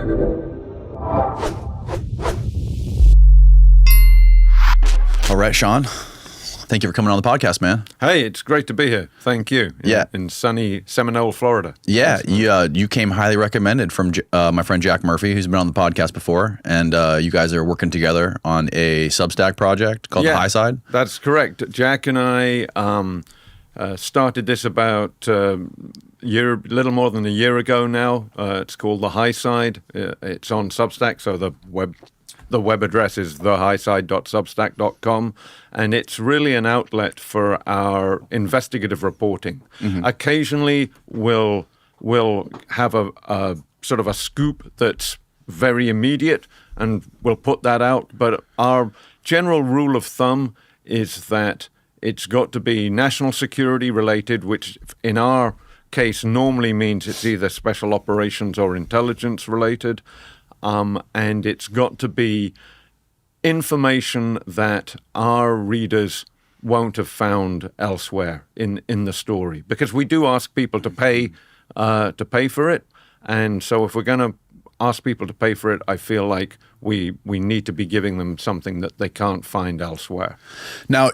All right, Sean. Thank you for coming on the podcast, man. Hey, it's great to be here. Thank you. In sunny Seminole, Florida. Yeah, you came highly recommended from my friend Jack Murphy, who's been on the podcast before, and you guys are working together on a Substack project called The High Side. That's correct. Jack and I started this about little more than a year ago now. It's called The High Side. It's on Substack, so the web address is thehighside.substack.com, and it's really an outlet for our investigative reporting. Mm-hmm. Occasionally, we'll have a sort of a scoop that's very immediate, and we'll put that out. But our general rule of thumb is that it's got to be national security related, which in our case normally means it's either special operations or intelligence related. And it's got to be information that our readers won't have found elsewhere in the story, because we do ask people to pay for it. And so if we're going to ask people to pay for it, I feel like we need to be giving them something that they can't find elsewhere. Now,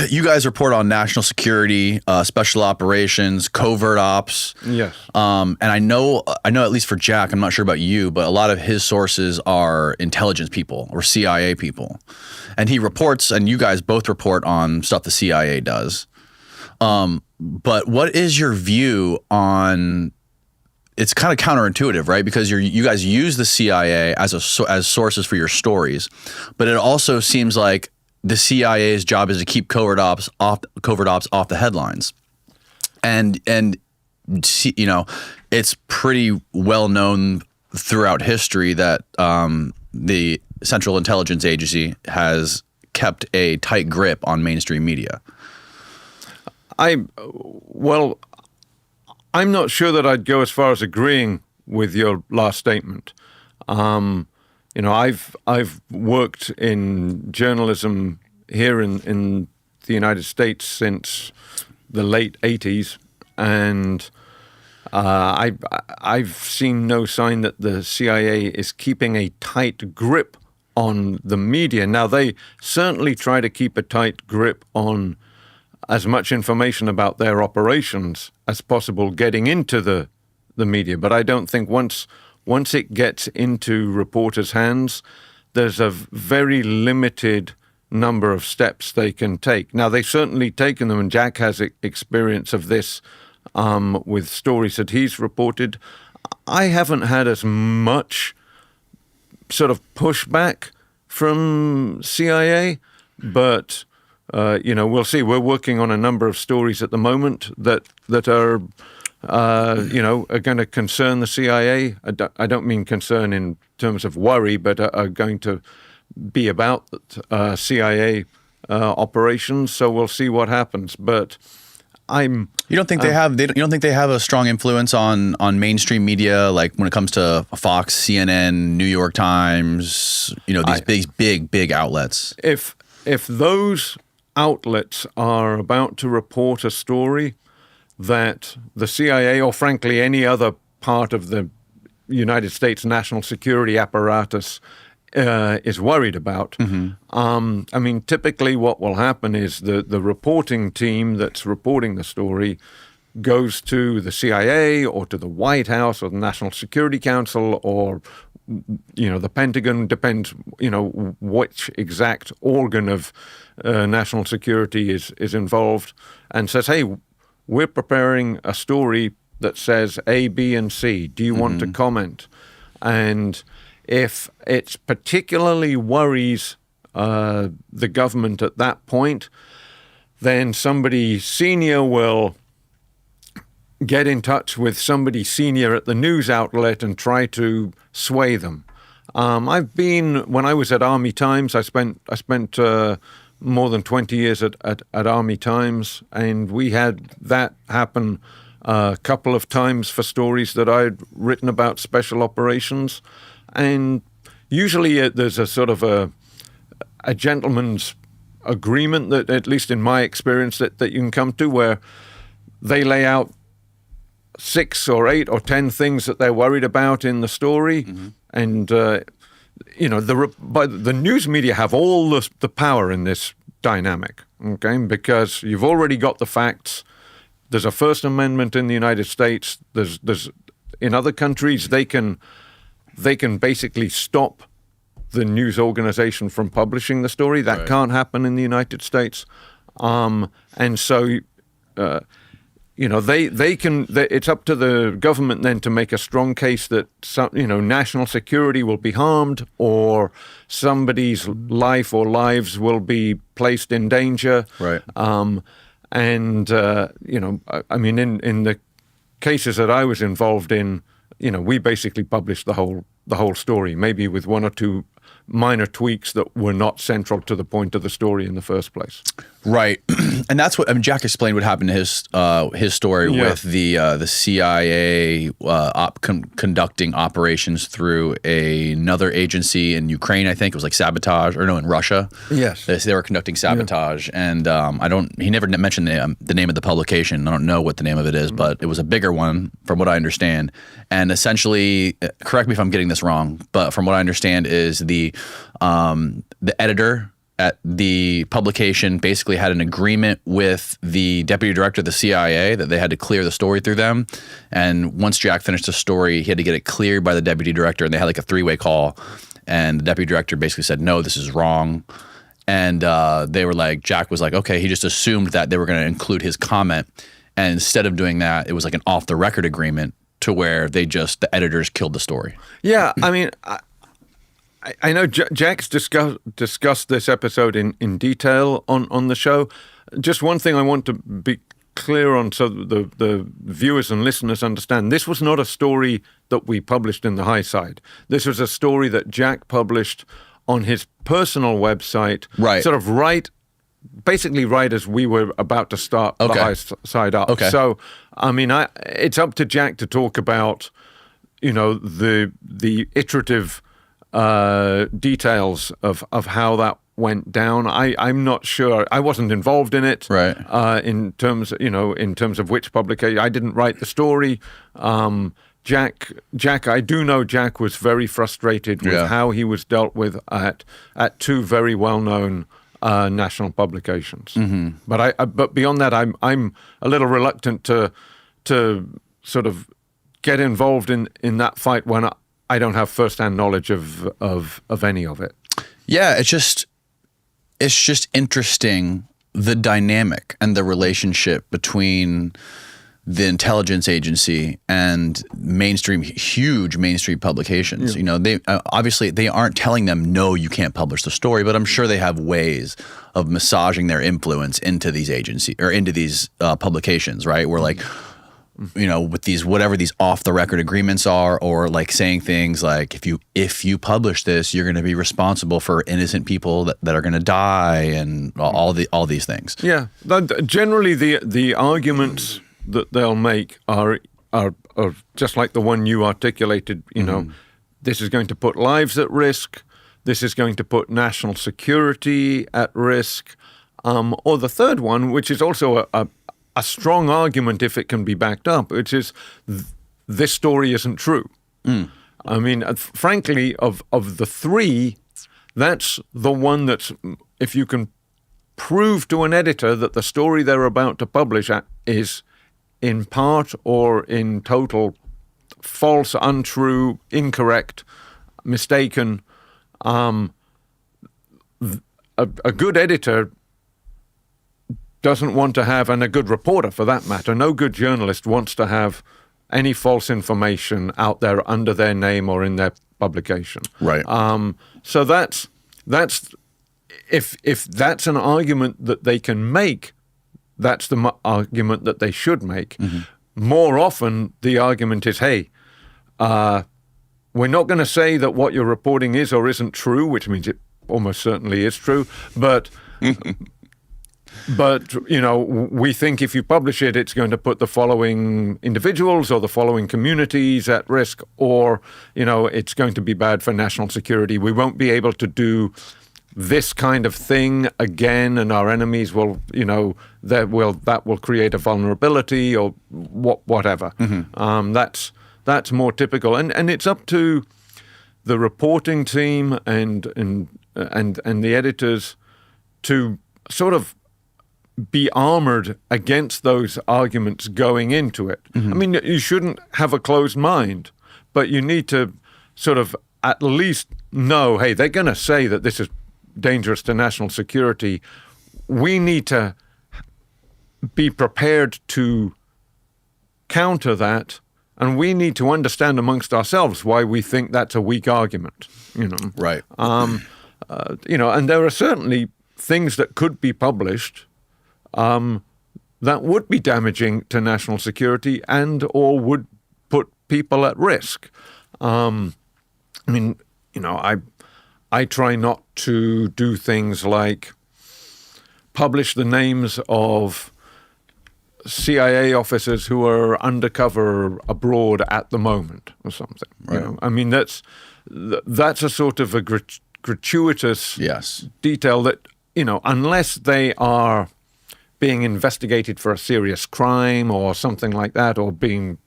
you guys report on national security, special operations, covert ops. Yes. And I know at least for Jack, I'm not sure about you, but a lot of his sources are intelligence people or CIA people. And he reports, and you guys both report on stuff the CIA does. But what is your view on... It's kind of counterintuitive, right? Because you guys use the CIA as sources for your stories, but it also seems like the CIA's job is to keep covert ops off the headlines, and you know, it's pretty well known throughout history that the Central Intelligence Agency has kept a tight grip on mainstream media. I'm not sure that I'd go as far as agreeing with your last statement. You know, I've worked in journalism here in the United States since the late 80s, and I've seen no sign that the CIA is keeping a tight grip on the media. Now, they certainly try to keep a tight grip on as much information about their operations as possible getting into the media. But I don't think once it gets into reporters' hands, there's a very limited number of steps they can take. Now, they've certainly taken them, and Jack has experience of this with stories that he's reported. I haven't had as much sort of pushback from CIA, but... you know, we'll see. We're working on a number of stories at the moment that are, you know, are going to concern the CIA. I don't mean concern in terms of worry, but are going to be about CIA operations. So we'll see what happens. But you don't think they have a strong influence on mainstream media, like when it comes to Fox, CNN, New York Times, you know, these big outlets. If those outlets are about to report a story that the CIA, or frankly any other part of the United States national security apparatus is worried about, mm-hmm. I mean, typically what will happen is the reporting team that's reporting the story goes to the CIA or to the White House or the National Security Council or, you know, the Pentagon, depends, you know, which exact organ of national security is involved, and says, hey, we're preparing a story that says A, B, and C. Do you want to comment? And if it particularly worries the government at that point, then somebody senior will get in touch with somebody senior at the news outlet and try to sway them. When I was at Army Times, I spent more than 20 years at Army Times, and we had that happen a couple of times for stories that I'd written about special operations. And usually there's a sort of a gentleman's agreement that, at least in my experience, that you can come to, where they lay out 6 or 8 or 10 things that they're worried about in the story, and the news media have all the power in this dynamic, okay? Because you've already got the facts. There's a First Amendment in the United States. There's in other countries they can basically stop the news organization from publishing the story. That can't happen in the United States, and so. They can. It's up to the government then to make a strong case that national security will be harmed, or somebody's life or lives will be placed in danger. Right. In the cases that I was involved in, we basically published the whole story, maybe with 1 or 2 minor tweaks that were not central to the point of the story in the first place. Right, and that's what Jack explained what happened to his story with the CIA conducting operations through another agency in Ukraine. I think it was like sabotage, or no, in Russia. Yes, they were conducting sabotage, and he never mentioned the name of the publication. I don't know what the name of it is, but it was a bigger one, from what I understand. And essentially, correct me if I'm getting this wrong, but from what I understand is the editor at the publication basically had an agreement with the deputy director of the CIA that they had to clear the story through them. And once Jack finished the story, he had to get it cleared by the deputy director, and they had like a 3-way call. And the deputy director basically said, no, this is wrong. And they were like, Jack was like, okay, he just assumed that they were going to include his comment. And instead of doing that, it was like an off-the-record agreement to where the editors killed the story. Yeah, I mean, I know Jack's discussed this episode in detail on the show. Just one thing I want to be clear on so the viewers and listeners understand. This was not a story that we published in the High Side. This was a story that Jack published on his personal website, sort of basically right as we were about to start the High Side up. Okay. So, I mean, it's up to Jack to talk about, the iterative details of how that went down. I'm not sure. I wasn't involved in it. Right. In terms of which publication. I didn't write the story. Jack, I do know Jack was very frustrated with how he was dealt with at 2 very well-known national publications. But beyond that, I'm a little reluctant to sort of get involved in that fight when I don't have firsthand knowledge of any of it. Yeah, it's just interesting, the dynamic and the relationship between the intelligence agency and huge mainstream publications. Yeah. They obviously they aren't telling them, no, you can't publish the story, but I'm sure they have ways of massaging their influence into these agencies or into these publications, right? Where like, with these whatever these off the record agreements are, or like saying things like if you publish this, you're going to be responsible for innocent people that are going to die, and all these things. Yeah, generally the arguments that they'll make are just like the one you articulated. This is going to put lives at risk. This is going to put national security at risk. Or the third one, which is also a strong argument if it can be backed up, which is this story isn't true. I mean, frankly, of the 3, that's the one that's, if you can prove to an editor that the story they're about to publish is in part or in total false, untrue, incorrect, mistaken, a good editor doesn't want to have, and a good reporter for that matter, no good journalist wants to have any false information out there under their name or in their publication. Right. So that's if that's an argument that they can make, that's the argument that they should make. More often, the argument is, hey, we're not going to say that what you're reporting is or isn't true, which means it almost certainly is true, but we think if you publish it, it's going to put the following individuals or the following communities at risk, or, it's going to be bad for national security. We won't be able to do this kind of thing again, and our enemies will, that will create a vulnerability or whatever. That's more typical, and it's up to the reporting team and the editors to sort of be armored against those arguments going into it. I mean, you shouldn't have a closed mind, but you need to sort of at least know, hey, they're going to say that this is dangerous to national security. We need to be prepared to counter that, and we need to understand amongst ourselves why we think that's a weak argument. Right. And there are certainly things that could be published that would be damaging to national security and or would put people at risk. I try not to do things like publish the names of CIA officers who are undercover abroad at the moment or something. Right. I mean, that's a sort of a gratuitous detail that, unless they are being investigated for a serious crime or something like that, or being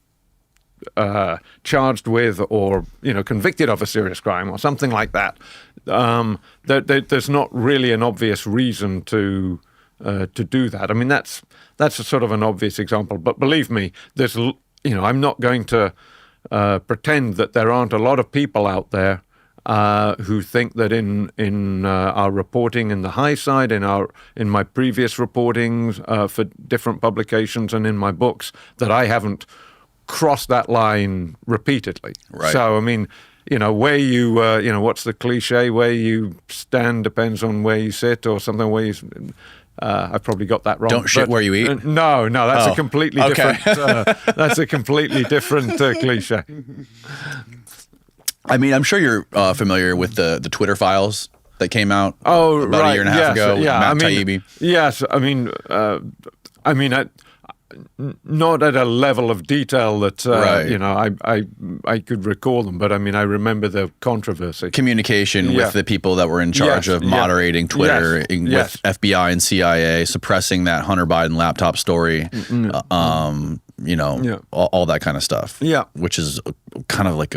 charged with or convicted of a serious crime or something like that, there's not really an obvious reason to do that. I mean, that's a sort of an obvious example. But believe me, I'm not going to pretend that there aren't a lot of people out there who think that in our reporting in the high side, in my previous reportings for different publications, and in my books, that I haven't crossed that line repeatedly. Right. So I mean, where you what's the cliche? Where you stand depends on where you sit, or something. Where you I probably got that wrong. Don't shit where you eat. No, that's a completely different. That's a completely different cliche. I mean, I'm sure you're familiar with the Twitter files that came out about a year and a half ago with Matt Taibbi. Yes, not at a level of detail that I could recall them, but I mean, I remember the controversy. Communication with the people that were in charge of moderating Twitter with FBI and CIA, suppressing that Hunter Biden laptop story, all that kind of stuff. Yeah, which is kind of like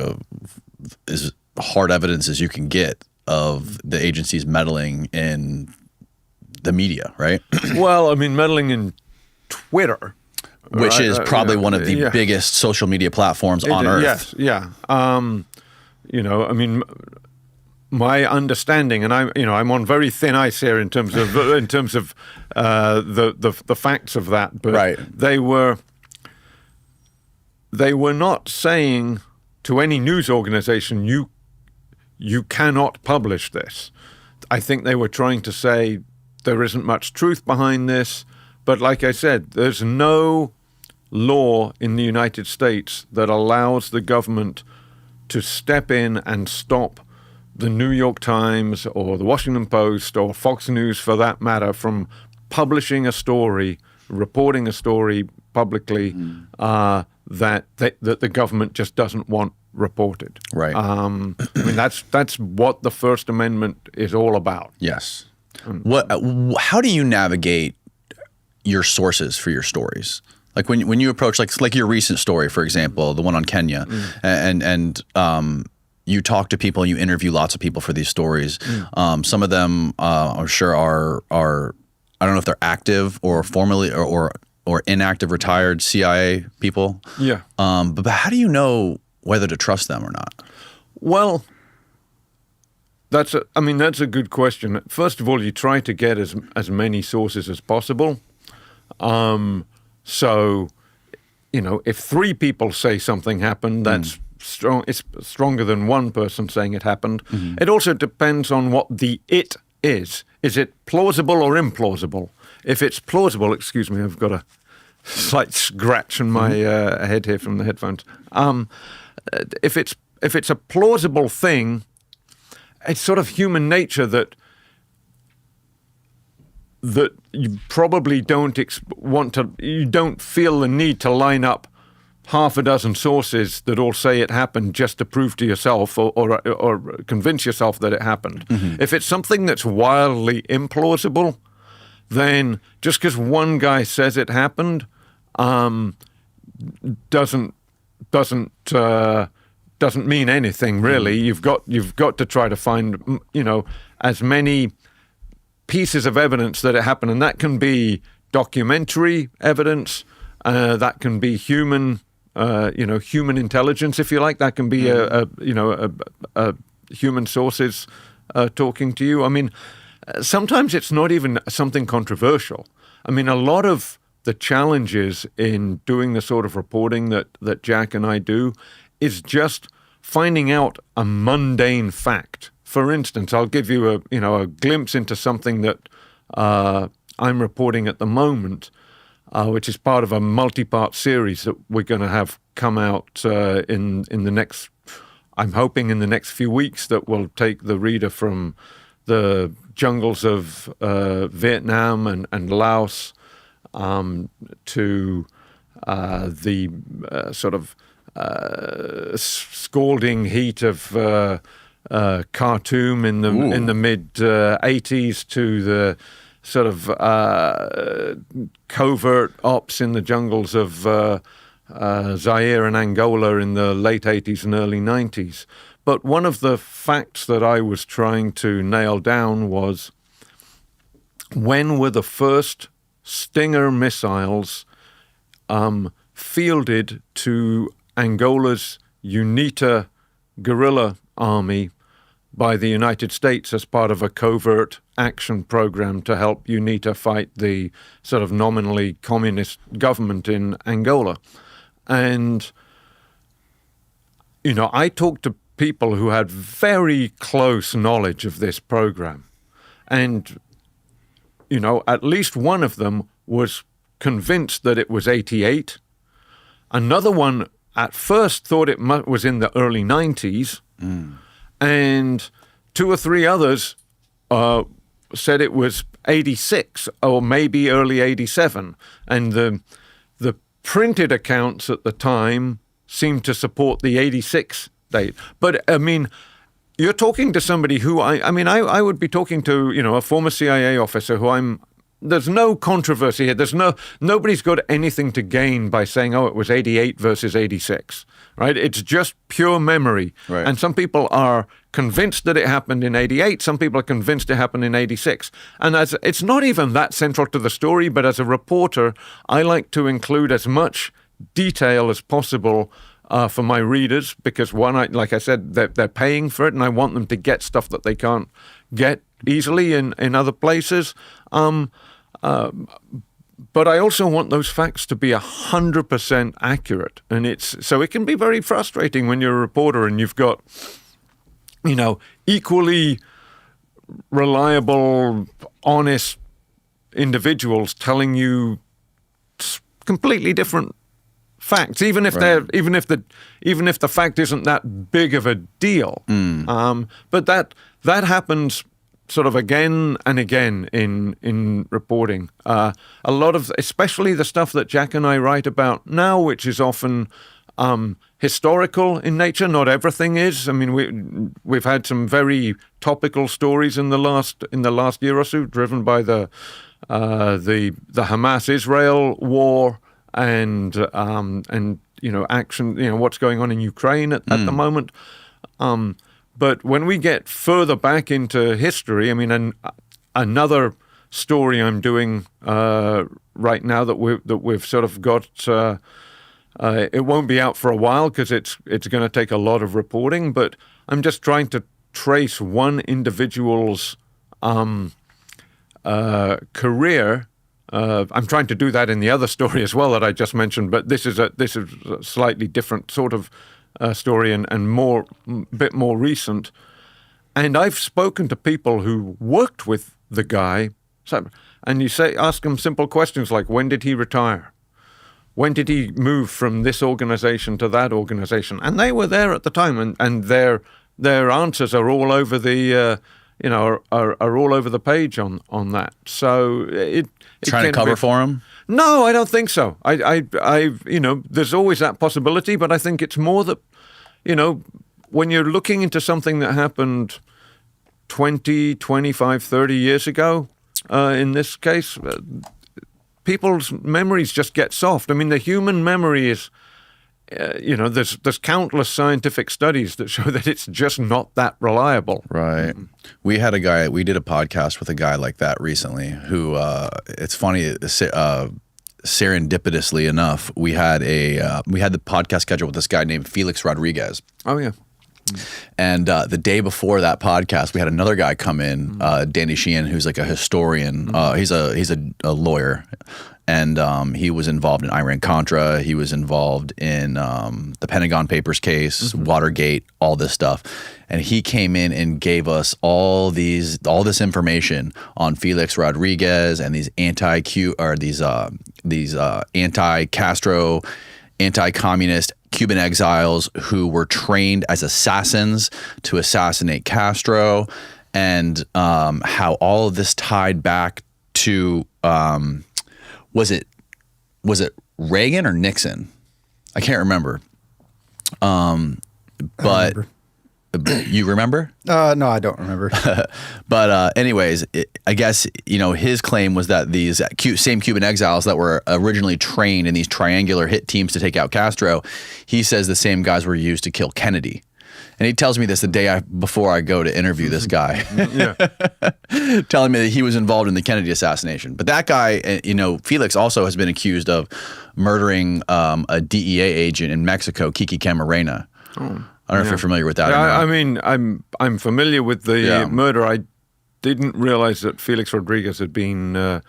as hard evidence as you can get of the agency's meddling in the media, right? Well, I mean, meddling in Twitter, which is probably one of the biggest social media platforms on earth. Yes, yeah. I mean, my understanding, and I'm on very thin ice here in terms of the facts of that, but they were not saying to any news organization, you cannot publish this. I think they were trying to say there isn't much truth behind this. But like I said, there's no law in the United States that allows the government to step in and stop the New York Times or the Washington Post or Fox News, for that matter, from publishing a story, reporting a story publicly that the government just doesn't want reported. Right. I mean, that's what the First Amendment is all about. Yes. How do you navigate your sources for your stories? Like when you approach like your recent story, for example, the one on Kenya, and you talk to people and you interview lots of people for these stories. Some of them I'm sure are I don't know if they're active or formerly or inactive retired CIA people. Yeah. But how do you know whether to trust them or not? Well, that's a good question. First of all, you try to get as many sources as possible. So, if 3 people say something happened, that's strong. It's stronger than one person saying it happened. It also depends on what the it is. Is it plausible or implausible? If it's plausible, excuse me, I've got a slight scratch in my head here from the headphones. If it's a plausible thing, it's sort of human nature that you probably don't you don't feel the need to line up half a dozen sources that all say it happened just to prove to yourself or convince yourself that it happened. If it's something that's wildly implausible, then just because one guy says it happened doesn't mean anything really. You've got to try to find as many pieces of evidence that it happened, and that can be documentary evidence, that can be human intelligence, if you like. That can be a human sources talking to you. I mean, sometimes it's not even something controversial. I mean, a lot of the challenges in doing the sort of reporting that Jack and I do is just finding out a mundane fact. For instance, I'll give you a glimpse into something that I'm reporting at the moment, which is part of a multi-part series that we're going to have come out in the next, I'm hoping in the next few weeks, that will take the reader from the jungles of Vietnam and Laos to the sort of scalding heat of Khartoum in the mid 80s, to the sort of covert ops in the jungles of Zaire and Angola in the late 80s and early 90s. But one of the facts that I was trying to nail down was, when were the first Stinger missiles fielded to Angola's UNITA guerrilla army by the United States as part of a covert action program to help UNITA fight the sort of nominally communist government in Angola? And, I talked to people who had very close knowledge of this program. And, at least one of them was convinced that it was 88. Another one at first thought it was in the early 90s. And two or three others said it was 86 or maybe early 87. And the printed accounts at the time seemed to support the 86 date. But, I mean, you're talking to somebody who, I would be talking to, a former CIA officer who there's no controversy here. Nobody's got anything to gain by saying, it was 88 versus 86, right? It's just pure memory. Right. And some people are convinced that it happened in 88. Some people are convinced it happened in 86. And it's not even that central to the story, but as a reporter, I like to include as much detail as possible for my readers, because like I said, they're paying for it, and I want them to get stuff that they can't get easily in other places. But I also want those facts to be 100% accurate, and so it can be very frustrating when you're a reporter and you've got, equally reliable, honest individuals telling you completely different facts, even if the fact isn't that big of a deal. But that happens sort of again and again in reporting. A lot of, especially the stuff that Jack and I write about now, which is often historical in nature. Not everything is. I mean, we've had some very topical stories in the last year or so, driven by the Hamas-Israel war and action. What's going on in Ukraine at the moment. But when we get further back into history, I mean, another story I'm doing right now that we've sort of got. It won't be out for a while because it's going to take a lot of reporting. But I'm just trying to trace one individual's career. I'm trying to do that in the other story as well that I just mentioned. But this is a slightly different sort of story and bit more recent. And I've spoken to people who worked with the guy, and ask them simple questions like, when did he retire? When did he move from this organization to that organization? And they were there at the time, and their answers are all over the are all over the page on that. So it trying to cover for him. No, I don't think so. There's always that possibility, but I think it's more that, when you're looking into something that happened 20, 25, 30 years ago, in this case, people's memories just get soft. I mean, the human memory is, there's countless scientific studies that show that it's just not that reliable. Right. We did a podcast with a guy like that recently who, it's funny, serendipitously enough, we had the podcast scheduled with this guy named Felix Rodriguez. Oh, yeah. And the day before that podcast, we had another guy come in, Danny Sheehan, who's like a historian. He's a lawyer, and he was involved in Iran-Contra. He was involved in the Pentagon Papers case, Watergate, all this stuff. And he came in and gave us all this information on Felix Rodriguez and these anti-Castro, anti-communist Cuban exiles who were trained as assassins to assassinate Castro, and how all of this tied back to was it Reagan or Nixon? I can't remember. But you remember? No, I don't remember. But anyways, I guess, his claim was that these same Cuban exiles that were originally trained in these triangular hit teams to take out Castro, he says the same guys were used to kill Kennedy. And he tells me this the day before I go to interview this guy, telling me that he was involved in the Kennedy assassination. But that guy, Felix also has been accused of murdering a DEA agent in Mexico, Kiki Camarena. Oh. I don't know if you're familiar with that. Yeah, I mean, I'm familiar with the murder. I didn't realize that Felix Rodriguez had been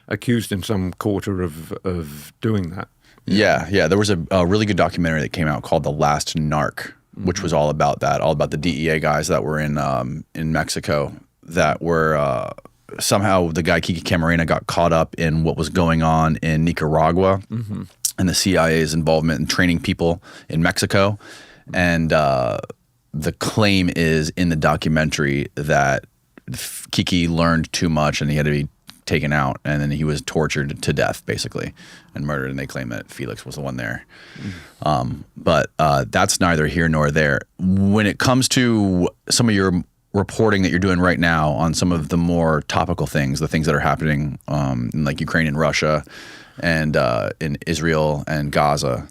accused in some quarter of doing that. Yeah. There was a really good documentary that came out called The Last Narc, which was all about that, all about the DEA guys that were in Mexico that were somehow the guy Kiki Camarena got caught up in what was going on in Nicaragua and the CIA's involvement in training people in Mexico. And the claim is in the documentary that Kiki learned too much and he had to be taken out, and then he was tortured to death, basically, and murdered, and they claim that Felix was the one there. But that's neither here nor there. When it comes to some of your reporting that you're doing right now on some of the more topical things, the things that are happening in like Ukraine and Russia and in Israel and Gaza,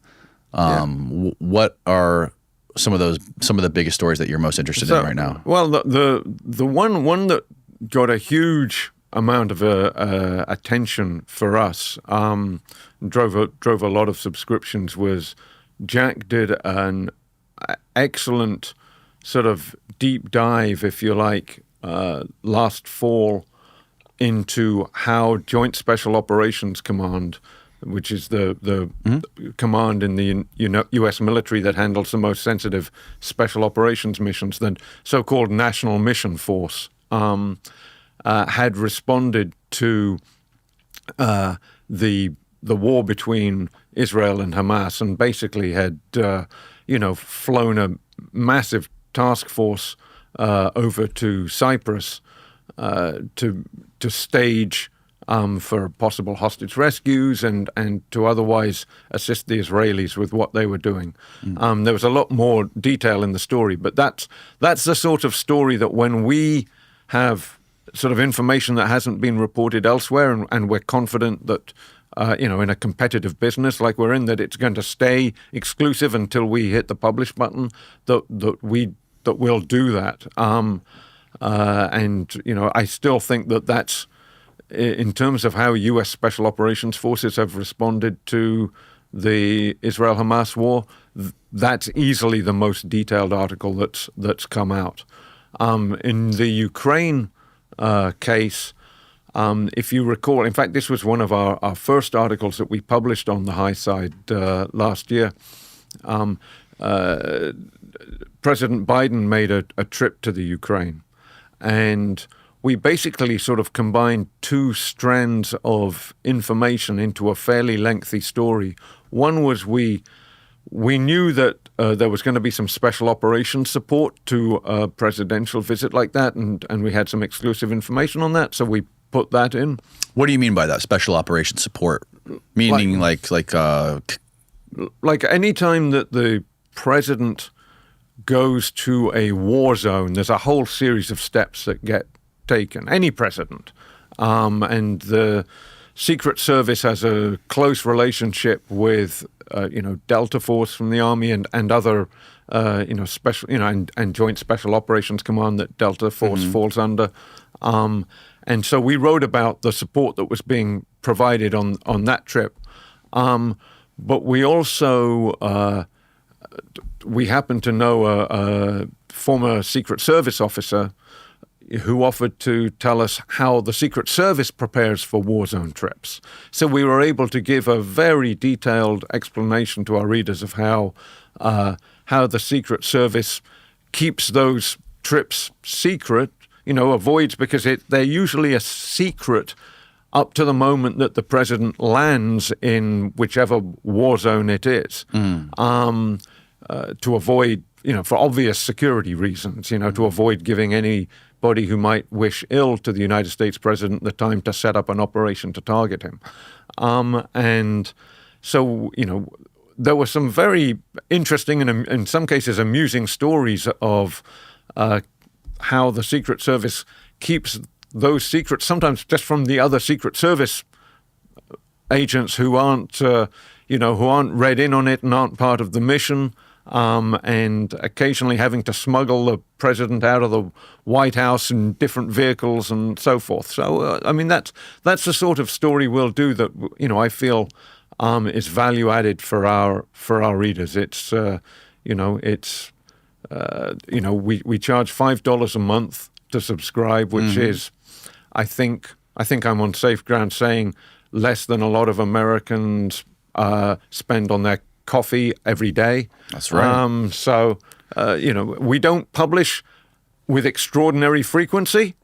what are some of the biggest stories that you're most interested in right now? Well, the one that got a huge amount of attention for us, drove a lot of subscriptions, was Jack did an excellent sort of deep dive, if you like, last fall into how Joint Special Operations Command, which is the command in the U.S. military that handles the most sensitive special operations missions, the so-called National Mission Force, had responded to the war between Israel and Hamas, and basically had flown a massive task force over to Cyprus to stage for possible hostage rescues and to otherwise assist the Israelis with what they were doing. There was a lot more detail in the story, but that's the sort of story that when we have sort of information that hasn't been reported elsewhere, and we're confident that in a competitive business like we're in, that it's going to stay exclusive until we hit the publish button, that we'll do that. And I still think that's, in terms of how U.S. Special Operations Forces have responded to the Israel-Hamas war, that's easily the most detailed article that's come out. In the Ukraine case, if you recall, in fact, this was one of our first articles that we published on the high side last year. President Biden made a trip to the Ukraine, and we basically sort of combined two strands of information into a fairly lengthy story. One was we knew that there was going to be some special operations support to a presidential visit like that, and we had some exclusive information on that, so we put that in. What do you mean by that, special operations support? Meaning like any time that the president goes to a war zone, there's a whole series of steps that get taken. Any president, and the Secret Service has a close relationship with, Delta Force from the Army and other, special, and Joint Special Operations Command that Delta Force falls under. And so we wrote about the support that was being provided on that trip. But we also, we happen to know a former Secret Service officer who offered to tell us how the Secret Service prepares for war zone trips. So we were able to give a very detailed explanation to our readers of how the Secret Service keeps those trips secret, avoids, because they're usually a secret up to the moment that the president lands in whichever war zone it is, to avoid, for obvious security reasons, to avoid giving anybody who might wish ill to the United States president the time to set up an operation to target him. And so, there were some very interesting and in some cases amusing stories of how the Secret Service keeps those secrets, sometimes just from the other Secret Service agents who aren't read in on it and aren't part of the mission, and occasionally having to smuggle the president out of the White House in different vehicles and so forth. So, that's the sort of story we'll do that, I feel is value added for our readers. It's, we charge $5 a month to subscribe, which is, I think I'm on safe ground saying less than a lot of Americans spend on their coffee every day. That's right. We don't publish with extraordinary frequency,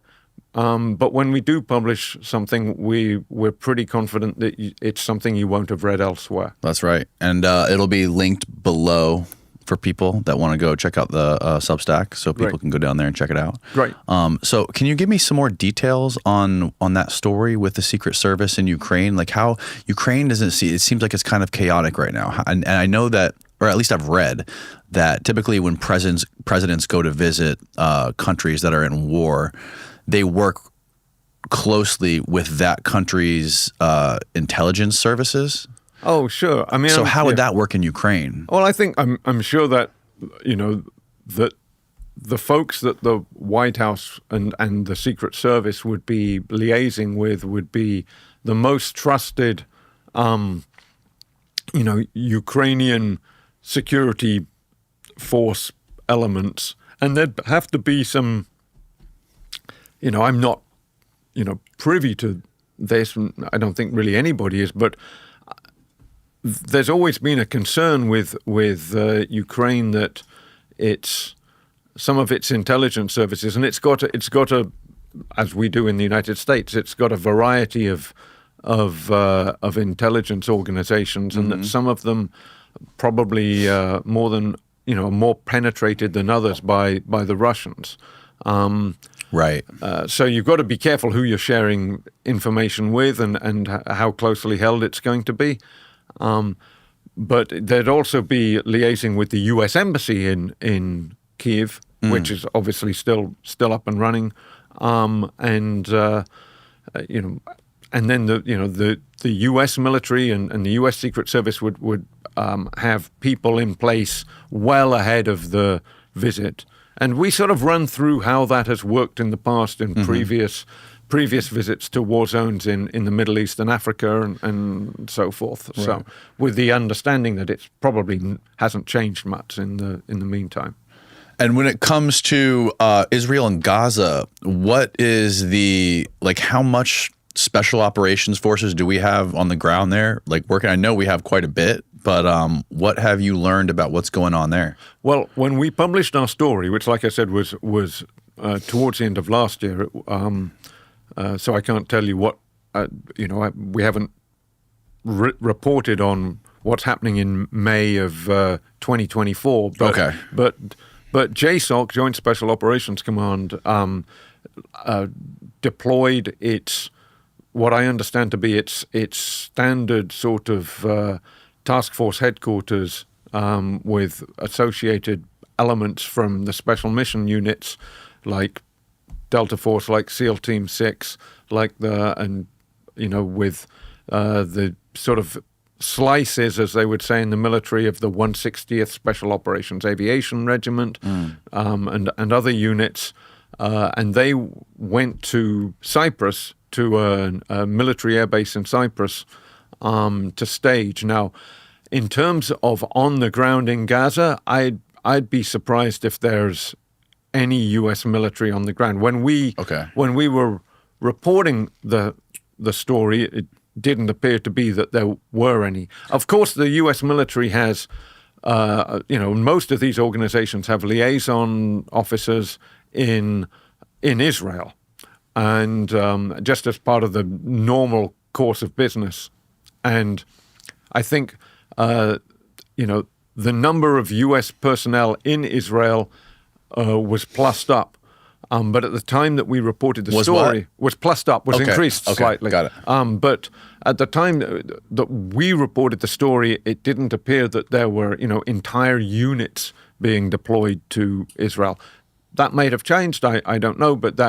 but when we do publish something, we're pretty confident that it's something you won't have read elsewhere. That's right. And it'll be linked below for people that want to go check out the Substack, so people can go down there and check it out. Great. So can you give me some more details on that story with the Secret Service in Ukraine? Like how Ukraine doesn't see, it seems like it's kind of chaotic right now. And I know that, or at least I've read, that typically when presidents go to visit countries that are in war, they work closely with that country's intelligence services. Oh, sure. So how would that work in Ukraine? Well, I think I'm sure that that the folks that the White House and the Secret Service would be liaising with would be the most trusted, Ukrainian security force elements, and there'd have to be some. I'm not, privy to this. I don't think really anybody is, but there's always been a concern with Ukraine that some of its intelligence services, and it's got a, as we do in the United States, it's got a variety of intelligence organizations, and that some of them probably more penetrated than others by the Russians. Right. So you've got to be careful who you're sharing information with and how closely held it's going to be. But there'd also be liaising with the U.S. Embassy in Kyiv, which is obviously still up and running, and then the U.S. military and the U.S. Secret Service would have people in place well ahead of the visit, and we sort of run through how that has worked in the past in previous visits to war zones in the Middle East and Africa and so forth. Right. So, with the understanding that it probably hasn't changed much in the meantime. And when it comes to Israel and Gaza, what is how much special operations forces do we have on the ground there, working? I know we have quite a bit, but what have you learned about what's going on there? Well, when we published our story, which, like I said, was towards the end of last year. So I can't tell you what, we haven't reported on what's happening in May of 2024. But, okay. But JSOC, Joint Special Operations Command, deployed its what I understand to be its standard sort of task force headquarters with associated elements from the special mission units like Delta Force, like SEAL Team 6, with the sort of slices, as they would say in the military, of the 160th Special Operations Aviation Regiment and other units. And they went to Cyprus, to a military airbase in Cyprus, to stage. Now, in terms of on the ground in Gaza, I'd be surprised if there's any U.S. military on the ground. When we were reporting the story, it didn't appear to be that there were any. Of course, the U.S. military has, most of these organizations have liaison officers in Israel, and just as part of the normal course of business. And I think, the number of U.S. personnel in Israel was plussed up. But at the time that we reported the story, was plussed up, was increased slightly. Got it. But at the time that we reported the story, it didn't appear that there were, entire units being deployed to Israel. That may have changed. I don't know, but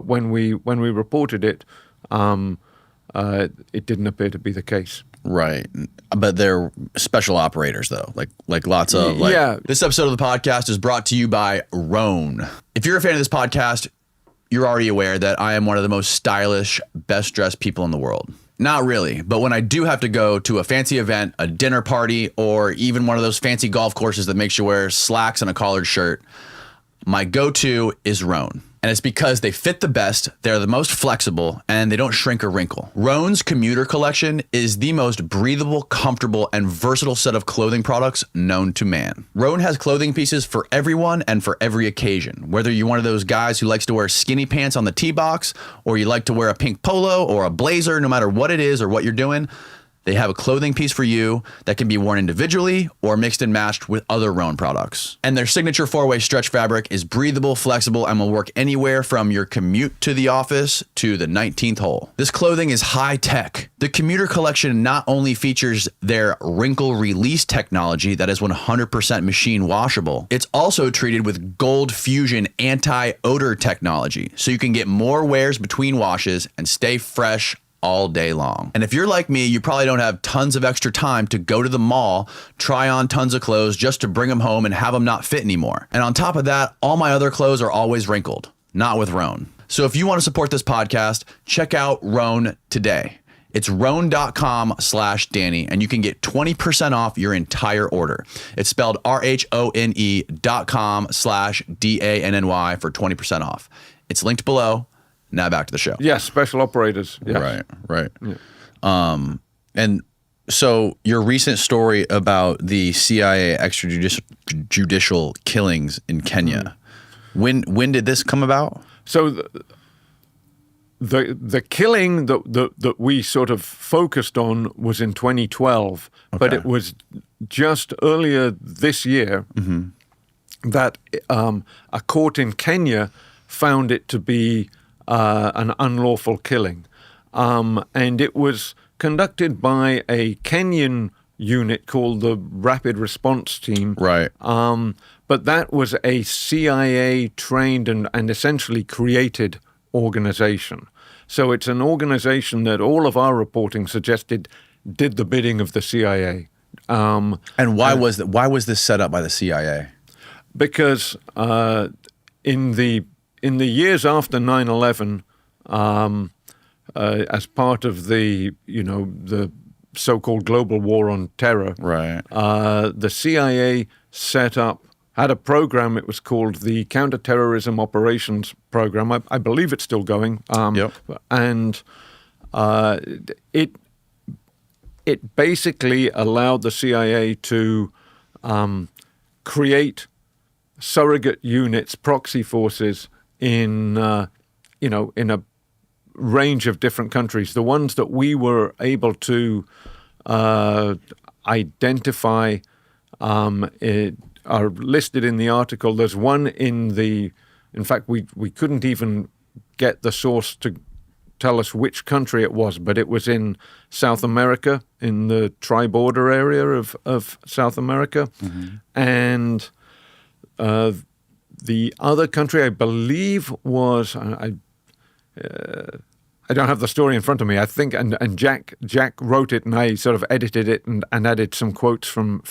when we reported it, it didn't appear to be the case. Right. But they're special operators, though. Like lots of... Yeah. This episode of the podcast is brought to you by Roan. If you're a fan of this podcast, you're already aware that I am one of the most stylish, best-dressed people in the world. Not really, but when I do have to go to a fancy event, a dinner party, or even one of those fancy golf courses that makes you wear slacks and a collared shirt, my go-to is Roan. And it's because they fit the best, they're the most flexible, and they don't shrink or wrinkle. Roan's commuter collection is the most breathable, comfortable, and versatile set of clothing products known to man. Roan has clothing pieces for everyone and for every occasion. Whether you're one of those guys who likes to wear skinny pants on the tee box, or you like to wear a pink polo or a blazer, no matter what it is or what you're doing, they have a clothing piece for you that can be worn individually or mixed and matched with other Roan products. And their signature 4-way stretch fabric is breathable, flexible, and will work anywhere from your commute to the office to the 19th hole. This clothing is high tech. The commuter collection not only features their wrinkle release technology that is 100% machine washable, it's also treated with Gold Fusion anti-odor technology, so you can get more wears between washes and stay fresh all day long. And if you're like me, you probably don't have tons of extra time to go to the mall, try on tons of clothes just to bring them home and have them not fit anymore. And on top of that, all my other clothes are always wrinkled, not with Roan. So if you want to support this podcast, check out Roan today. It's roan.com/Danny, and you can get 20% off your entire order. It's spelled RHONE.com/DANNY for 20% off. It's linked below. Now back to the show. Yes, special operators. Yes. Right. Yeah. And so your recent story about the CIA extrajudicial killings in Kenya, when did this come about? So the killing that we sort of focused on was in 2012, but it was just earlier this year that a court in Kenya found it to be an unlawful killing. And it was conducted by a Kenyan unit called the Rapid Response Team. Right. But that was a CIA-trained and essentially created organization. So it's an organization that all of our reporting suggested did the bidding of the CIA. And why was this set up by the CIA? Because in the years after 9/11, as part of the so-called global war on terror, right? The CIA had a program. It was called the Counterterrorism Operations Program. I believe it's still going. And it basically allowed the CIA to create surrogate units, proxy forces in a range of different countries. The ones that we were able to identify are listed in the article. There's one in fact, we couldn't even get the source tell us which country it was, but it was in South America, in the tri-border area of South America. And the other country, I believe, was I don't have the story in front of me. I think, and Jack wrote it, and I sort of edited it and added some quotes from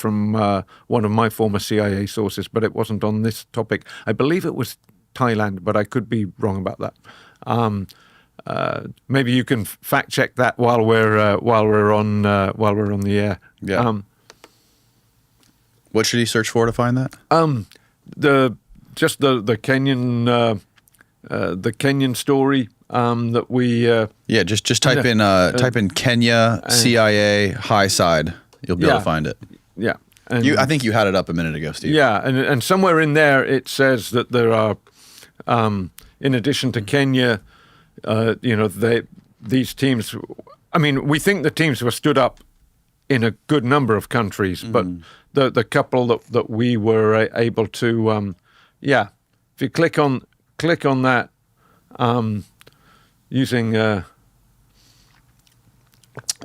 one of my former CIA sources, but it wasn't on this topic. I believe it was Thailand, but I could be wrong about that. Maybe you can fact check that while we're on the air. Yeah. What should he search for to find that? The Kenyan story. That we just type in Kenya CIA high side. You'll be able to find it. Yeah, and I think you had it up a minute ago, Steve. Yeah, and somewhere in there it says that there are, in addition to Kenya, these teams. I mean, we think the teams were stood up in a good number of countries, but the couple that we were able to, if you click on that. Using there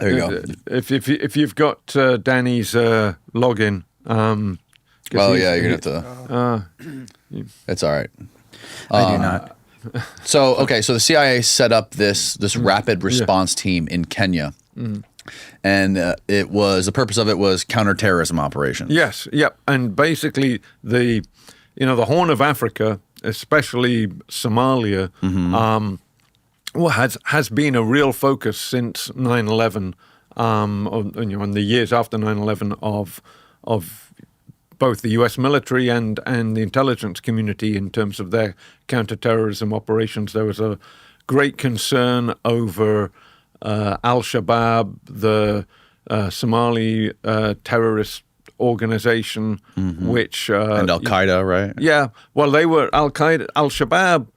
you go. If you've got Danny's login, you're gonna have to. It's all right. I do not. So the CIA set up this rapid response team in Kenya, and the purpose of it was counterterrorism operations. Yes, yep, and basically the Horn of Africa, especially Somalia. Has been a real focus since 9/11, in the years after 9/11 of both the U.S. military and the intelligence community in terms of their counterterrorism operations. There was a great concern over Al-Shabaab, the Somali terrorist organization, which and Al-Qaeda, right? Yeah, well, they were Al-Shabaab.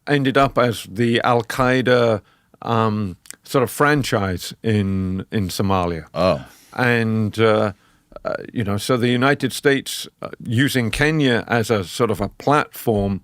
Ended up as the Al-Qaeda sort of franchise in Somalia. Oh. And, so the United States using Kenya as a sort of a platform,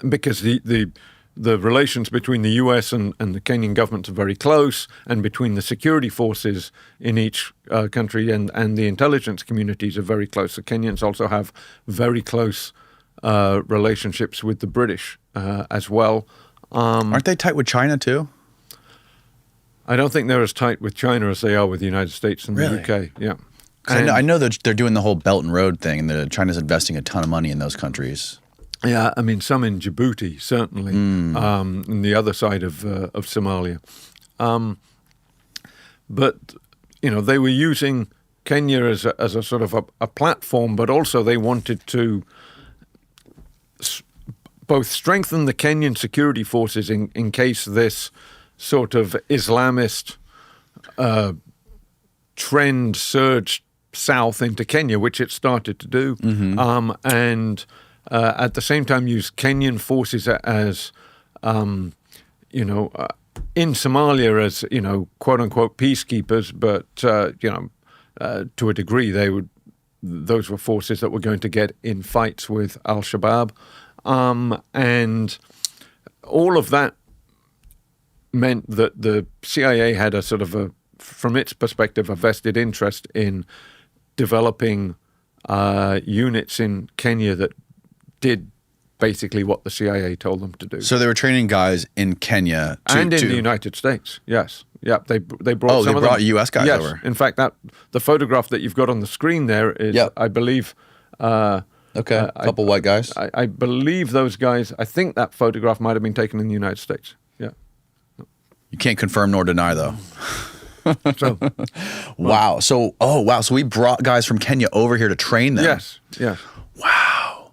because the relations between the U.S. and the Kenyan governments are very close, and between the security forces in each country and the intelligence communities are very close. The Kenyans also have very close relationships with the British as well. Aren't they tight with China too? I don't think they're as tight with China as they are with the United States and the UK. Yeah, I know that they're doing the whole Belt and Road thing, and China's investing a ton of money in those countries. Yeah, I mean some in Djibouti certainly, on the other side of Somalia. But they were using Kenya as a sort of a platform, but also they wanted to both strengthen the Kenyan security forces in case this sort of Islamist trend surged south into Kenya, which it started to do, and at the same time use Kenyan forces as, in Somalia as, quote unquote peacekeepers, but, to a degree those were forces that were going to get in fights with Al-Shabaab. And all of that meant that the CIA had a sort of from its perspective, a vested interest in developing units in Kenya that did basically what the CIA told them to do. So they were training guys in Kenya and in the United States. Yes, yeah. They brought some of them. U.S. guys yes. over. In fact, the photograph that you've got on the screen there is, I believe. Okay, a couple white guys. I believe those guys. I think that photograph might have been taken in the United States. Yeah. You can't confirm nor deny, though. So, wow. So we brought guys from Kenya over here to train them. Yes. Wow.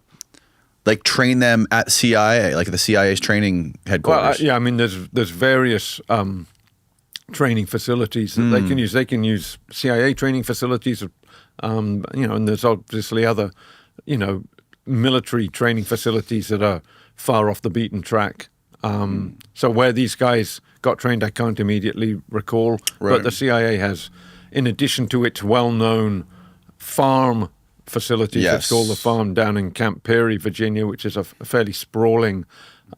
Like train them at CIA, like the CIA's training headquarters. Well, I mean, there's various training facilities that they can use. They can use CIA training facilities, and there's obviously other, military training facilities that are far off the beaten track. So where these guys got trained, I can't immediately recall. Right. But the CIA has, in addition to its well-known farm facilities. Yes. It's called the farm down in Camp Peary, Virginia, which is a fairly sprawling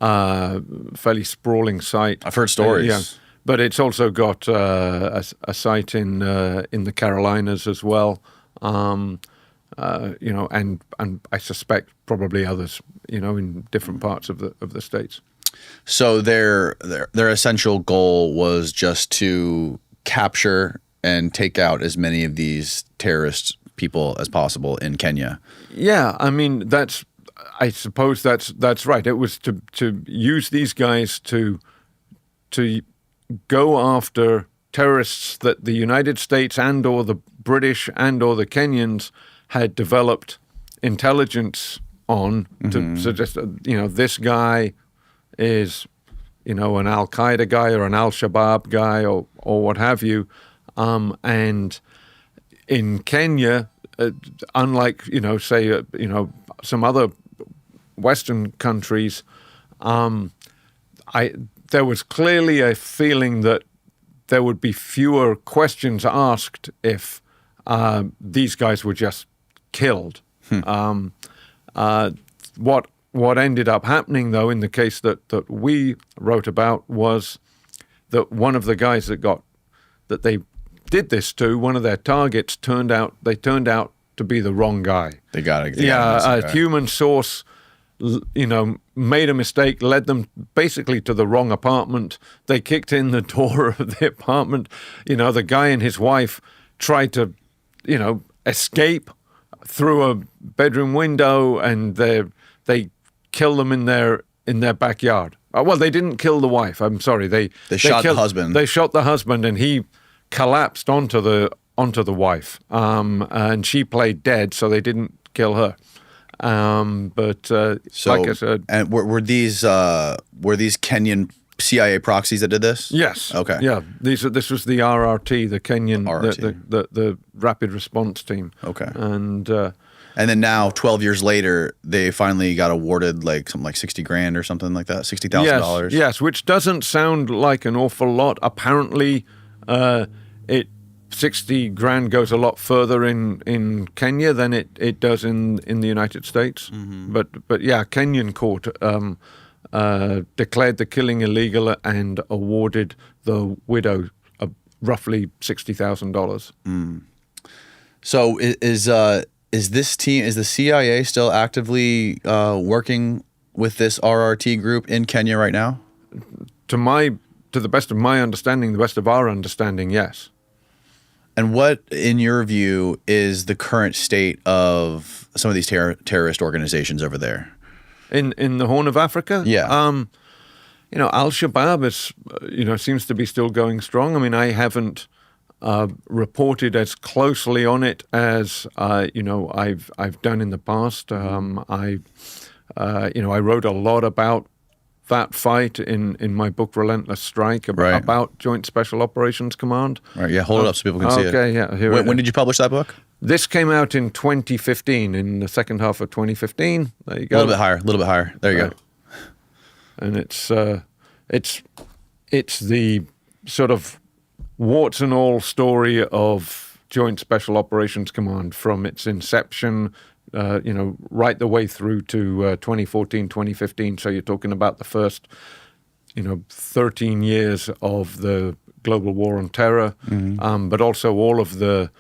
site. I've heard stories. Yeah, but it's also got a site in the Carolinas as well. And I suspect probably others, in different parts of the states. So their essential goal was just to capture and take out as many of these terrorist people as possible in Kenya. Yeah, I mean I suppose that's right. It was to use these guys to go after terrorists that the United States and or the British and or the Kenyans had developed intelligence on to suggest that, this guy is, an Al-Qaeda guy or an Al-Shabaab guy or what have you. And in Kenya, unlike, say, some other Western countries, there was clearly a feeling that there would be fewer questions asked if these guys were just killed. What ended up happening, though, in the case that we wrote about, was that one of the guys that they did this to, one of their targets, turned out to be the wrong guy. They got it. A human source, made a mistake, led them basically to the wrong apartment. They kicked in the door of the apartment. The guy and his wife tried to, escape through a bedroom window, and they killed them in their backyard. Well, they didn't kill the wife. I'm sorry. They shot the husband. They shot the husband, and he collapsed onto the wife. And she played dead, so they didn't kill her. Like I said, and were these Kenyan CIA proxies that did this? yes. Okay. Yeah. This was the RRT, the Kenyan, RRT. the Rapid Response Team. Okay. And then now, 12 years later, they finally got awarded something like $60,000 or something like that, $60,000. Yes, which doesn't sound like an awful lot. Apparently, $60,000 goes a lot further in Kenya than it does in the United States. Mm-hmm. But yeah, Kenyan court declared the killing illegal and awarded the widow roughly $60,000. Mm. So is this team, is the CIA still actively working with this RRT group in Kenya right now? To the best of my understanding, the best of our understanding, yes. And what, in your view, is the current state of some of these terrorist organizations over there? In the Horn of Africa? Yeah. Al-Shabaab is, seems to be still going strong. I mean, I haven't reported as closely on it as I've done in the past. I wrote a lot about that fight in my book Relentless Strike about Joint Special Operations Command. Right. Yeah. Hold it up so people can see it. Okay. Yeah. When did you publish that book? This came out in 2015, in the second half of 2015. There you go. A little bit higher. There you go. And it's the sort of warts and all story of Joint Special Operations Command from its inception, right the way through to 2014, 2015. So you're talking about the first, 13 years of the global war on terror, but also all of the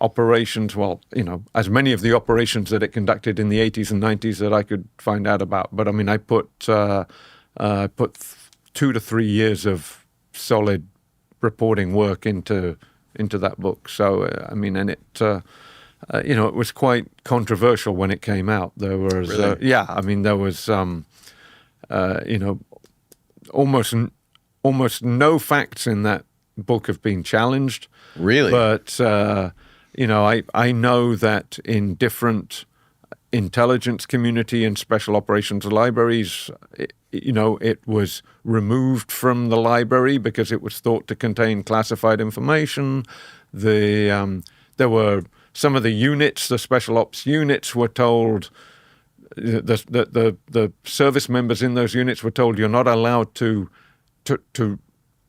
operations, as many of the operations that it conducted in the 80s and 90s that I could find out about. But I mean, I put 2 to 3 years of solid reporting work into that book. So it was quite controversial when it came out. There was really? There was almost no facts in that book have been challenged. Really? But I know that in different intelligence community and special operations libraries, it was removed from the library because it was thought to contain classified information. There were some of the units, the special ops units, were told, the service members in those units were told, you're not allowed to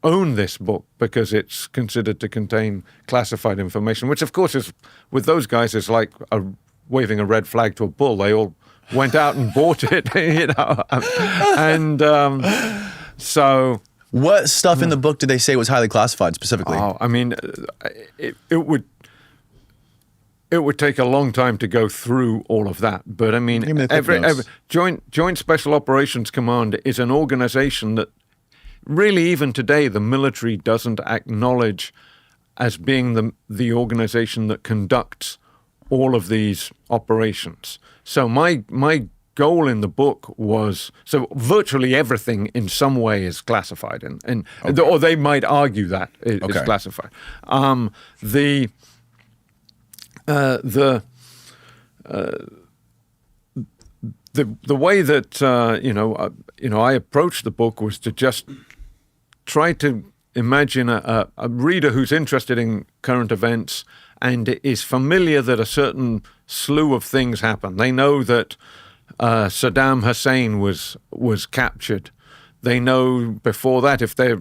own this book because it's considered to contain classified information, which of course is, with those guys, is like a waving a red flag to a bull. They all went out and bought it, and so. What stuff in the book did they say was highly classified specifically? Oh, I mean, it would take a long time to go through all of that. But I mean, every Joint Special Operations Command is an organization that really, even today, the military doesn't acknowledge as being the organization that conducts all of these operations. So my goal in the book was, so virtually everything in some way is classified, or they might argue that it's classified. The way that I approached the book was to just try to imagine a reader who's interested in current events and is familiar that a certain slew of things happen. They know that Saddam Hussein was captured. They know before that, if they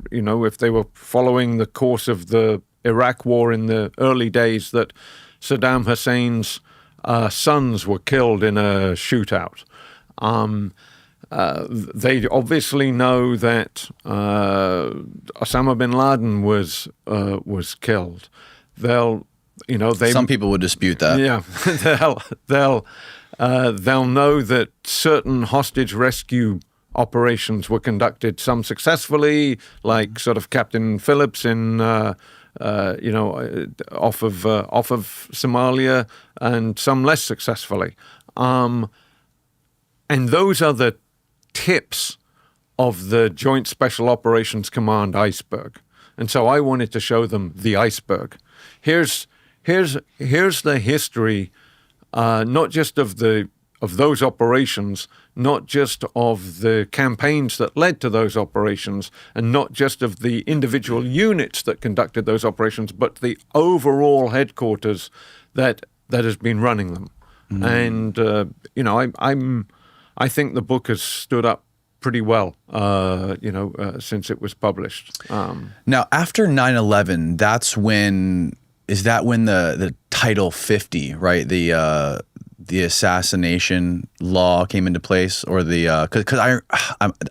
were following the course of the Iraq War in the early days, that Saddam Hussein's sons were killed in a shootout. They obviously know that Osama bin Laden was killed. Some people would dispute that. Yeah, they'll know that certain hostage rescue operations were conducted, some successfully, like sort of Captain Phillips in off of Somalia, and some less successfully. And those are the tips of the Joint Special Operations Command iceberg. And so I wanted to show them the iceberg. Here's the history, not just of those operations, not just of the campaigns that led to those operations, and not just of the individual units that conducted those operations, but the overall headquarters that has been running them. And I think the book has stood up pretty well, since it was published. Now, after 9/11, is that when the Title 50, right? The assassination law came into place, or because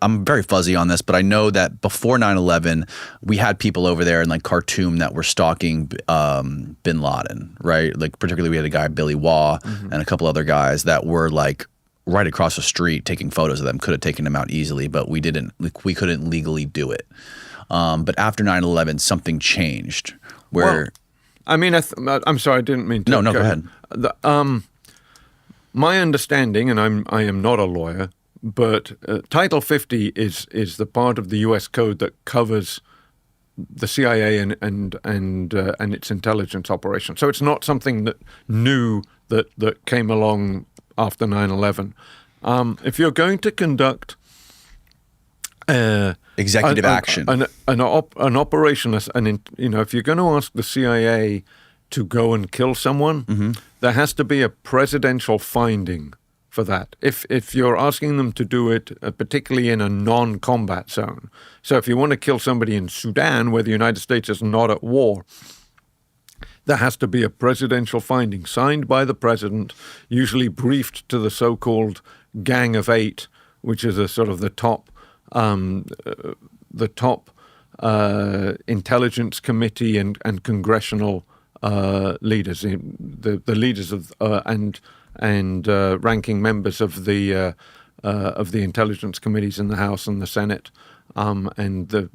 I'm very fuzzy on this, but I know that before 9/11, we had people over there in like Khartoum that were stalking bin Laden, right? Like particularly we had a guy, Billy Waugh, and a couple other guys that were like right across the street taking photos of them. Could have taken them out easily, but we couldn't legally do it. But after 9/11, something changed where. I'm sorry, I didn't mean to. No, go ahead. My understanding, and I am not a lawyer, but Title 50 is the part of the U.S. Code that covers the CIA and its intelligence operation. So it's not something that new that came along after 9/11. If you're going to conduct executive action, an operation, if you're going to ask the CIA to go and kill someone, there has to be a presidential finding for that. If you're asking them to do it, particularly in a non-combat zone. So if you want to kill somebody in Sudan, where the United States is not at war, there has to be a presidential finding signed by the president, usually briefed to the so-called Gang of Eight, which is a sort of the top intelligence committee and congressional leaders, the leaders of and ranking members of the intelligence committees in the House and the Senate, and the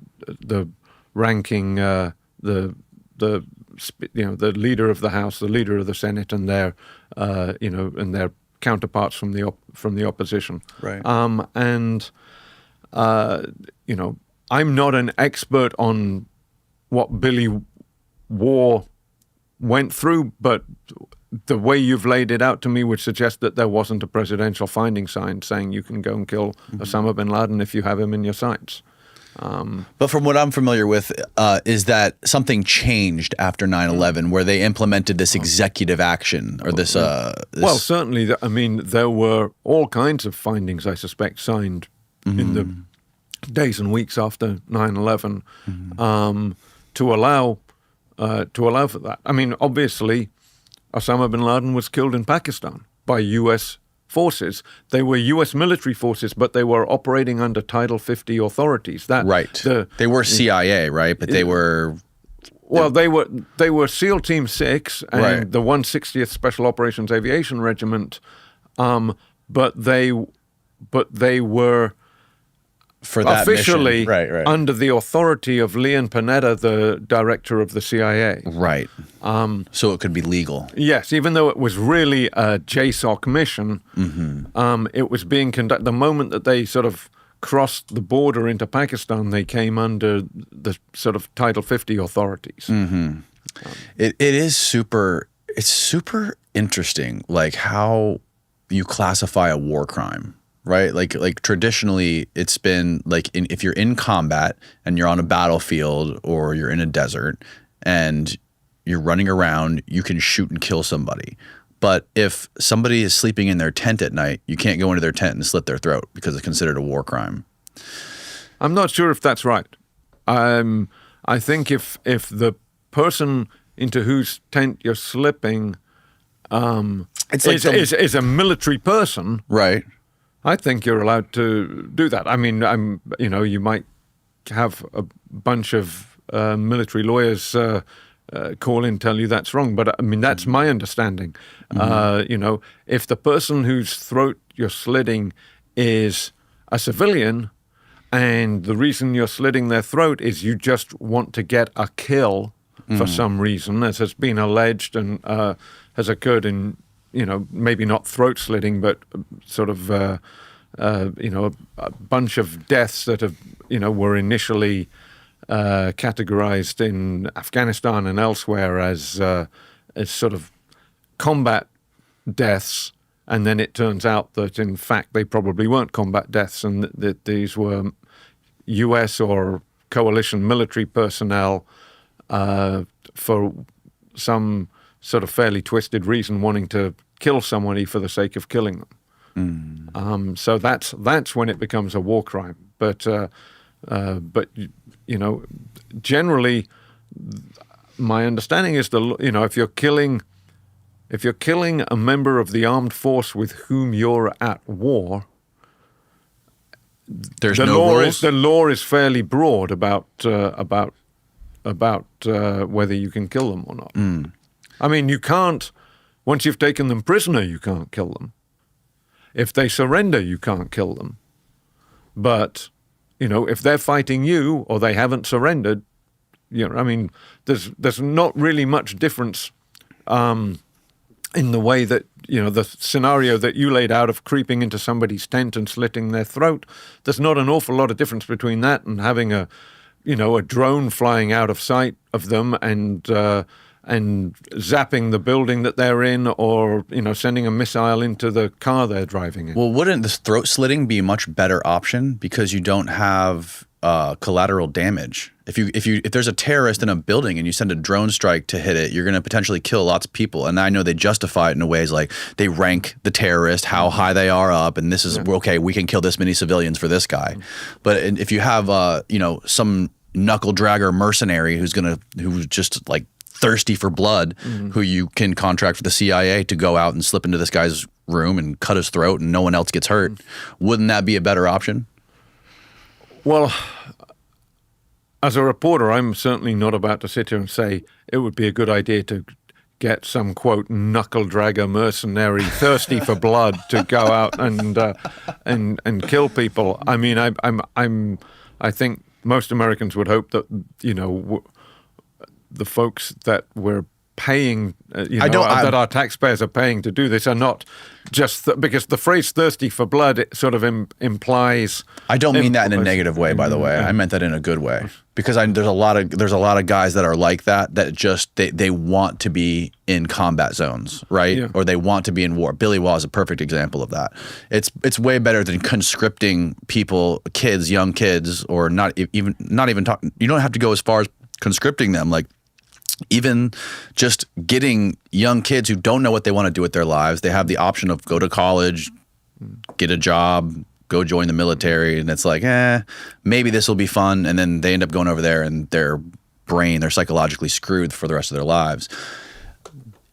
ranking the leader of the House, the leader of the Senate, and their counterparts from the opposition. Right. I'm not an expert on what Billy Waugh went through, but the way you've laid it out to me would suggest that there wasn't a presidential finding sign saying you can go and kill Osama bin Laden if you have him in your sights. But from what I'm familiar with, is that something changed after 9/11, where they implemented this executive action, or this. Well, certainly. There were all kinds of findings, I suspect, signed in the days and weeks after 9/11 to allow for that. Obviously, Osama bin Laden was killed in Pakistan. by U.S. forces. They were U.S. military forces, but they were operating under Title 50 authorities. Right. They were CIA, right? But they were... Well, they were SEAL Team 6 and the 160th Special Operations Aviation Regiment, but they were for that officially mission. under the authority of Leon Panetta, the director of the CIA. Right. So it could be legal. Yes, even though it was really a JSOC mission, it was being conducted. The moment that they sort of crossed the border into Pakistan, they came under the sort of Title 50 authorities. It is super. It's super interesting, like how you classify a war crime, right? Like traditionally, it's been like if you're in combat and you're on a battlefield or you're in a desert and you're running around, you can shoot and kill somebody. But if somebody is sleeping in their tent at night, you can't go into their tent and slit their throat because it's considered a war crime. I'm not sure if that's right. I think if the person into whose tent you're slipping is a military person, right? I think you're allowed to do that. I mean, you might have a bunch of military lawyers call in, tell you that's wrong. But I mean, that's my understanding. If the person whose throat you're slitting is a civilian, and the reason you're slitting their throat is you just want to get a kill for some reason, as has been alleged and has occurred in, maybe not throat slitting, but sort of, a bunch of deaths that have, were initially categorized in Afghanistan and elsewhere as sort of combat deaths, and then it turns out that in fact they probably weren't combat deaths, and that these were U.S. or coalition military personnel for some sort of fairly twisted reason wanting to kill somebody for the sake of killing them. So that's when it becomes a war crime. But generally, my understanding is if you're killing a member of the armed force with whom you're at war, there's no rules. The law is fairly broad about whether you can kill them or not. I mean, you can't. Once you've taken them prisoner, you can't kill them. If they surrender, you can't kill them. But if they're fighting you or they haven't surrendered, I mean, there's not really much difference in the way that, the scenario that you laid out of creeping into somebody's tent and slitting their throat. There's not an awful lot of difference between that and having a drone flying out of sight of them and zapping the building that they're in, or sending a missile into the car they're driving in. Well, wouldn't this throat slitting be a much better option because you don't have collateral damage? If there's a terrorist in a building and you send a drone strike to hit it, you're going to potentially kill lots of people. And I know they justify it in ways like they rank the terrorist, how high they are up, and this is okay. We can kill this many civilians for this guy. But if you have some knuckle dragger mercenary who's just like thirsty for blood, who you can contract for the CIA to go out and slip into this guy's room and cut his throat and no one else gets hurt, wouldn't that be a better option? Well, as a reporter, I'm certainly not about to sit here and say it would be a good idea to get some, quote, knuckle dragger mercenary thirsty for blood to go out and kill people. I mean, I think most Americans would hope that the folks that we're paying, that our taxpayers are paying to do this are not just because the phrase "thirsty for blood" it sort of implies. I don't mean that in a negative way, by the way. I meant that in a good way because there's a lot of guys that are like that just they want to be in combat zones, right? Yeah. Or they want to be in war. Billy Waugh is a perfect example of that. It's way better than conscripting people, young kids, or not even talking. You don't have to go as far as conscripting them, like. Even just getting young kids who don't know what they want to do with their lives, they have the option of go to college, get a job, go join the military, and it's like, maybe this will be fun, and then they end up going over there and they're psychologically screwed for the rest of their lives.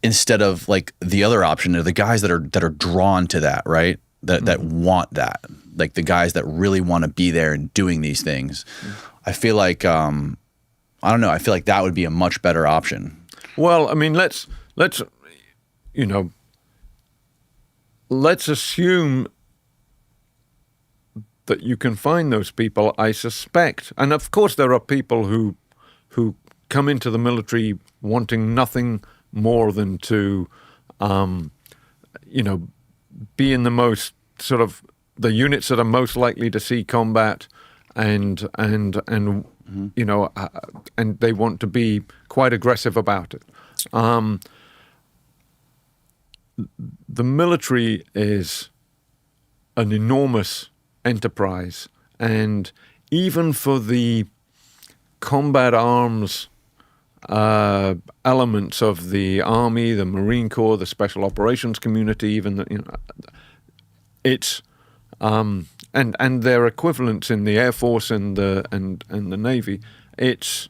instead of like the other option are the guys that are drawn to that, right? That want that, like the guys that really want to be there and doing these things. I feel like I don't know. I feel like that would be a much better option. Well, I mean, let's assume that you can find those people. I suspect, and of course, there are people who come into the military wanting nothing more than to, be in the most sort of the units that are most likely to see combat, and they want to be quite aggressive about it. The military is an enormous enterprise, and even for the combat arms elements of the Army, the Marine Corps, the Special Operations community, even it's and their equivalents in the Air Force and the Navy. It's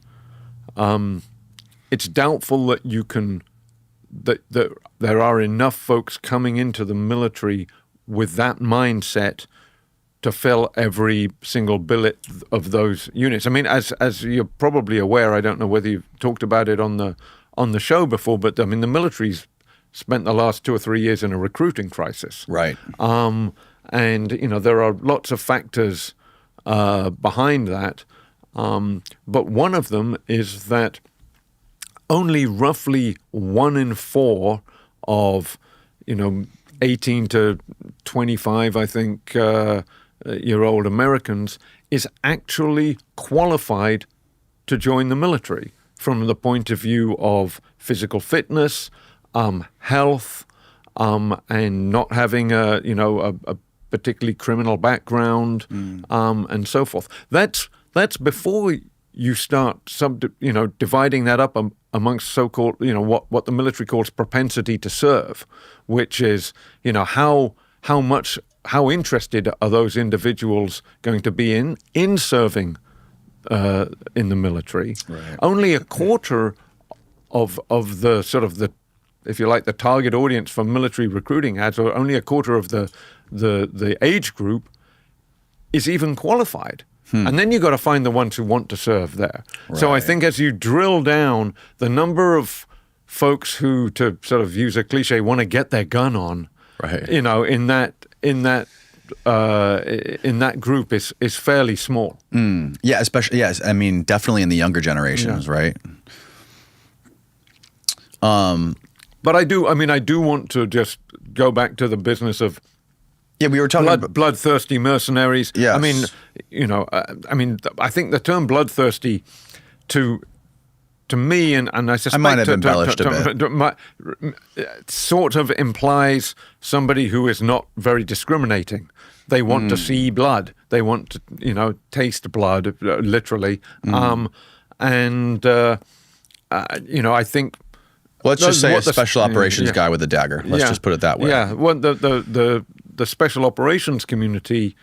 doubtful that you can that there are enough folks coming into the military with that mindset to fill every single billet of those units. I mean, as you're probably aware, I don't know whether you've talked about it on the show before, but I mean, the military's spent the last 2 or 3 years in a recruiting crisis. Right. And there are lots of factors behind that, but one of them is that only roughly 1 in 4 of 18 to 25, I think, year old Americans is actually qualified to join the military from the point of view of physical fitness, health, and not having a particularly criminal background, and so forth. That's before you start dividing that up amongst so-called what the military calls propensity to serve, which is how interested are those individuals going to be in serving in the military. Right. Only a quarter of the sort of the, if you like, the target audience for military recruiting ads, or only a quarter of the age group is even qualified. And then you've got to find the ones who want to serve there. Right. So I think as you drill down, the number of folks who, to sort of use a cliche, want to get their gun on, right, in that group is fairly small. Yeah, especially, yes. I mean, definitely in the younger generations, right? But I do want to just go back to the business of we were talking about bloodthirsty mercenaries. Yes. I mean, I think the term bloodthirsty to me, and I suspect I might have embellished a bit, sort of implies somebody who is not very discriminating. They want to see blood. They want to, taste blood, literally. I think. Let's just say a special operations guy with a dagger. Let's just put it that way. Yeah. Well, the special operations community.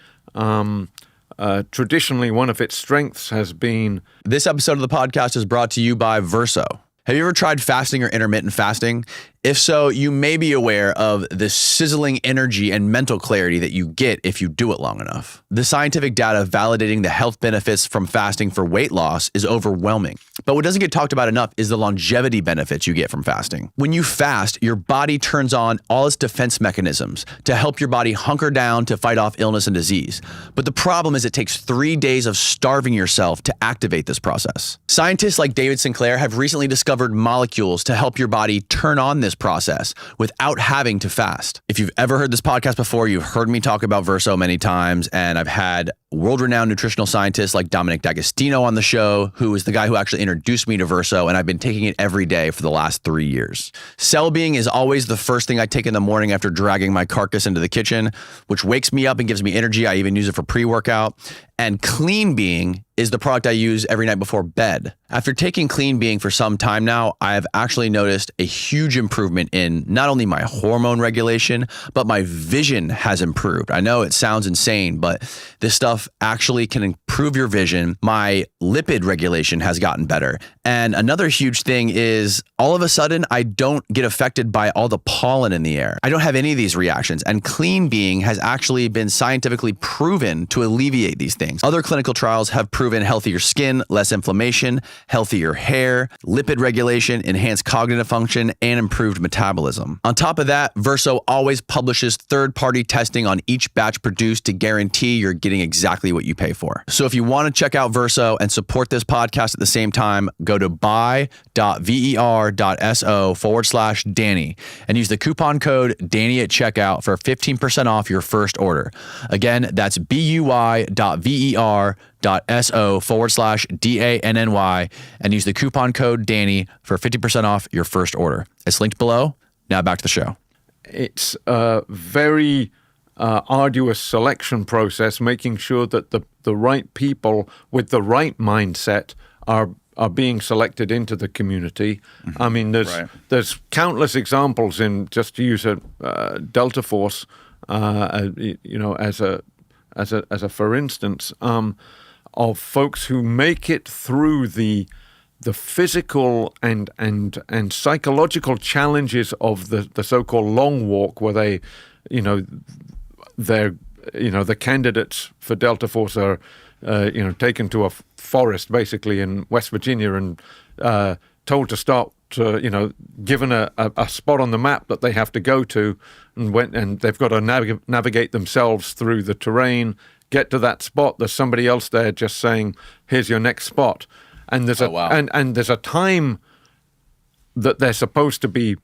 Traditionally, one of its strengths has been... This episode of the podcast is brought to you by Verso. Have you ever tried fasting or intermittent fasting? If so, you may be aware of the sizzling energy and mental clarity that you get if you do it long enough. The scientific data validating the health benefits from fasting for weight loss is overwhelming. But what doesn't get talked about enough is the longevity benefits you get from fasting. When you fast, your body turns on all its defense mechanisms to help your body hunker down to fight off illness and disease. But the problem is it takes 3 days of starving yourself to activate this process. Scientists like David Sinclair have recently discovered molecules to help your body turn on this process without having to fast. If you've ever heard this podcast before, you've heard me talk about Verso many times, and I've had world-renowned nutritional scientists like Dominic D'Agostino on the show, who is the guy who actually introduced me to Verso, and I've been taking it every day for the last 3 years. Cell Being is always the first thing I take in the morning after dragging my carcass into the kitchen, which wakes me up and gives me energy. I even use it for pre-workout. And Clean Being is the product I use every night before bed. After taking Clean Being for some time now, I have actually noticed a huge improvement in not only my hormone regulation, but my vision has improved. I know it sounds insane, but this stuff stuff actually can improve your vision. My lipid regulation has gotten better. And another huge thing is all of a sudden, I don't get affected by all the pollen in the air. I don't have any of these reactions. And clean being has actually been scientifically proven to alleviate these things. Other clinical trials have proven healthier skin, less inflammation, healthier hair, lipid regulation, enhanced cognitive function, and improved metabolism. On top of that, Verso always publishes third-party testing on each batch produced to guarantee you're getting exactly what you pay for. So if you want to check out Verso and support this podcast at the same time, go to buy.ver.so/Danny and use the coupon code Danny at checkout for 15% off your first order. Again, that's buy.ver.so/DANNY and use the coupon code Danny for 50% off your first order. It's linked below. Now back to the show. It's a very arduous selection process, making sure that the right people with the right mindset are being selected into the community. Mm-hmm. I mean, there's countless examples in, just to use a Delta Force, as a for instance, of folks who make it through the physical and psychological challenges of the so-called long walk, where the candidates for Delta Force are taken to a forest basically in West Virginia and told to stop, given a spot on the map that they have to go to, and they've got to navigate themselves through the terrain, get to that spot. There's somebody else there just saying, here's your next spot. And there's there's a time that they're supposed to be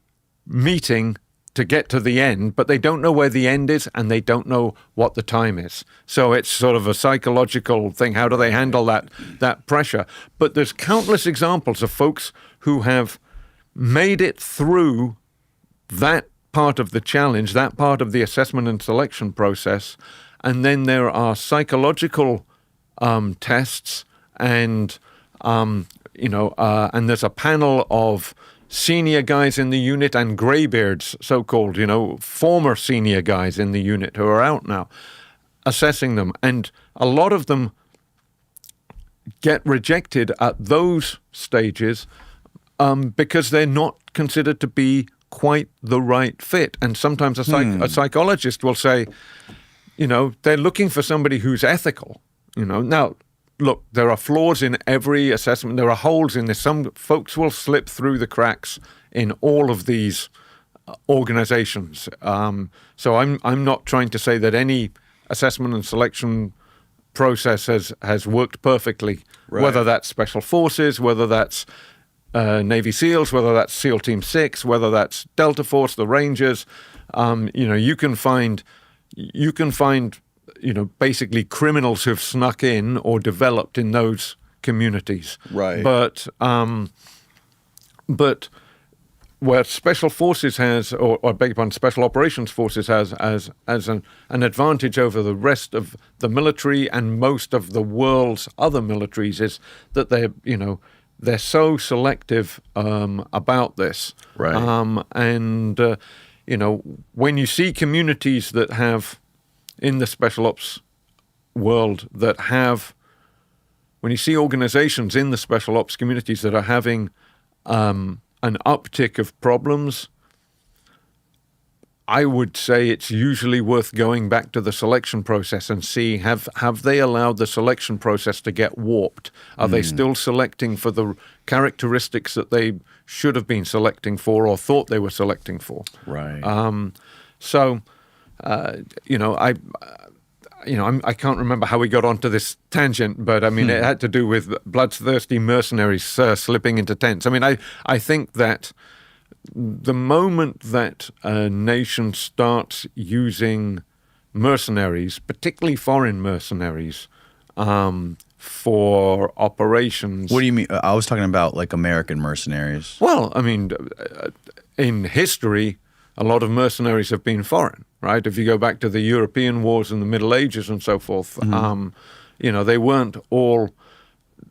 meeting to get to the end, but they don't know where the end is and they don't know what the time is. So it's sort of a psychological thing. How do they handle that pressure? But there's countless examples of folks who have made it through that part of the challenge, that part of the assessment and selection process. And then there are psychological tests and there's a panel of senior guys in the unit and graybeards, so-called, former senior guys in the unit who are out now, assessing them. And a lot of them get rejected at those stages because they're not considered to be quite the right fit. And sometimes a psychologist will say, they're looking for somebody who's ethical, Now, look, there are flaws in every assessment. There are holes in this. Some folks will slip through the cracks in all of these organizations. So I'm not trying to say that any assessment and selection process has worked perfectly, right. Whether that's Special Forces, whether that's Navy SEALs, whether that's SEAL Team 6, whether that's Delta Force, the Rangers. You can find basically criminals who've snuck in or developed in those communities. Right. But where Special Forces has, or beg your pardon, Special Operations Forces has as an advantage over the rest of the military and most of the world's other militaries is that they're so selective about this. Right. When you see communities that have, in the special ops world, when you see organizations in the special ops communities that are having an uptick of problems, I would say it's usually worth going back to the selection process and see, have they allowed the selection process to get warped? Are they still selecting for the characteristics that they should have been selecting for or thought they were selecting for? Right. I can't remember how we got onto this tangent, but I mean, it had to do with bloodthirsty mercenaries slipping into tents. I mean, I think that the moment that a nation starts using mercenaries, particularly foreign mercenaries, for operations. What do you mean? I was talking about like American mercenaries. Well, I mean, in history, a lot of mercenaries have been foreign, right? If you go back to the European wars in the Middle Ages and so forth,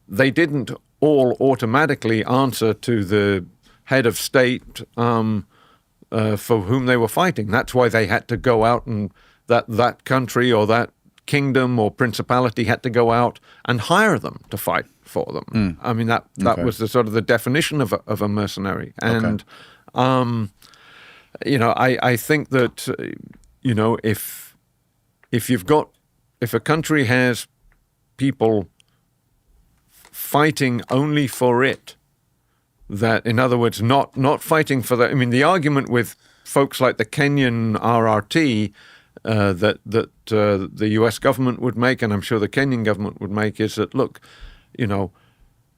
they didn't all automatically answer to the head of state for whom they were fighting. That's why they had to go out and that country or that kingdom or principality had to go out and hire them to fight for them. I mean, that was the sort of the definition of a mercenary. And, I think that, if a country has people fighting only for it, that, in other words, not fighting for that. I mean, the argument with folks like the Kenyan RRT that the U.S. government would make, and I'm sure the Kenyan government would make, is that, look,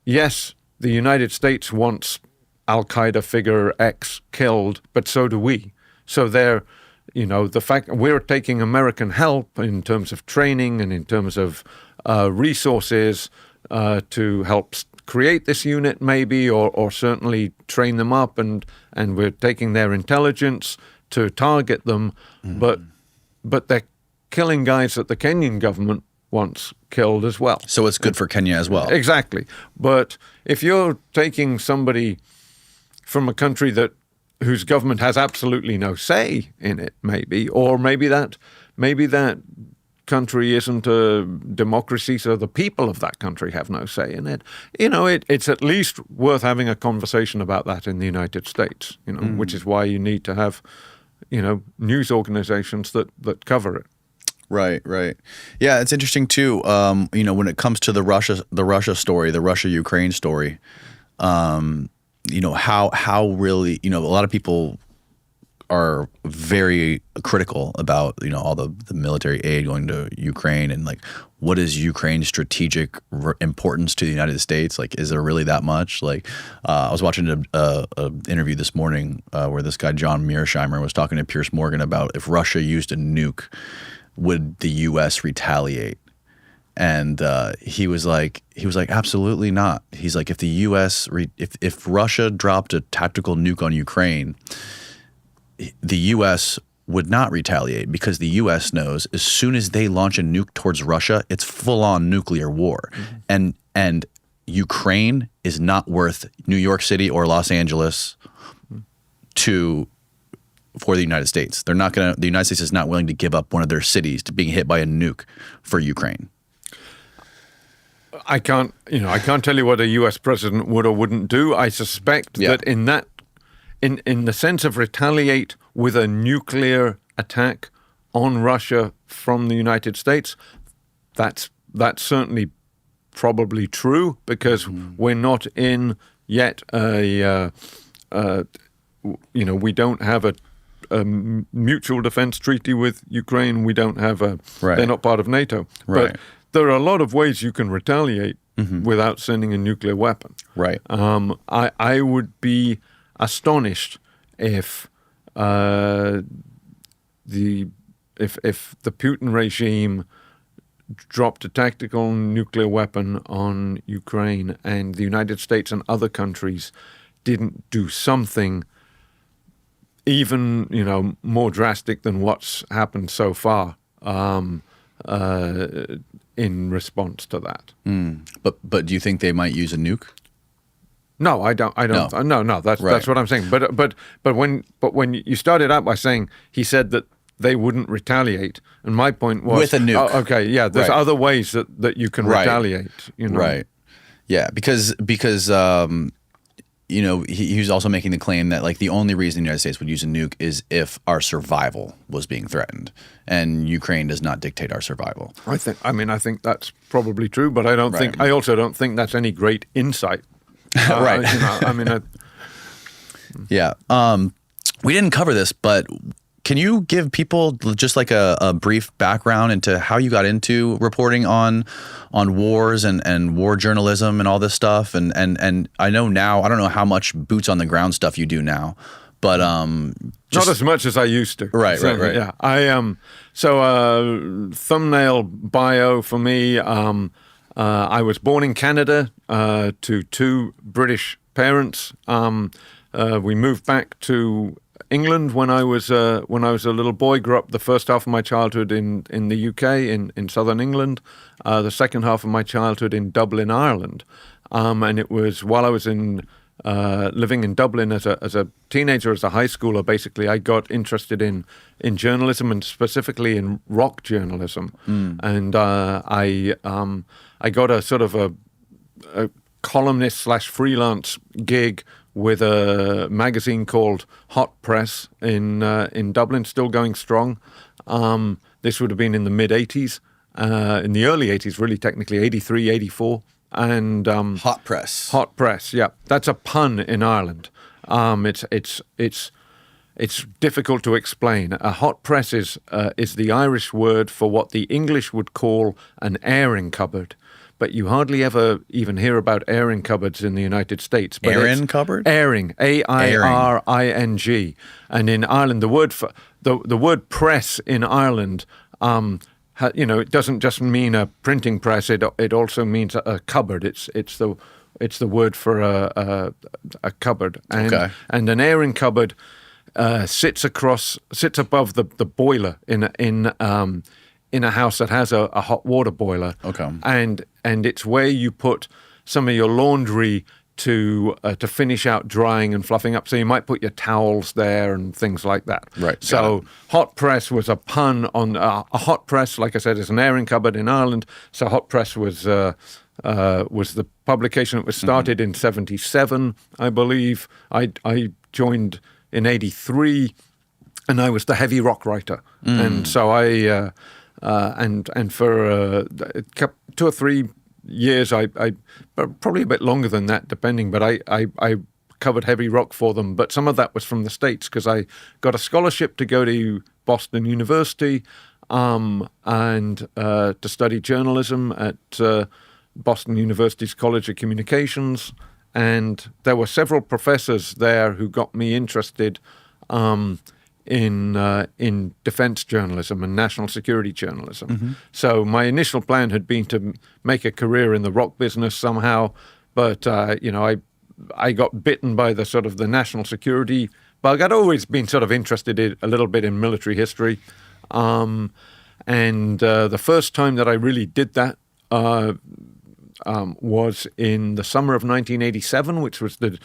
yes, the United States wants Al-Qaeda figure X killed, but so do we. So the fact we're taking American help in terms of training and in terms of resources to help create this unit, maybe, or certainly train them up, and we're taking their intelligence to target them, but they're killing guys that the Kenyan government wants killed as well. So it's good for Kenya as well. Exactly. But if you're taking somebody from a country whose government has absolutely no say in it, maybe that country isn't a democracy, so the people of that country have no say in it. It's at least worth having a conversation about that in the United States, which is why you need to have, news organizations that cover it. Right. Yeah, it's interesting too. When it comes to the Russia story, the Russia-Ukraine story, how really, a lot of people are very critical about, all the military aid going to Ukraine, and like, what is Ukraine's strategic importance to the United States? Like, is there really that much? Like, I was watching a interview this morning where this guy, John Mearsheimer, was talking to Piers Morgan about if Russia used a nuke, would the U.S. retaliate? And he was like, absolutely not. He's like, if the U.S. if Russia dropped a tactical nuke on Ukraine, the U.S. would not retaliate, because the U.S. knows as soon as they launch a nuke towards Russia, it's full-on nuclear war. And Ukraine is not worth New York City or Los Angeles for the United States. The United States is not willing to give up one of their cities to being hit by a nuke for Ukraine. I can't tell you what a U.S. president would or wouldn't do. I suspect that in the sense of retaliate with a nuclear attack on Russia from the United States, that's certainly probably true, because we're not in yet we don't have a mutual defense treaty with Ukraine. We don't have they're not part of NATO. Right. But there are a lot of ways you can retaliate without sending a nuclear weapon. Right. I would be astonished if the Putin regime dropped a tactical nuclear weapon on Ukraine and the United States and other countries didn't do something even more drastic than what's happened so far in response to that. But do you think they might use a nuke? No, I don't. No. That's what I'm saying. But when you started out by saying he said that they wouldn't retaliate, and my point was with a nuke. Okay, yeah. There's other ways that you can retaliate. Right. Yeah, because he was also making the claim that like the only reason the United States would use a nuke is if our survival was being threatened, and Ukraine does not dictate our survival. I think that's probably true, but I don't think. I also don't think that's any great insight. Right. Yeah. We didn't cover this, but can you give people just like a brief background into how you got into reporting on wars and war journalism and all this stuff? And I know now, I don't know how much boots on the ground stuff you do now, but not as much as I used to. Right. Yeah. Thumbnail bio for me. I was born in Canada to two British parents. We moved back to England when I was a little boy. Grew up the first half of my childhood in the UK in southern England. The second half of my childhood in Dublin, Ireland. And it was while I was in living in Dublin as a teenager, as a high schooler, basically, I got interested in journalism and specifically in rock journalism. And I got a sort of a columnist / freelance gig with a magazine called Hot Press in Dublin, still going strong. This would have been in the mid-'80s, in the early 80s, really, technically, 83, 84. And Hot Press. Hot Press, yeah. That's a pun in Ireland. It's difficult to explain. A hot press is the Irish word for what the English would call an airing cupboard. But you hardly ever even hear about airing cupboards in the United States. But Airing cupboard? Airing, A-I-R-I-N-G. And in Ireland, the word for the word press in Ireland, it doesn't just mean a printing press. It also means a cupboard. It's the word for a cupboard. And, and an airing cupboard sits above the boiler in a house that has a hot water boiler. Okay. And it's where you put some of your laundry to finish out drying and fluffing up. So you might put your towels there and things like that. Right. So hot press was a pun on a hot press. Like I said, is an airing cupboard in Ireland. So hot press was the publication that was started in '77, I believe. I joined in '83, and I was the heavy rock writer. And so I and for 2 or 3 years, I probably a bit longer than that, depending. But I covered heavy rock for them. But some of that was from the States because I got a scholarship to go to Boston University and to study journalism at Boston University's College of Communications. And there were several professors there who got me interested in defense journalism and national security journalism. So my initial plan had been to make a career in the rock business somehow, but I got bitten by the sort of the national security bug. I'd always been sort of interested a little bit in military history, and the first time that I really did that was in the summer of 1987, which was the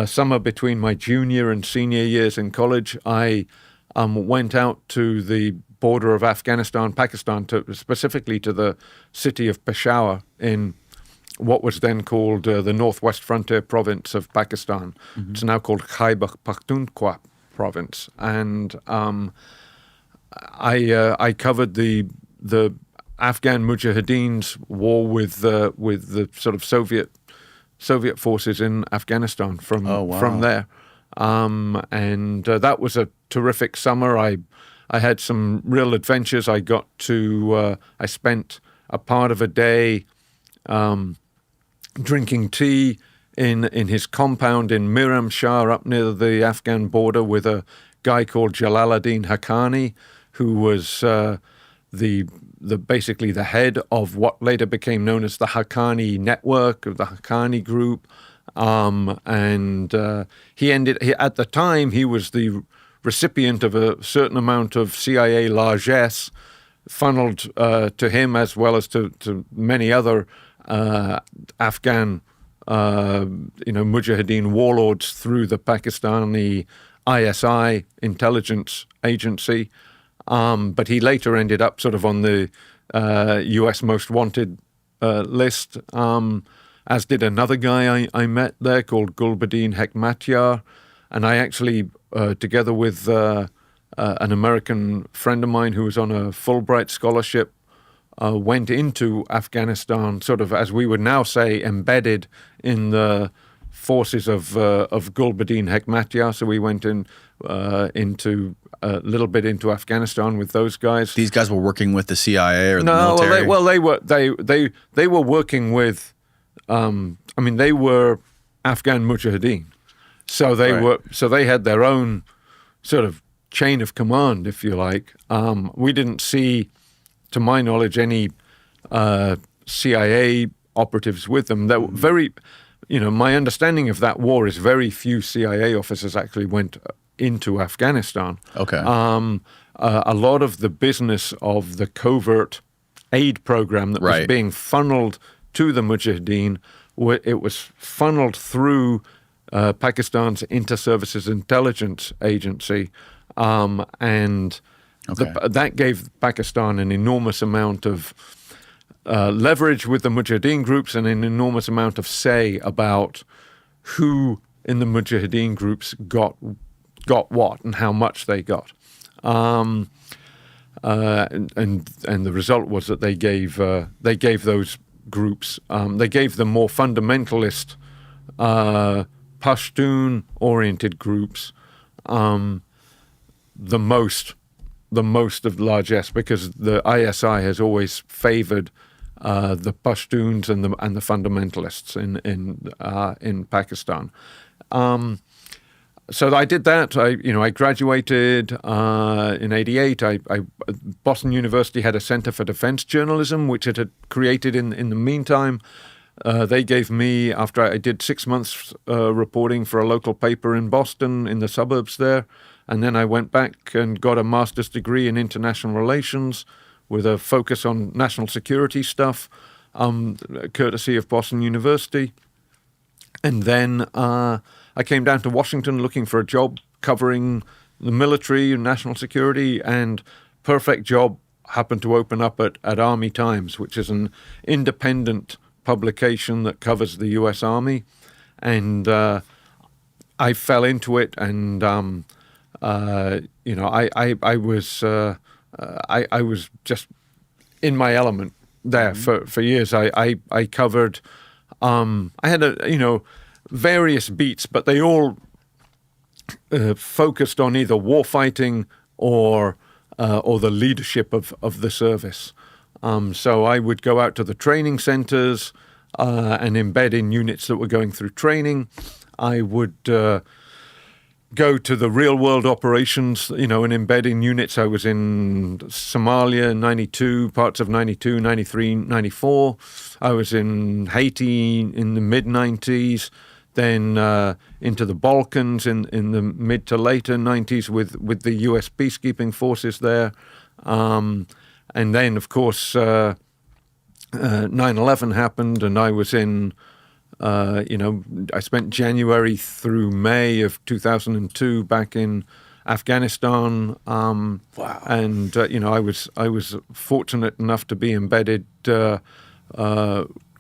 summer between my junior and senior years in college. I went out to the border of Afghanistan, Pakistan, specifically to the city of Peshawar in what was then called the Northwest Frontier Province of Pakistan. It's now called Khyber Pakhtunkhwa Province. And I covered the Afghan Mujahideens war with the sort of Soviet forces in Afghanistan from there. And that was a terrific summer. I had some real adventures. I got to, I spent a part of a day drinking tea in his compound in Miram Shah up near the Afghan border with a guy called Jalaluddin Haqqani, who was basically the head of what later became known as the Haqqani Network, of the Haqqani Group. At the time, he was the recipient of a certain amount of CIA largesse funneled to him, as well as to many other Afghan Mujahideen warlords through the Pakistani ISI intelligence agency. But he later ended up sort of on the U.S. Most Wanted list, as did another guy I met there called Gulbuddin Hekmatyar. And I actually, together with an American friend of mine who was on a Fulbright scholarship, went into Afghanistan, sort of, as we would now say, embedded in the forces of Gulbuddin Hekmatyar. So we went into a little bit into Afghanistan with those guys. These guys were working with the CIA or the military? They were working with. They were Afghan Mujahideen, so they had their own sort of chain of command, if you like. We didn't see, to my knowledge, any CIA operatives with them. That were very, my understanding of that war is very few CIA officers actually went into Afghanistan. Okay. A lot of the business of the covert aid program that was being funneled to the Mujahideen, it was funneled through Pakistan's Inter-Services Intelligence Agency, and that gave Pakistan an enormous amount of leverage with the Mujahideen groups and an enormous amount of say about who in the Mujahideen groups got what and how much they got. And the result was that they gave those groups, they gave the more fundamentalist Pashtun-oriented groups the most of largesse, because the ISI has always favored the Pashtuns and the fundamentalists in Pakistan. So I did that. I graduated in '88. Boston University had a Center for Defense Journalism, which it had created in the meantime. They gave me, after I did 6 months reporting for a local paper in Boston, in the suburbs there, and then I went back and got a master's degree in international relations with a focus on national security stuff, courtesy of Boston University. And then I came down to Washington looking for a job covering the military and national security, and perfect job happened to open up at Army Times, which is an independent publication that covers the U.S. Army. And I fell into it, and I was just in my element there for years. I covered. I had various beats, but they all focused on either warfighting or the leadership of the service. So I would go out to the training centers and embed in units that were going through training. I would go to the real-world operations, and embed in units. I was in Somalia in 92, parts of 92, 93, 94. I was in Haiti in the mid-90s, then into the Balkans in the mid to later 90s with the U.S. peacekeeping forces there. And then, of course, 9/11 happened, and I was in, I spent January through May of 2002 back in Afghanistan. Wow! And I was fortunate enough to be embedded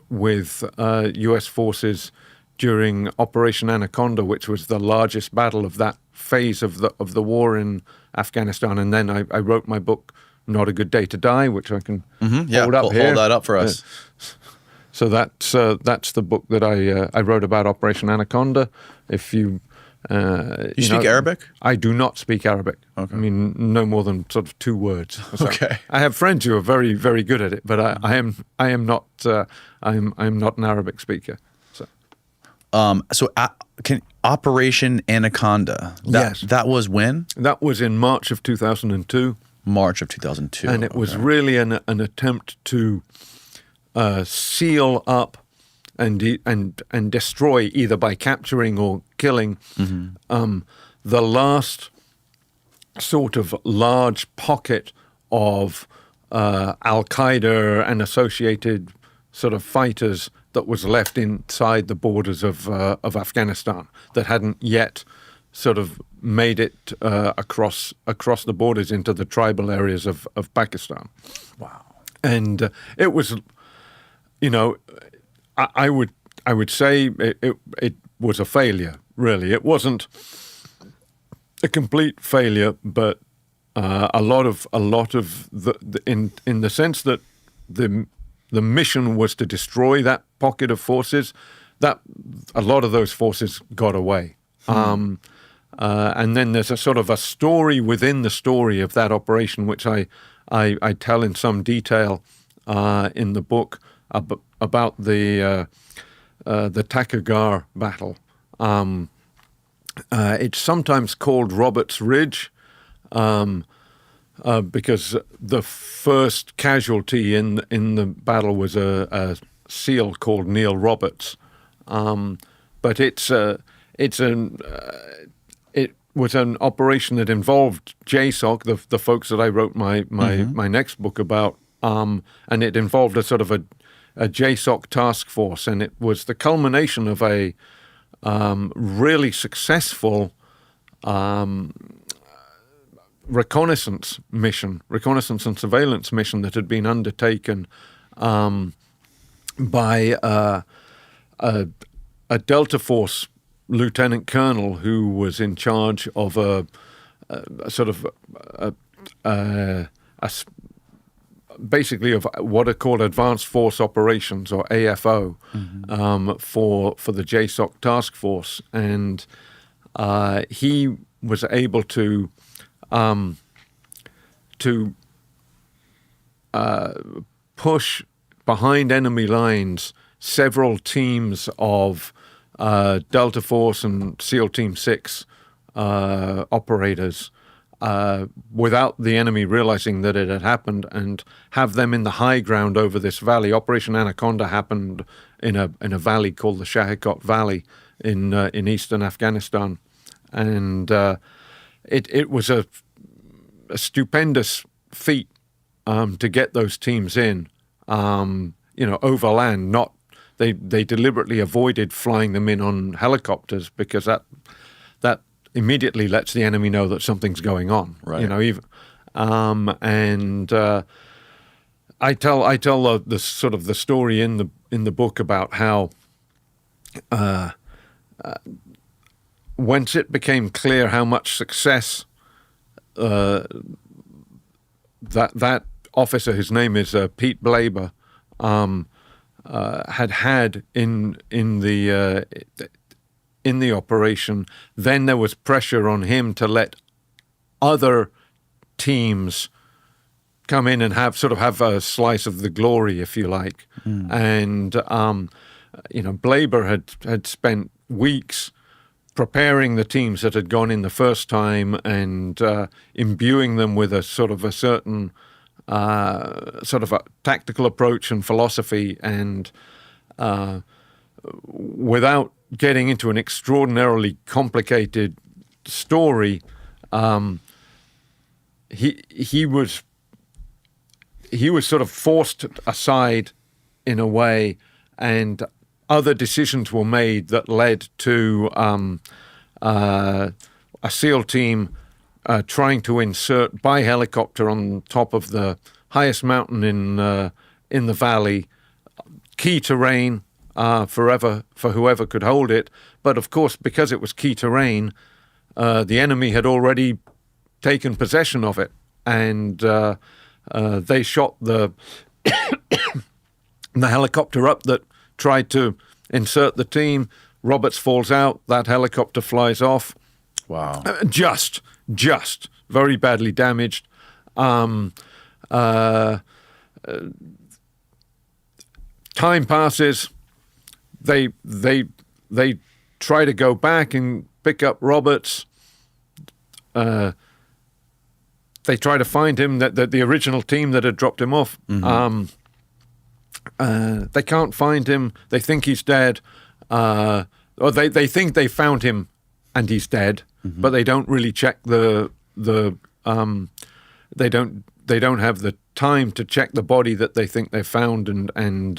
with U.S. forces during Operation Anaconda, which was the largest battle of that phase of the war in Afghanistan. And then I wrote my book, Not a Good Day to Die, which I can hold up here. Hold that up for us. So that's the book that I wrote about Operation Anaconda. If you speak Arabic? I do not speak Arabic. Okay. I mean, no more than sort of 2 words. So okay. I have friends who are very, very good at it, but I am not. I'm not an Arabic speaker. So Operation Anaconda. Yes. That was when? That was in March of 2002. March of 2002. And it was really an attempt to seal up and destroy, either by capturing or killing, the last sort of large pocket of Al-Qaeda and associated sort of fighters that was left inside the borders of Afghanistan, that hadn't yet sort of made it across the borders into the tribal areas of Pakistan. Wow. And it was, I would say it was a failure. Really, it wasn't a complete failure, but a lot of the in the sense that the mission was to destroy that pocket of forces, that a lot of those forces got away. And then there's a sort of a story within the story of that operation, which I tell in some detail in the book about the Takagar battle. It's sometimes called Roberts Ridge because the first casualty in the battle was a SEAL called Neil Roberts. But it was an operation that involved JSOC, the folks that I wrote my next book about, and it involved a sort of a JSOC task force, and it was the culmination of a really successful reconnaissance and surveillance mission that had been undertaken by a Delta Force lieutenant colonel who was in charge of basically of what are called Advanced Force Operations, or AFO, for the JSOC task force, and he was able to push behind enemy lines several teams of Delta Force and SEAL Team 6 operators without the enemy realizing that it had happened, and have them in the high ground over this valley. Operation Anaconda happened in a valley called the Shahikot Valley in eastern Afghanistan, and it was a stupendous feat to get those teams in, overland. Not they deliberately avoided flying them in on helicopters because that immediately lets the enemy know that something's going on. Right. I tell the sort of the story in the book about how once it became clear how much success that officer, his name is Pete Blaber, had in the operation, then there was pressure on him to let other teams come in and have a slice of the glory, if you like. And Blaber had spent weeks preparing the teams that had gone in the first time and imbuing them with a certain a tactical approach and philosophy, and without getting into an extraordinarily complicated story, he was sort of forced aside in a way, and other decisions were made that led to a SEAL team trying to insert by helicopter on top of the highest mountain in the valley, key terrain for whoever could hold it. But of course, because it was key terrain, the enemy had already taken possession of it, and they shot the the helicopter up that tried to insert the team. Roberts falls out. That helicopter flies off. Wow. Just very badly damaged. Time passes. They try to go back and pick up Roberts. They try to find him, that the original team that had dropped him off. They can't find him. They think he's dead. Or they think they found him and he's dead, but they don't really check they don't have the time to check the body that they think they found and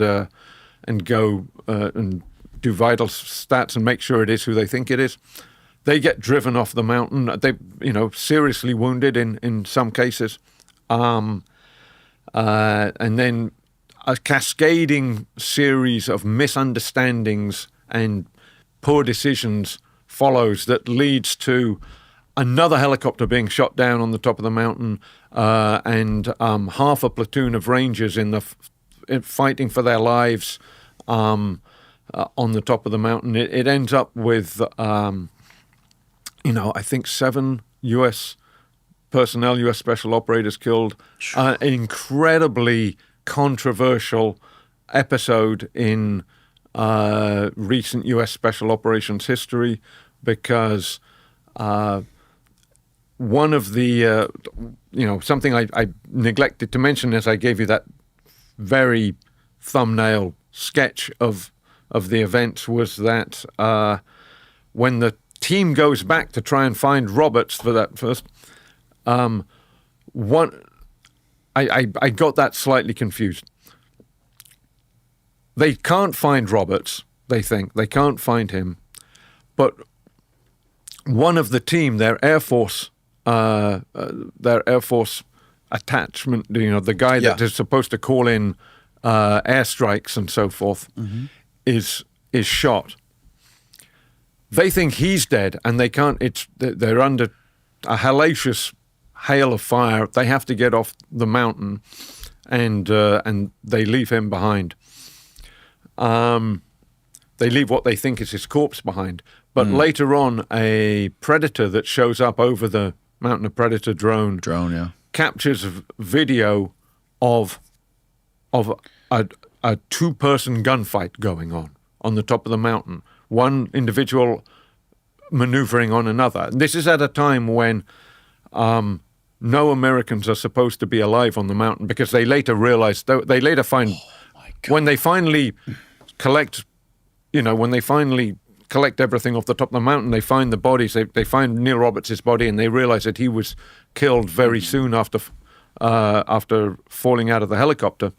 go and do vital stats and make sure it is who they think it is. They get driven off the mountain. They, seriously wounded in some cases, and then a cascading series of misunderstandings and poor decisions follows that leads to another helicopter being shot down on the top of the mountain, and half a platoon of Rangers fighting for their lives on the top of the mountain. It ends up with, I think 7 U.S. personnel, U.S. special operators killed. An incredibly controversial episode in recent U.S. special operations history, because one of the, something I neglected to mention as I gave you that very thumbnail sketch of the events, was that when the team goes back to try and find Roberts for that first, I got that slightly confused. They can't find Roberts, they think. They can't find him. but one of the team, their Air Force attachment, the guy that is supposed to call in airstrikes and so forth, is shot. They think he's dead, and they can't. They're under a hellacious hail of fire. They have to get off the mountain, and they leave him behind. They leave what they think is his corpse behind. But later on, a predator that shows up over the mountain, a predator drone, captures video of a two-person gunfight going on the top of the mountain. One individual maneuvering on another. This is at a time when no Americans are supposed to be alive on the mountain, because they later realize, they later find, when they finally collect, everything off the top of the mountain, they find the bodies, they find Neil Roberts' body, and they realize that he was killed very soon after falling out of the helicopter.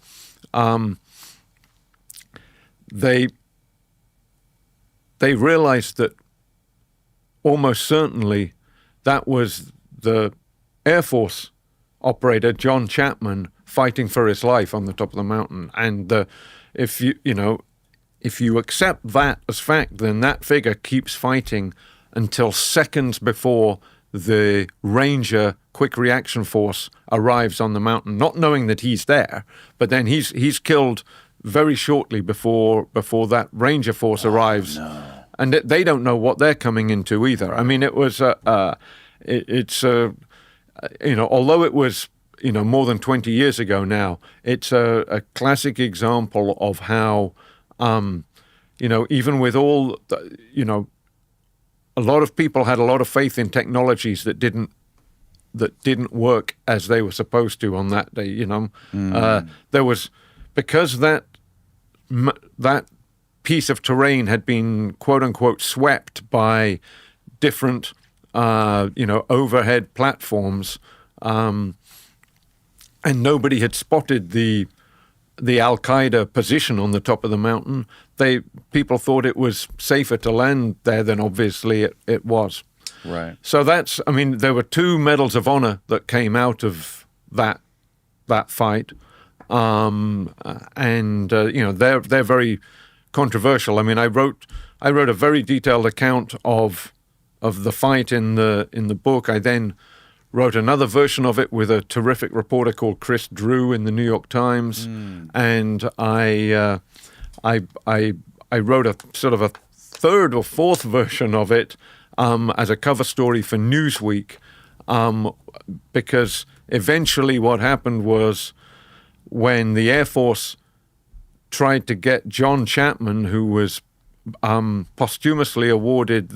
They realized that almost certainly that was the Air Force operator, John Chapman, fighting for his life on the top of the mountain. And if you accept that as fact, then that figure keeps fighting until seconds before the Ranger Quick Reaction Force arrives on the mountain, not knowing that he's there, but then he's killed very shortly before that Ranger Force arrives. No. And they don't know what they're coming into either. I mean, it was although it was more than 20 years ago now, it's a classic example of how even with all a lot of people had a lot of faith in technologies that didn't work as they were supposed to on that day. There was, because that piece of terrain had been quote unquote swept by different overhead platforms, and nobody had spotted the Al-Qaeda position on the top of the mountain. People thought it was safer to land there than obviously it was. Right. So there were 2 medals of honor that came out of that fight, and they're very controversial. I mean, I wrote a very detailed account of the fight in the book. I then wrote another version of it with a terrific reporter called Chris Drew in the New York Times, and I wrote a sort of a third or fourth version of it as a cover story for Newsweek, because eventually what happened was, when the Air Force tried to get John Chapman, who was posthumously awarded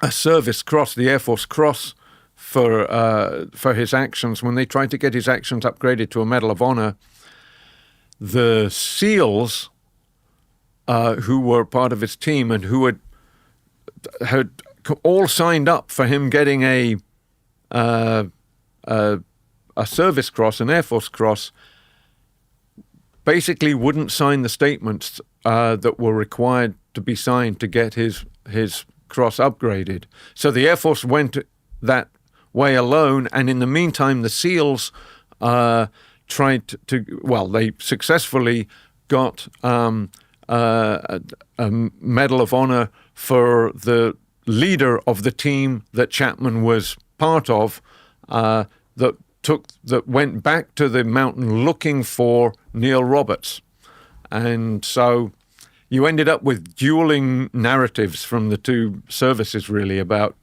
a Service Cross, the Air Force Cross, for his actions, when they tried to get his actions upgraded to a Medal of Honor, the SEALs, who were part of his team and who had all signed up for him getting a Service Cross, an Air Force Cross, basically wouldn't sign the statements that were required to be signed to get his cross upgraded. So the Air Force went that way alone, and in the meantime, the SEALs tried they successfully got a Medal of Honor for the leader of the team that Chapman was part of, that went back to the mountain looking for Neil Roberts. And so you ended up with dueling narratives from the 2 services, really, about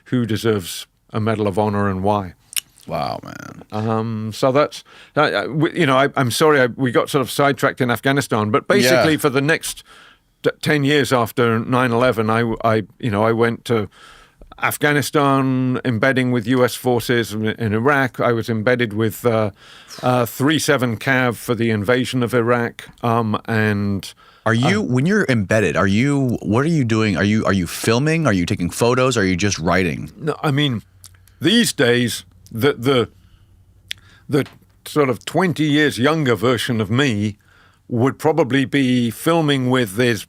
who deserves a Medal of Honor and why. Wow, man. So that's, I'm sorry we got sort of sidetracked in Afghanistan, but basically for the next 10 years after 9/11, I went to Afghanistan, embedding with U.S. forces in Iraq. I was embedded with 3-7 Cav for the invasion of Iraq. And are you, when you're embedded, what are you doing? Are you filming? Are you taking photos? Are you just writing? No, I mean, these days, the sort of 20 years younger version of me would probably be filming with his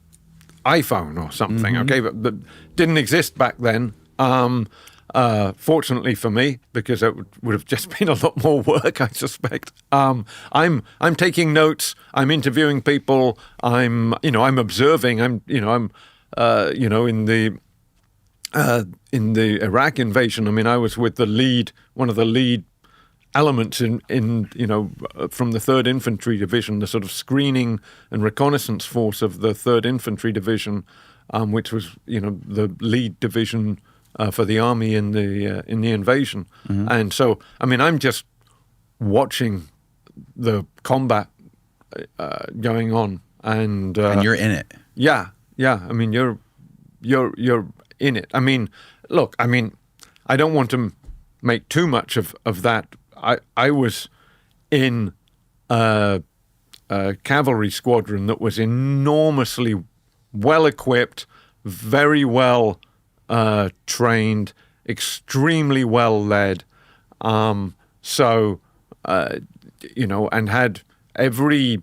iPhone or something, okay, but didn't exist back then. Fortunately for me, because it would have just been a lot more work, I suspect. I'm taking notes. I'm interviewing people. I'm observing. I'm in the Iraq invasion. I mean, I was with one of the lead elements in from the 3rd Infantry Division, the sort of screening and reconnaissance force of the 3rd Infantry Division, which was the lead division for the army in the invasion. And so, I mean, I'm just watching the combat going on, and you're in it. Yeah. I mean, you're in it. I mean, look. I mean, I don't want to make too much of that. I was in a cavalry squadron that was enormously well equipped, very well trained, extremely well led. And had every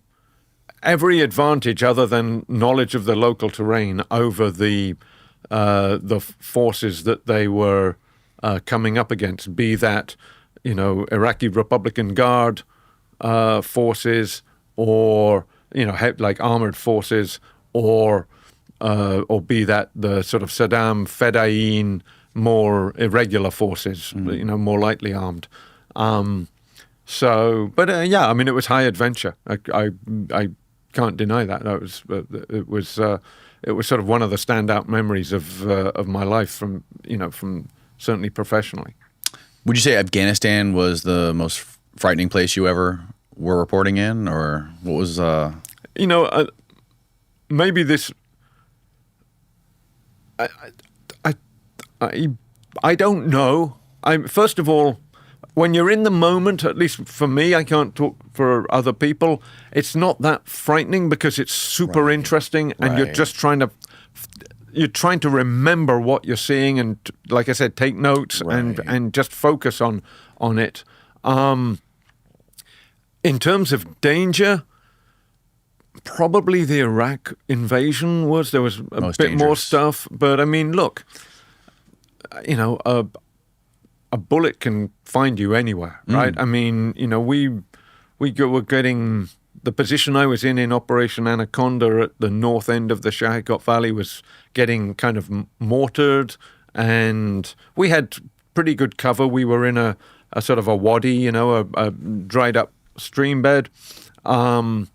advantage other than knowledge of the local terrain over the forces that they were coming up against, be that Iraqi Republican Guard forces, or like armored forces, or be that the sort of Saddam Fedayeen more irregular forces, more lightly armed. I mean, it was high adventure. I can't deny that. It was sort of one of the standout memories of my life from certainly professionally. Would you say Afghanistan was the most frightening place you ever were reporting in, or what was? Maybe this. I don't know. First of all, when you're in the moment, at least for me, I can't talk for other people. It's not that frightening because it's super interesting, and you're just trying to remember what you're seeing, and like I said, take notes and just focus on it. In terms of danger, probably the Iraq invasion there was a most bit dangerous. more stuff, but I mean, look, a bullet can find you anywhere, right? I mean, we were getting. The position I was in Operation Anaconda at the north end of the Shahikot Valley was getting kind of mortared, and we had pretty good cover. We were in a sort of a wadi, a dried up stream bed. But,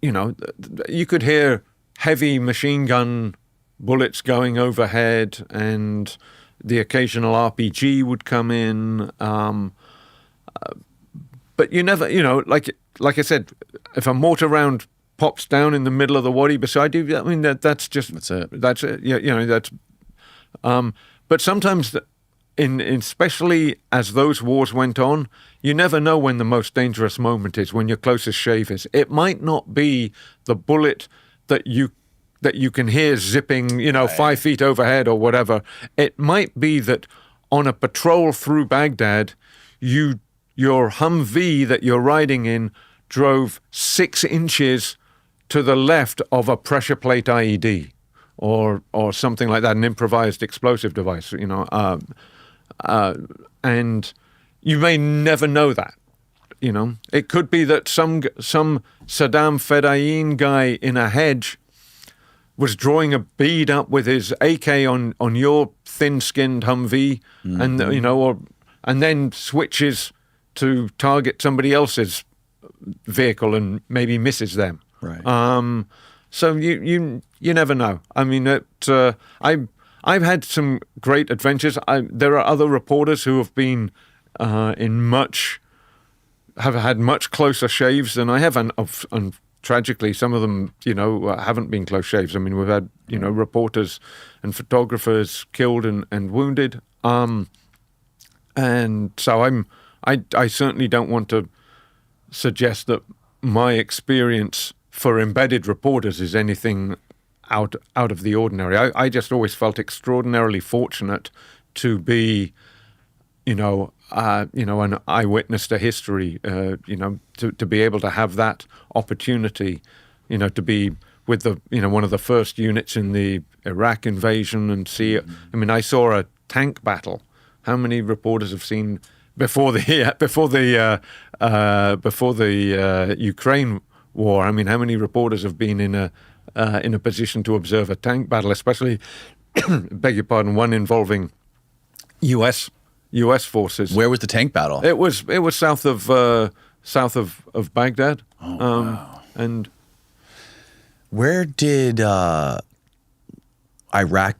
you could hear heavy machine gun bullets going overhead, and the occasional RPG would come in. But you never, like I said, if a mortar round pops down in the middle of the wadi beside you, I mean, that's it. That's it. Yeah, but sometimes, especially as those wars went on, you never know when the most dangerous moment is, when your closest shave is. It might not be the bullet that you can hear zipping, 5 feet overhead or whatever. It might be that on a patrol through Baghdad, your Humvee that you're riding in drove 6 inches to the left of a pressure plate IED or something like that, an improvised explosive device, and you may never know that. It could be that some Saddam Fedayeen guy in a hedge was drawing a bead up with his AK on your thin-skinned Humvee, and then switches to target somebody else's vehicle and maybe misses them. Right. So you never know. I mean, I've had some great adventures. There are other reporters who have been have had much closer shaves than I have, and tragically, some of them, haven't been close shaves. I mean, we've had, reporters and photographers killed and wounded. And so I certainly don't want to suggest that my experience for embedded reporters is anything out of the ordinary. I just always felt extraordinarily fortunate to be, an eyewitness to history. To be able to have that opportunity, to be with the one of the first units in the Iraq invasion and see. I mean, I saw a tank battle. How many reporters have seen before the Ukraine war? I mean, how many reporters have been in a position to observe a tank battle, especially, beg your pardon, one involving U.S. forces? Where was the tank battle? It was south of Baghdad. Oh, wow. And where did Iraq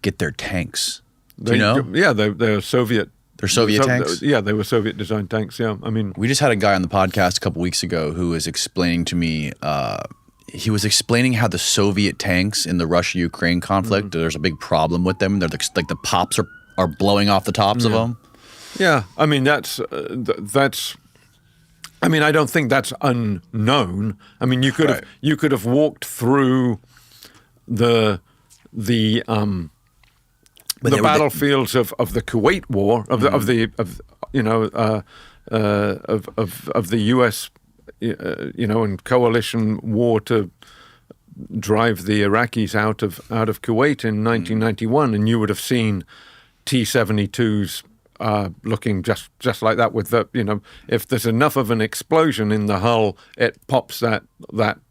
get their tanks? Do you know? Yeah, they're Soviet. They're Soviet tanks? Yeah, they were Soviet-designed tanks, yeah. I mean... We just had a guy on the podcast a couple weeks ago who was explaining to me, he was explaining how the Soviet tanks in the Russia-Ukraine conflict, there's a big problem with them. They're like the pops are blowing off the tops of them. Yeah, I mean, that's... I mean, I don't think that's unknown. I mean, you could have walked through the battlefields of the Kuwait War of the U.S. And coalition war to drive the Iraqis out of Kuwait in 1991, and you would have seen T-72s looking just like that. With the if there's enough of an explosion in the hull, it pops that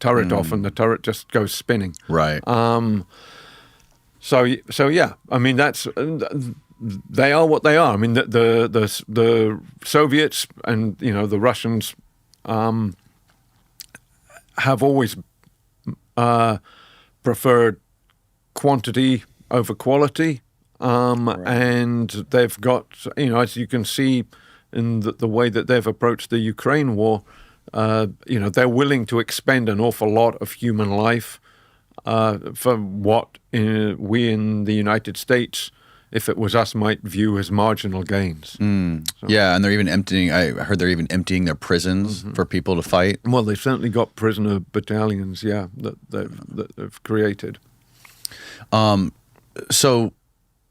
turret off, and the turret just goes spinning. Right. So yeah, I mean they are what they are. I mean the Soviets and the Russians have always preferred quantity over quality, and they've got as you can see in the way that they've approached the Ukraine war, they're willing to expend an awful lot of human life for what we in the United States, if it was us, might view as marginal gains. So. Yeah, and they're even emptying. I heard they're even emptying their prisons for people to fight. Well, they've certainly got prisoner battalions, yeah, that they've created. So,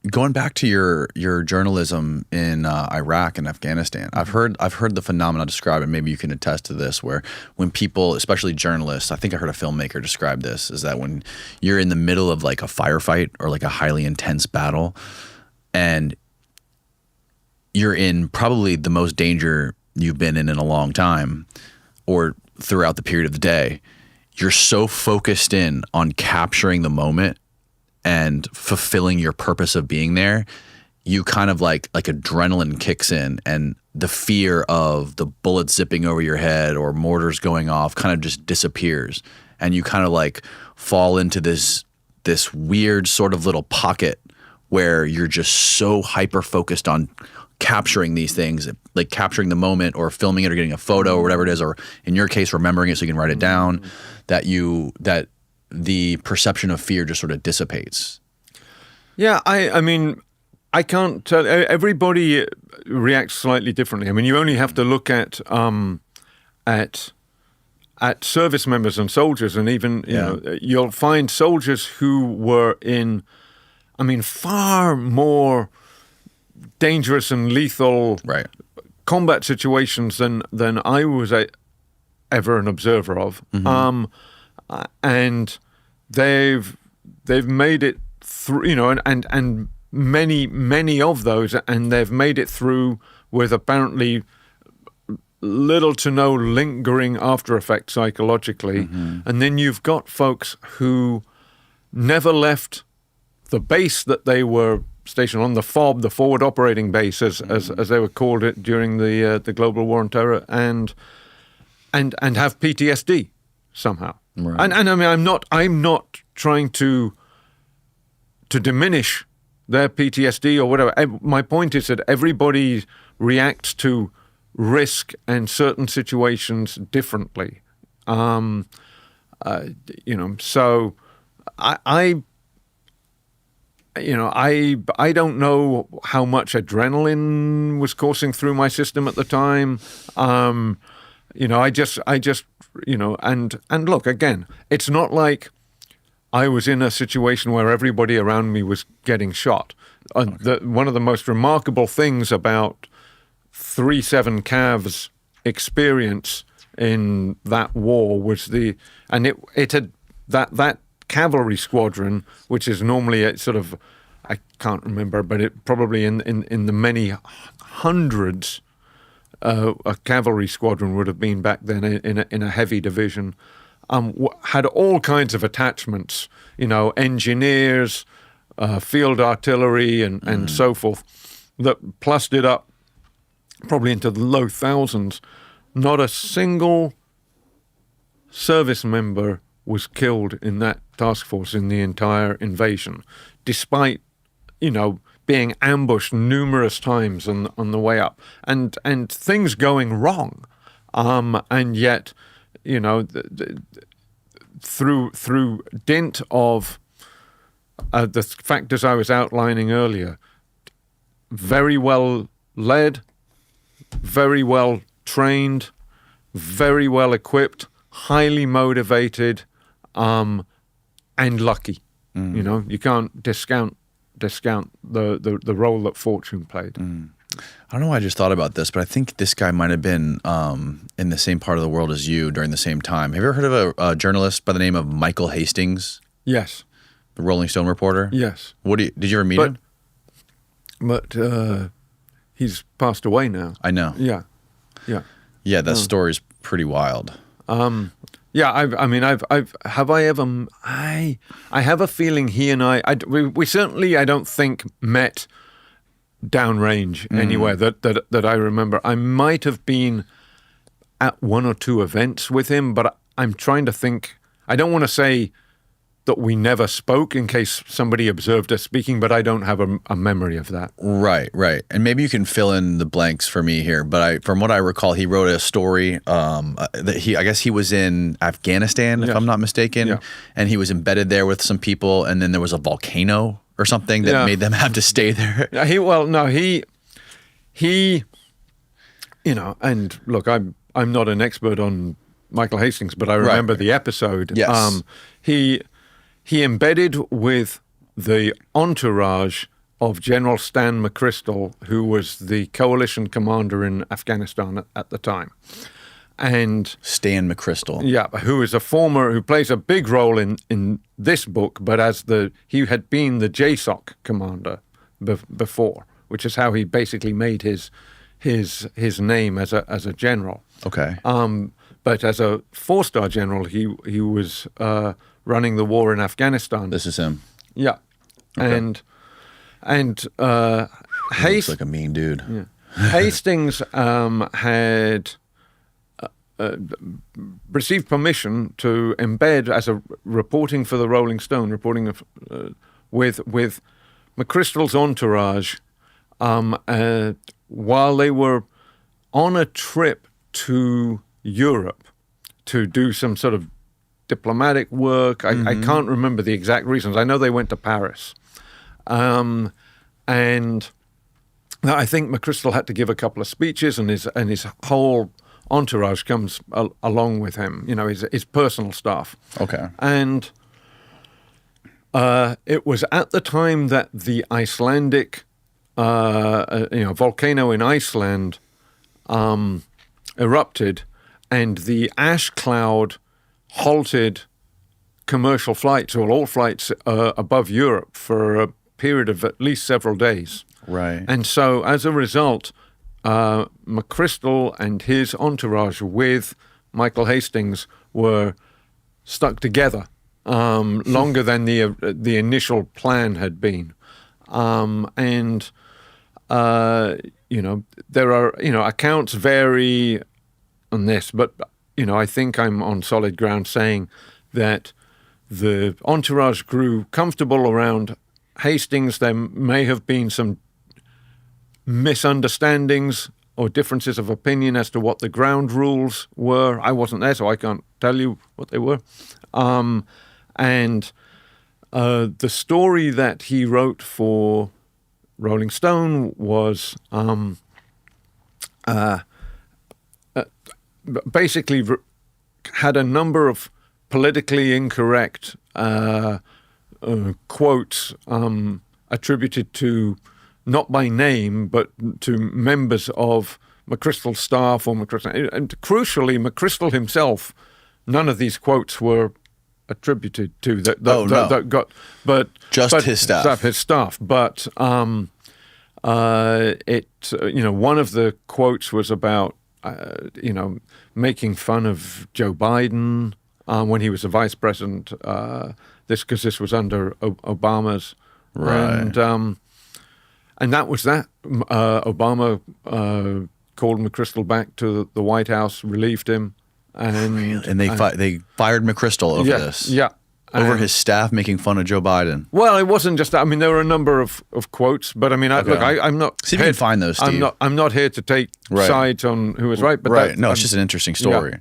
going back to your journalism in Iraq and Afghanistan, I've heard the phenomena described, and maybe you can attest to this, where when people, especially journalists, I think I heard a filmmaker describe this, is that when you're in the middle of like a firefight or like a highly intense battle, and you're in probably the most danger you've been in a long time, or throughout the period of the day, you're so focused in on capturing the moment and fulfilling your purpose of being there, you kind of like adrenaline kicks in, and the fear of the bullets zipping over your head or mortars going off kind of just disappears, and you kind of like fall into this weird sort of little pocket where you're just so hyper focused on capturing these things, like capturing the moment or filming it or getting a photo or whatever it is, or in your case remembering it so you can write it down, that the perception of fear just sort of dissipates. Yeah, I mean, I can't tell. Everybody reacts slightly differently. I mean, you only have to look at service members and soldiers, and even you'll find soldiers who were in, I mean, far more dangerous and lethal combat situations than I was ever an observer of. And they've made it through, and many of those, and they've made it through with apparently little to no lingering after effects psychologically. And then you've got folks who never left the base that they were stationed on, the FOB, the forward operating base, as they were called it during the global war on terror, and have PTSD somehow. Right. And I mean, I'm not trying to diminish their PTSD or whatever. My point is that everybody reacts to risk and certain situations differently. So I don't know how much adrenaline was coursing through my system at the time. I just and look, again, it's not like I was in a situation where everybody around me was getting shot. One of the most remarkable things about 3-7 Cav's experience in that war was it had that cavalry squadron, which is normally a sort of, I can't remember, but it probably in the many hundreds, a cavalry squadron would have been back then in a heavy division, had all kinds of attachments, engineers, field artillery, and so forth, that plussed it up probably into the low thousands. Not a single service member was killed in that task force in the entire invasion, despite, being ambushed numerous times on the way up, and things going wrong, and yet, through dint of the factors I was outlining earlier, very well led, very well trained, very well equipped, highly motivated, and lucky. You can't discount the role that fortune played. I don't know why I just thought about this, but I think this guy might have been in the same part of the world as you during the same time. Have you ever heard of a journalist by the name of Michael Hastings? Yes. The Rolling Stone reporter? Yes. Did you ever meet him? But he's passed away now. I know. Yeah. Yeah, that story's pretty wild. Yeah, I have a feeling he and we certainly, I don't think, met downrange anywhere that I remember. I might have been at one or two events with him, but I'm trying to think. I don't want to say that we never spoke in case somebody observed us speaking, but I don't have a memory of that. Right. And maybe you can fill in the blanks for me here. But from what I recall, he wrote a story that I guess he was in Afghanistan, if I'm not mistaken, and he was embedded there with some people, and then there was a volcano or something that made them have to stay there. He, and look, I'm not an expert on Michael Hastings, but I remember the episode. Yes. He embedded with the entourage of General Stan McChrystal, who was the coalition commander in Afghanistan at the time. And Stan McChrystal. Yeah, who plays a big role in this book, but he had been the JSOC commander before, which is how he basically made his name as a general. Okay. But as a 4-star general, he was running the war in Afghanistan. This is him. Yeah. Okay. And looks like a mean dude. Yeah. Hastings had received permission to embed as a reporting for the Rolling Stone, with McChrystal's entourage while they were on a trip to Europe to do some sort of diplomatic work. I can't remember the exact reasons. I know they went to Paris. And I think McChrystal had to give a couple of speeches, and his whole entourage comes along with him, his personal staff. Okay. And it was at the time that the Icelandic volcano in Iceland erupted, and the ash cloud halted commercial flights, or all flights above Europe, for a period of at least several days. Right. And so as a result, McChrystal and his entourage with Michael Hastings were stuck together longer than the initial plan had been. There are, accounts vary on this, but, I think I'm on solid ground saying that the entourage grew comfortable around Hastings. There may have been some misunderstandings or differences of opinion as to what the ground rules were. I wasn't there, so I can't tell you what they were. And the story that he wrote for Rolling Stone was basically had a number of politically incorrect quotes attributed to, not by name, but to members of McChrystal's staff or McChrystal. And crucially, McChrystal himself, none of these quotes were attributed to that. No. That got, but Just his staff. His staff. But one of the quotes was about making fun of Joe Biden when he was the vice president. This was under Obama's, Right. And that was that. Obama called McChrystal back to the White House, relieved him, And they fired McChrystal over this. Yeah. Over his staff making fun of Joe Biden. Well, it wasn't just that. I mean, there were a number of quotes, but I mean, Okay. I'm not. See if you can find those, Steve. I'm not here to take sides on who was right, but right. No, it's just an interesting story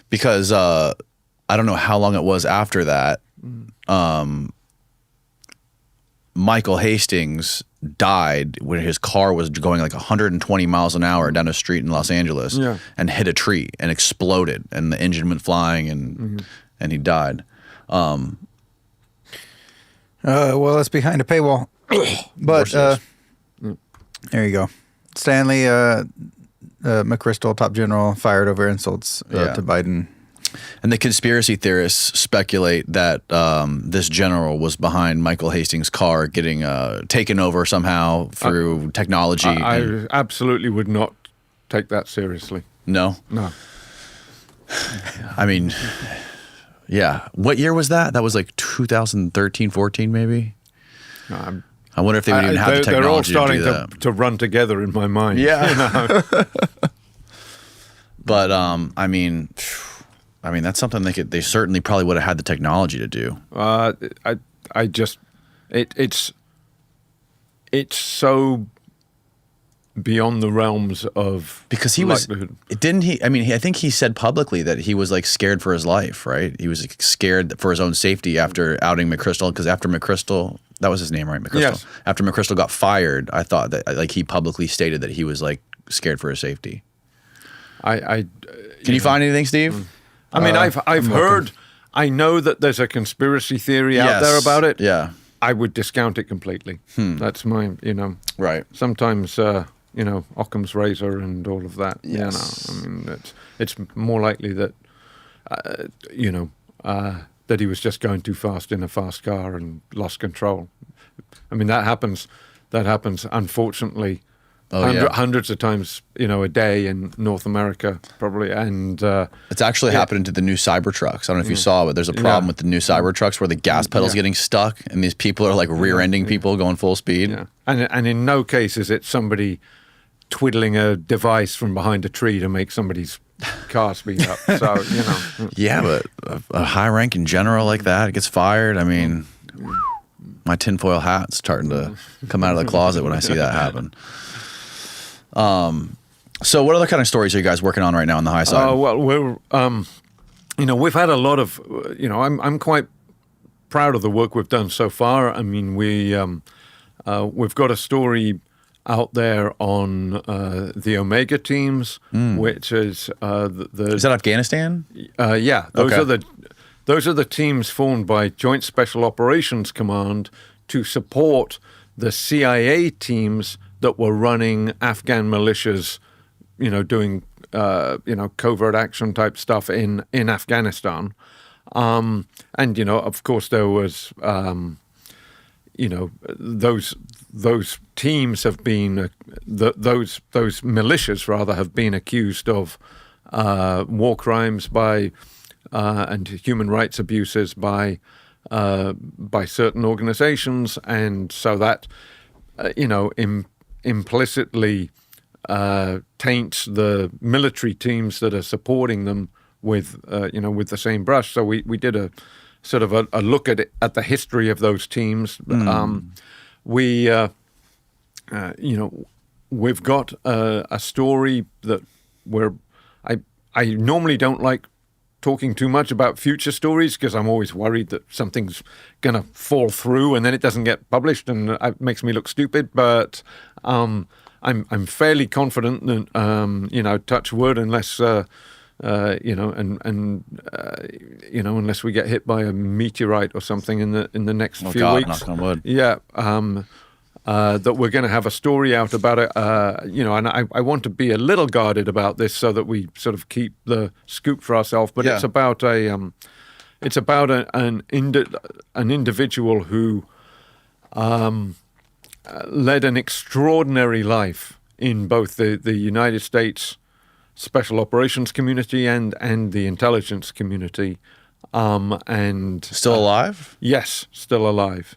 because I don't know how long it was after that. Michael Hastings died when his car was going like 120 miles an hour down a street in Los Angeles and hit a tree and exploded, and the engine went flying and he died. Well, it's behind a paywall. But there you go. Stanley McChrystal, top general, fired over insults to Biden. And the conspiracy theorists speculate that this general was behind Michael Hastings' car getting taken over somehow through technology. I absolutely would not take that seriously. No? No. I mean, yeah. What year was that? That was like 2013, 14 maybe? No, I wonder if they would even have the technology they're all to do starting that. to run together in my mind. Yeah. But, I mean, that's something they certainly probably would have had the technology to do. It's so beyond the realms of because he likelihood. Didn't he? I mean, I think he said publicly that he was like scared for his life, right? He was scared for his own safety after outing McChrystal. Because after McChrystal, that was his name, right? McChrystal. Yes. After McChrystal got fired, I thought that like he publicly stated that he was like scared for his safety. Can you find anything, Steve? I mean, I've heard. I know that there's a conspiracy theory out there about it. Yeah. I would discount it completely. That's my, Right. Sometimes, Occam's razor and all of that. Yes. I mean, it's more likely that, that he was just going too fast in a fast car and lost control. I mean, that happens. Unfortunately, hundreds of times, a day in North America, probably. And it's actually happening to the new Cybertrucks. I don't know if you saw, but there's a problem with the new Cybertrucks where the gas pedal's getting stuck, and these people are like rear-ending people going full speed. Yeah. And in no case is it somebody twiddling a device from behind a tree to make somebody's car speed up. So, Yeah, but a high-ranking general like that gets fired. I mean, my tinfoil hat's starting to come out of the closet when I see that happen. So what other kind of stories are you guys working on right now on the high side? Well, we're, we've had a lot of, I'm quite proud of the work we've done so far. I mean, we've got a story out there on the Omega teams, which is Is that Afghanistan? Yeah, those are the teams formed by Joint Special Operations Command to support the CIA teams that were running Afghan militias, doing covert action type stuff in Afghanistan, and of course there was those teams have been those militias rather have been accused of war crimes by and human rights abuses by certain organizations, and so that implicitly taints the military teams that are supporting them with the same brush. So we did a sort of a look at the history of those teams. We've got a story that I normally don't like talking too much about future stories because I'm always worried that something's going to fall through and then it doesn't get published and it makes me look stupid. But I'm fairly confident that touch wood, unless unless we get hit by a meteorite or something in the next few weeks. Knock on wood. Yeah. That we're going to have a story out about it, and I want to be a little guarded about this so that we sort of keep the scoop for ourselves. But it's about it's about an individual who led an extraordinary life in both the United States Special Operations community and the intelligence community, and Still alive? yes, still alive,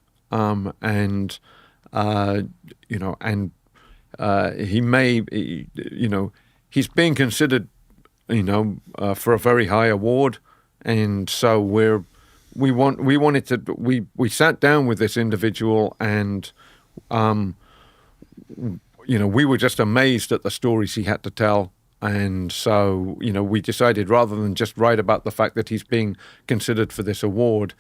he's being considered, for a very high award, and so we sat down with this individual, and we were just amazed at the stories he had to tell. And so, we decided rather than just write about the fact that he's being considered for this award,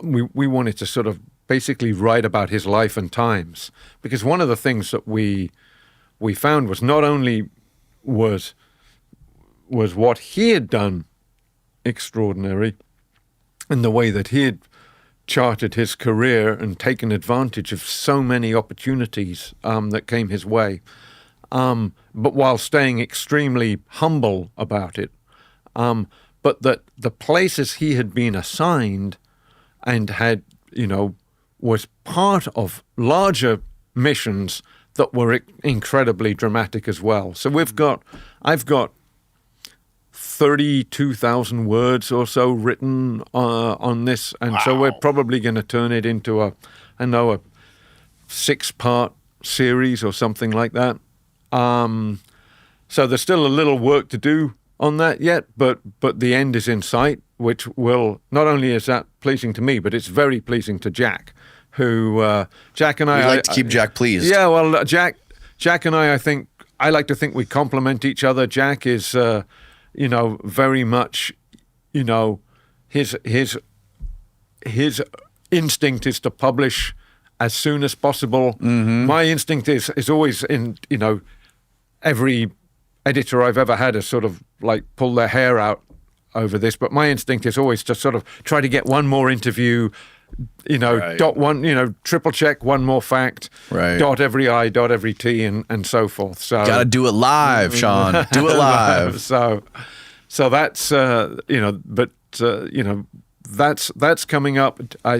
we wanted to sort of basically write about his life and times. Because one of the things that we found was not only was what he had done extraordinary in the way that he had charted his career and taken advantage of so many opportunities that came his way, but while staying extremely humble about it, but that the places he had been assigned and had, was part of larger missions that were incredibly dramatic as well. So I've got 32,000 words or so written on this, and so we're probably going to turn it into a 6-part series or something like that. So there's still a little work to do on that yet, but the end is in sight, which will, not only is that pleasing to me, but it's very pleasing to Jack, who Jack and I We like to keep Jack pleased. Yeah, well, Jack and I like to think we complement each other. Jack is very much, his instinct is to publish as soon as possible. Mm-hmm. My instinct is always every editor I've ever had has sort of like pulled their hair out over this, but my instinct is always to sort of try to get one more interview, Right. dot one, triple check one more fact, Right. dot every I, dot every T, and so forth. So Got to do it live, Sean. Do it live. So that's that's coming up. I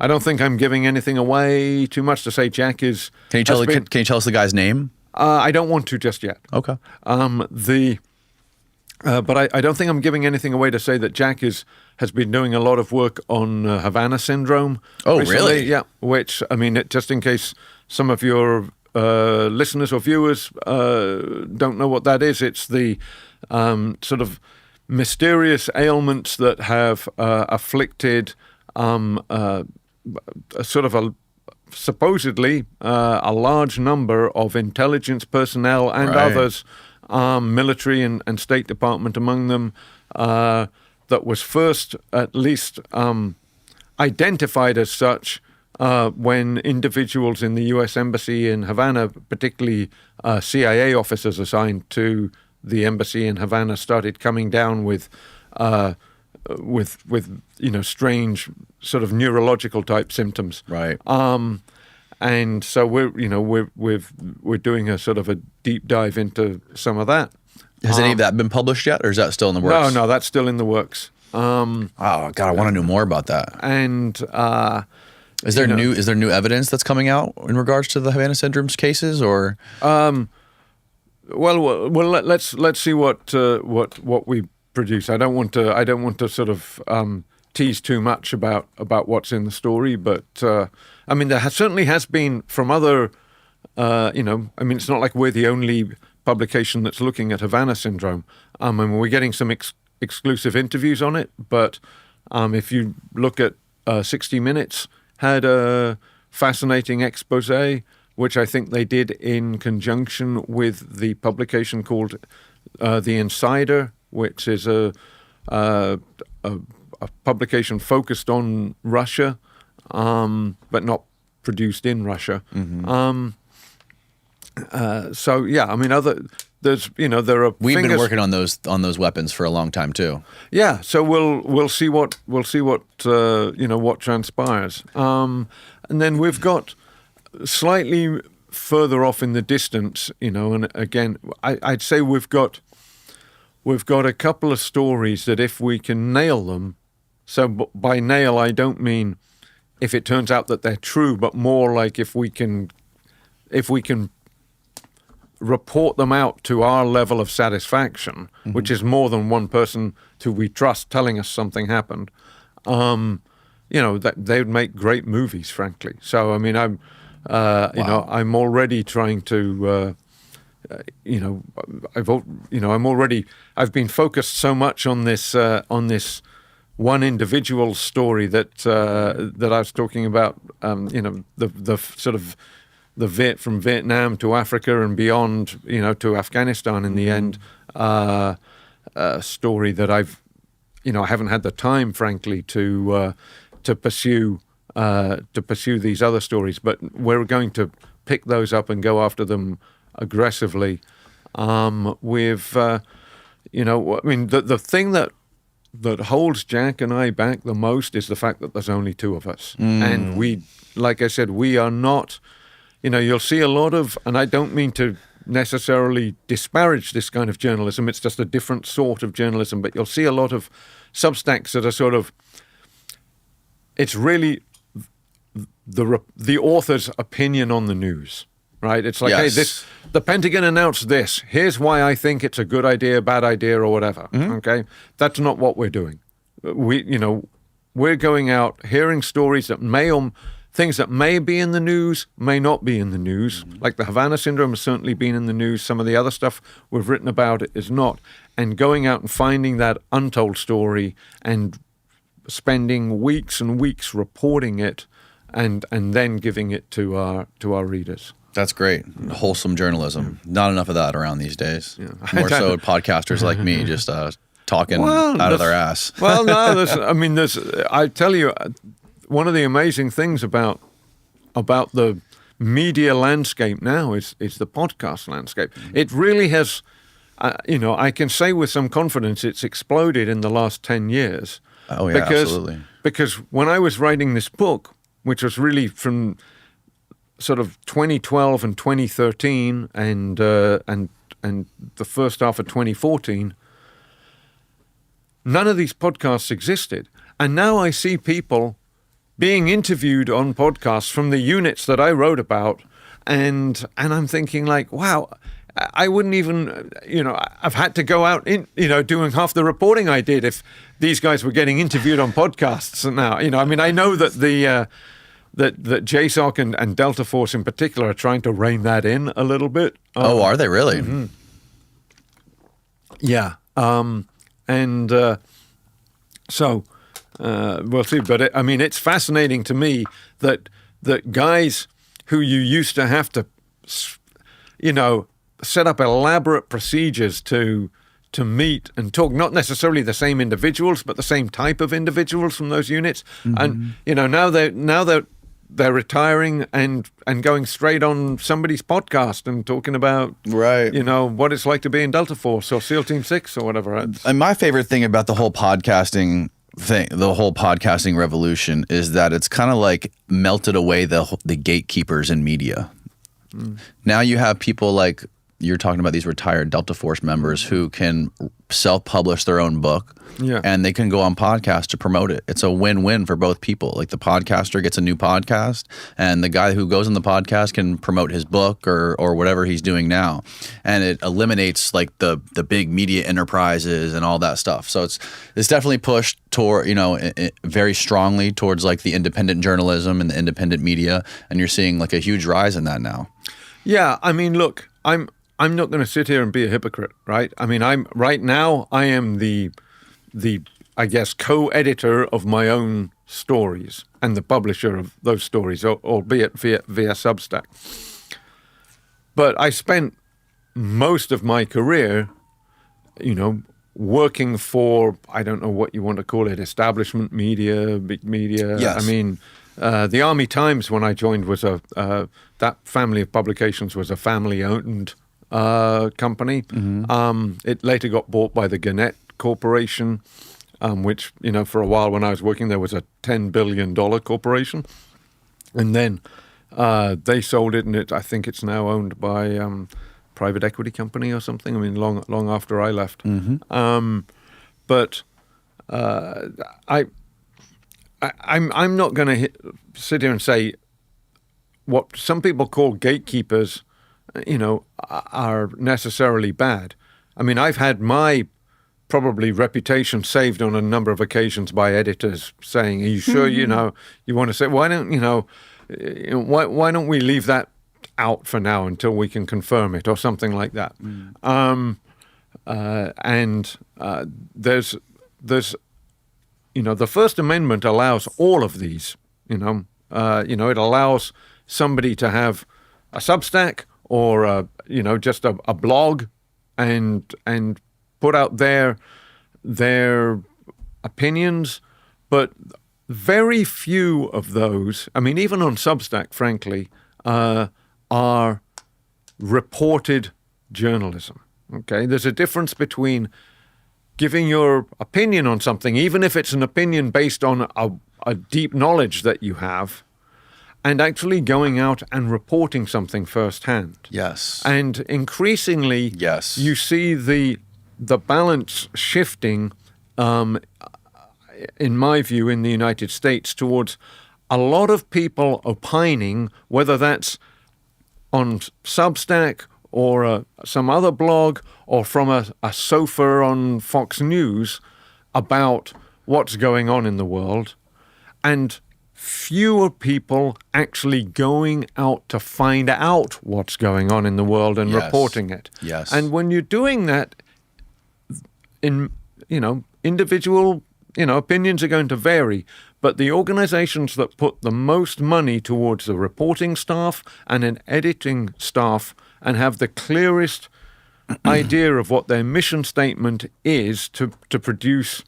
don't think I'm giving anything away too much to say. Jack is. Can you tell us the guy's name? I don't want to just yet. Okay. But I don't think I'm giving anything away to say that Jack has been doing a lot of work on Havana syndrome. Oh, recently. really? Yeah. Which, just in case some of your listeners or viewers don't know what that is, it's the sort of mysterious ailments that have afflicted supposedly a large number of intelligence personnel and Right. others, military and State Department among them, that was first at least identified as such when individuals in the U.S. Embassy in Havana, particularly CIA officers assigned to the embassy in Havana, started coming down with strange sort of neurological type symptoms. Right. And so we're doing a sort of a deep dive into some of that. Has any of that been published yet, or is that still in the works? No, that's still in the works. Oh God, I want to know more about that. And Is there new evidence that's coming out in regards to the Havana syndrome's cases, or? well, let's see what we produce. I don't want to sort of tease too much about what's in the story, but there certainly has been from other. It's not like we're the only publication that's looking at Havana syndrome. We're getting some exclusive interviews on it, but if you look at 60 Minutes had a fascinating expose, which I think they did in conjunction with the publication called The Insider, which is a publication focused on Russia, but not produced in Russia. Mm-hmm. There are. We've been working on those weapons for a long time too. Yeah, so we'll see what what transpires, and then we've got slightly further off in the distance, and again, I'd say we've got a couple of stories that if we can nail them, So by nail, I don't mean if it turns out that they're true, but more like if we can report them out to our level of satisfaction, which is more than one person who we trust telling us something happened. That they would make great movies, frankly. So I mean, I'm I'm already trying to. I've been focused so much on this one individual story that I was talking about. The sort of from Vietnam to Africa and beyond, to Afghanistan in the end. Story that I haven't had the time, frankly, to pursue these other stories, but we're going to pick those up and go after them aggressively. The thing that holds Jack and I back the most is the fact that there's only two of us, and we, like I said, we are not. You'll see a lot of, and I don't mean to necessarily disparage this kind of journalism. It's just a different sort of journalism, but you'll see a lot of Substacks that are sort of. It's really the author's opinion on the news, right? It's like, yes. Hey, the Pentagon announced this. Here's why I think it's a good idea, bad idea, or whatever. Okay, that's not what we're doing. We're going out hearing stories that things that may be in the news, may not be in the news. Like the Havana Syndrome has certainly been in the news. Some of the other stuff we've written about it is not. And going out and finding that untold story and spending weeks and weeks reporting it and then giving it to our readers. That's great. Wholesome journalism. Not enough of that around these days. Yeah. More so podcasters like me just talking out of their ass. Well, no, I tell you, one of the amazing things about the media landscape now is the podcast landscape. It really has, I can say with some confidence it's exploded in the last 10 years. Oh, yeah, absolutely. Because when I was writing this book, which was really from sort of 2012 and 2013 and the first half of 2014, none of these podcasts existed. And now I see people being interviewed on podcasts from the units that I wrote about, and I'm thinking like, wow, I wouldn't even, I've had to go out in, doing half the reporting I did if these guys were getting interviewed on podcasts now. I know that that JSOC and Delta Force in particular are trying to rein that in a little bit. Are they really? Mm-hmm. Yeah. So we'll see. But it's fascinating to me that guys who you used to have to, set up elaborate procedures to meet and talk, not necessarily the same individuals, but the same type of individuals from those units. And now they're retiring and going straight on somebody's podcast and talking about what it's like to be in Delta Force or SEAL Team 6 or whatever. And my favorite thing about the whole podcasting thing, the whole podcasting revolution, is that it's kind of like melted away the gatekeepers in media. Now you have people like you're talking about, these retired Delta Force members who can self-publish their own book, and they can go on podcasts to promote it. It's a win-win for both people. Like the podcaster gets a new podcast, and the guy who goes on the podcast can promote his book or whatever he's doing now. And it eliminates like the big media enterprises and all that stuff. So it's definitely pushed toward, very strongly towards like the independent journalism and the independent media. And you're seeing like a huge rise in that now. Yeah, look, I'm not going to sit here and be a hypocrite, right? I am the I guess co-editor of my own stories and the publisher of those stories, albeit via Substack. But I spent most of my career, working for, I don't know what you want to call it, establishment media, big media. Yes. The Army Times, when I joined, was that family of publications was a family-owned company. It later got bought by the Gannett Corporation, which, for a while when I was working there was a $10 billion corporation. And then they sold it, and I think it's now owned by private equity company or something. long after I left. But I'm not going to sit here and say what some people call gatekeepers, are necessarily bad. I mean, I've had my probably reputation saved on a number of occasions by editors saying, "Are you sure you want to say? Why don't why don't we leave that out for now until we can confirm it or something like that?" There's the First Amendment allows all of these. It allows somebody to have a Substack or just a blog and put out their opinions, but very few of those, I mean, even on Substack, frankly, are reported journalism. Okay, there's a difference between giving your opinion on something, even if it's an opinion based on a deep knowledge that you have, and actually going out and reporting something firsthand. Yes. And increasingly, yes, you see the balance shifting, in my view, in the United States towards a lot of people opining, whether that's on Substack or some other blog or from a sofa on Fox News about what's going on in the world, and fewer people actually going out to find out what's going on in the world and reporting it. Yes. And when you're doing that, individual, opinions are going to vary, but the organizations that put the most money towards the reporting staff and an editing staff and have the clearest idea of what their mission statement is to produce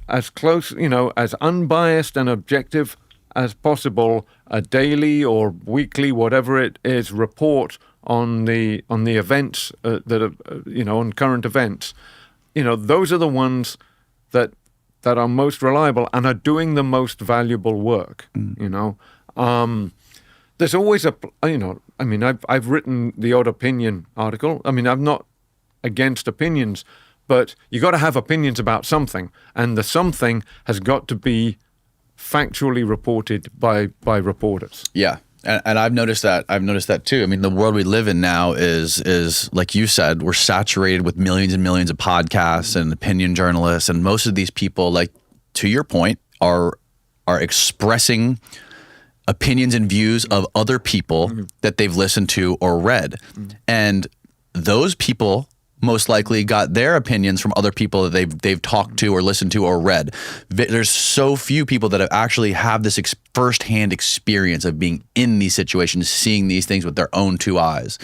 as close, as unbiased and objective as possible, a daily or weekly, whatever it is, report on the events that are, on current events. Those are the ones that are most reliable and are doing the most valuable work. There's always I've written the odd opinion article. I mean, I'm not against opinions, but you got to have opinions about something, and the something has got to be factually reported by reporters. Yeah. And I've noticed that. I've noticed that too. I mean, the world we live in now is like you said, we're saturated with millions and millions of podcasts and opinion journalists, and most of these people, like to your point, are expressing opinions and views of other people that they've listened to or read, and those people most likely got their opinions from other people that they've talked to or listened to or read. There's so few people that actually have this firsthand experience of being in these situations, seeing these things with their own two eyes.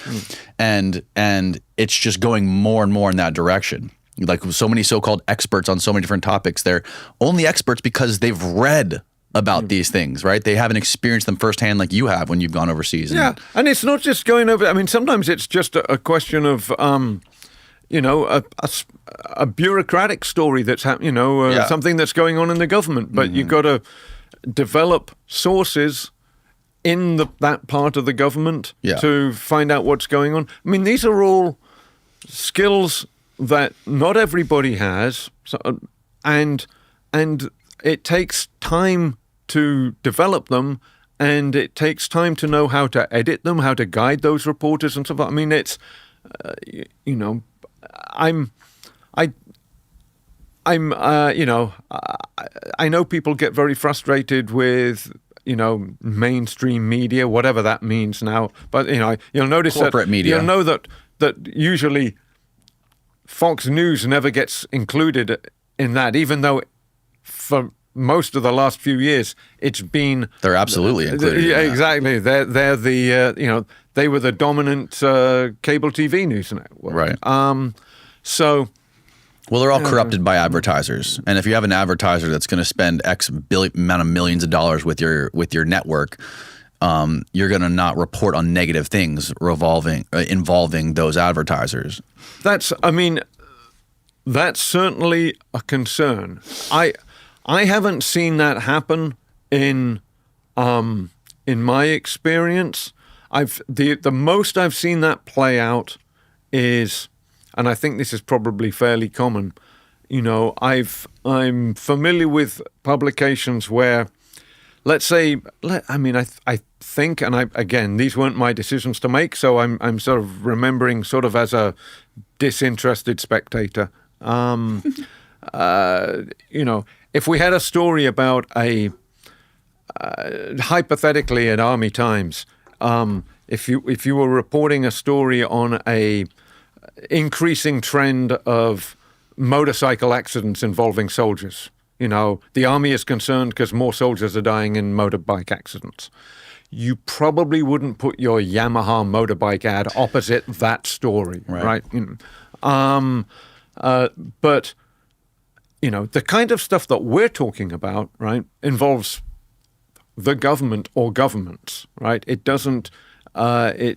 And it's just going more and more in that direction. Like so many so-called experts on so many different topics, they're only experts because they've read about these things, right? They haven't experienced them firsthand like you have when you've gone overseas. And it's not just going over, I mean, sometimes it's just a question of a bureaucratic story that's happening, something that's going on in the government. But you've got to develop sources in that part of the government to find out what's going on. I mean, these are all skills that not everybody has, and it takes time to develop them, and it takes time to know how to edit them, how to guide those reporters and stuff. I mean, it's I know people get very frustrated with, mainstream media, whatever that means now. But, you'll notice corporate media. You'll know that usually Fox News never gets included in that, even though for most of the last few years it's been. They're absolutely included. Yeah, exactly. They're the they were the dominant cable TV news network. Right. Well, they're all corrupted by advertisers, and if you have an advertiser that's going to spend X amount of millions of dollars with your network, you're going to not report on negative things involving those advertisers. That's certainly a concern. I haven't seen that happen in my experience. The most I've seen that play out is, and I think this is probably fairly common, I'm familiar with publications where let's say, I think, and again, these weren't my decisions to make, so I'm sort of remembering sort of as a disinterested spectator. If we had a story about hypothetically at Army Times, if you were reporting a story on a increasing trend of motorcycle accidents involving soldiers, the Army is concerned because more soldiers are dying in motorbike accidents, you probably wouldn't put your Yamaha motorbike ad opposite that story, right? But the kind of stuff that we're talking about, right, involves the government or governments, right? It doesn't, the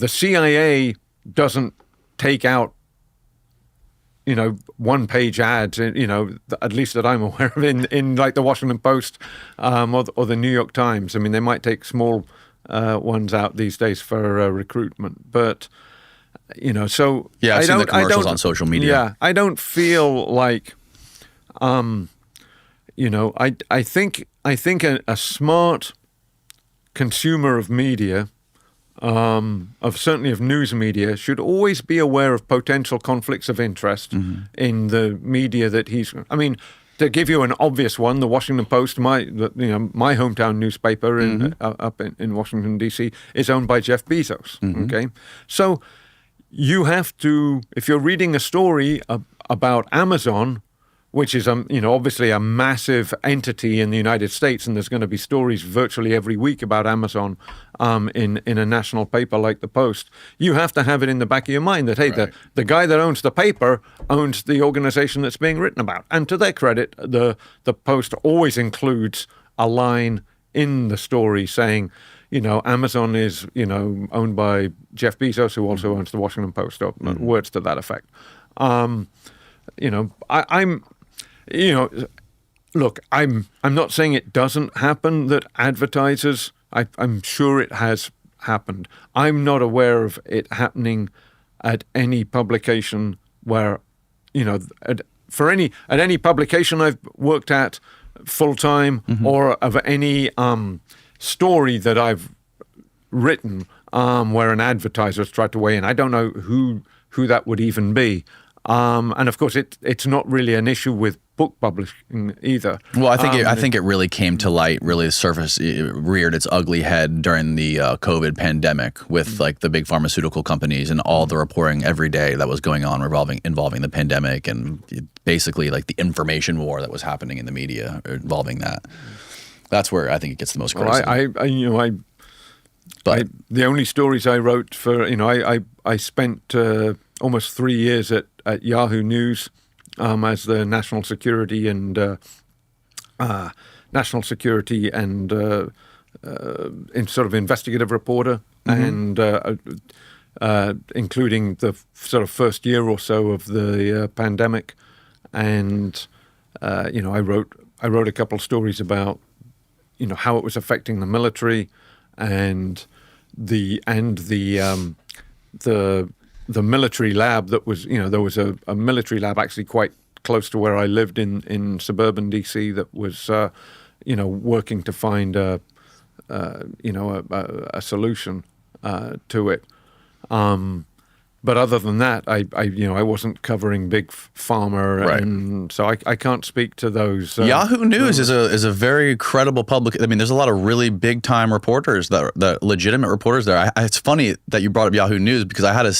CIA doesn't take out, one-page ads, at least that I'm aware of in like the Washington Post or the New York Times. I mean, they might take small ones out these days for recruitment, but so yeah, I've seen the commercials on social media. Yeah, I don't feel like, I think a smart consumer of media, certainly of news media, should always be aware of potential conflicts of interest in the media that he's. I mean, to give you an obvious one, the Washington Post, my hometown newspaper up in Washington D.C., is owned by Jeff Bezos. Okay, so you have to, if you're reading a story about Amazon, which is obviously a massive entity in the United States, and there's going to be stories virtually every week about Amazon in a national paper like the Post, you have to have it in the back of your mind that, hey, right, the guy that owns the paper owns the organization that's being written about. And to their credit, the Post always includes a line in the story saying, Amazon is, owned by Jeff Bezos, who also owns the Washington Post, or words to that effect. Look, I'm not saying it doesn't happen that advertisers, I'm sure it has happened. I'm not aware of it happening at any publication where, at any publication I've worked at full time, or of any story that I've written where an advertiser's tried to weigh in. I don't know who that would even be. And of course, it's not really an issue with book publishing either. Well, I think it really came to light, really it reared its ugly head during the COVID pandemic with like the big pharmaceutical companies and all the reporting every day that was going on involving the pandemic, and basically like the information war that was happening in the media involving that. That's where I think it gets the most criticism. But the only stories I wrote for, I spent almost 3 years at Yahoo News as the national security and in sort of investigative reporter, and including the sort of first year or so of the pandemic, and I wrote a couple of stories about how it was affecting the military and the military lab that was, there was a military lab actually quite close to where I lived in suburban DC that was, working to find a solution to it. But other than that, I wasn't covering big pharma, right, and so I can't speak to those. Yahoo News is a very credible public. I mean, there's a lot of really big time reporters that legitimate reporters there. It's funny that you brought up Yahoo News because I had a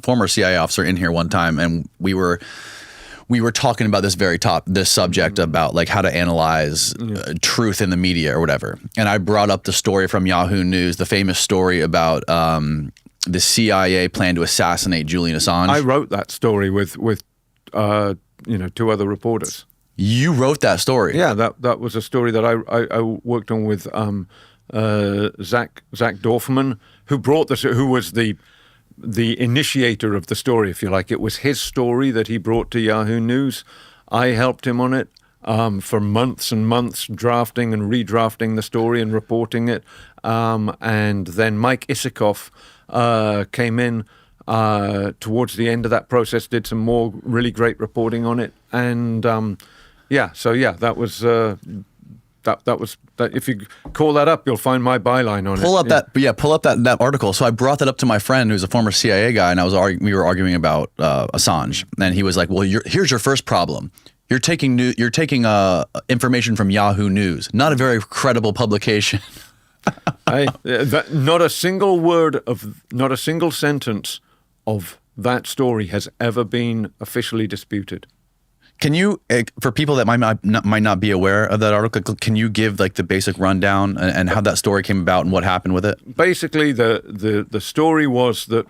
former CIA officer in here one time, and we were talking about this subject about like how to analyze truth in the media or whatever. And I brought up the story from Yahoo News, the famous story about the CIA plan to assassinate Julian Assange. I wrote that story with 2 other reporters. You wrote that story? Yeah, that was a story that I worked on with Zach Dorfman, who was the initiator of the story, if you like. It was his story that he brought to Yahoo News. I helped him on it for months and months, drafting and redrafting the story and reporting it. And then Mike Isikoff came in towards the end of that process, did some more really great reporting on it. And that was that. If you call that up, you'll find my byline on it. Pull up that article. So I brought that up to my friend who's a former CIA guy, and we were arguing about Assange, and he was like, "Well, here's your first problem. You're taking information from Yahoo News, not a very credible publication." Not a single sentence of that story has ever been officially disputed. Can you, for people that might not be aware of that article, can you give like the basic rundown and how that story came about and what happened with it? Basically, the story was that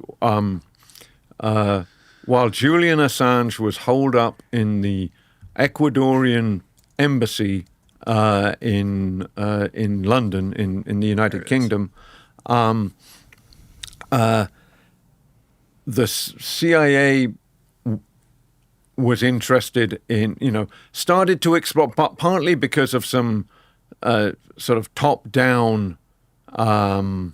while Julian Assange was holed up in the Ecuadorian embassy in London, in the United Kingdom, the CIA was interested in, started to explore, but partly because of some sort of top-down, hey,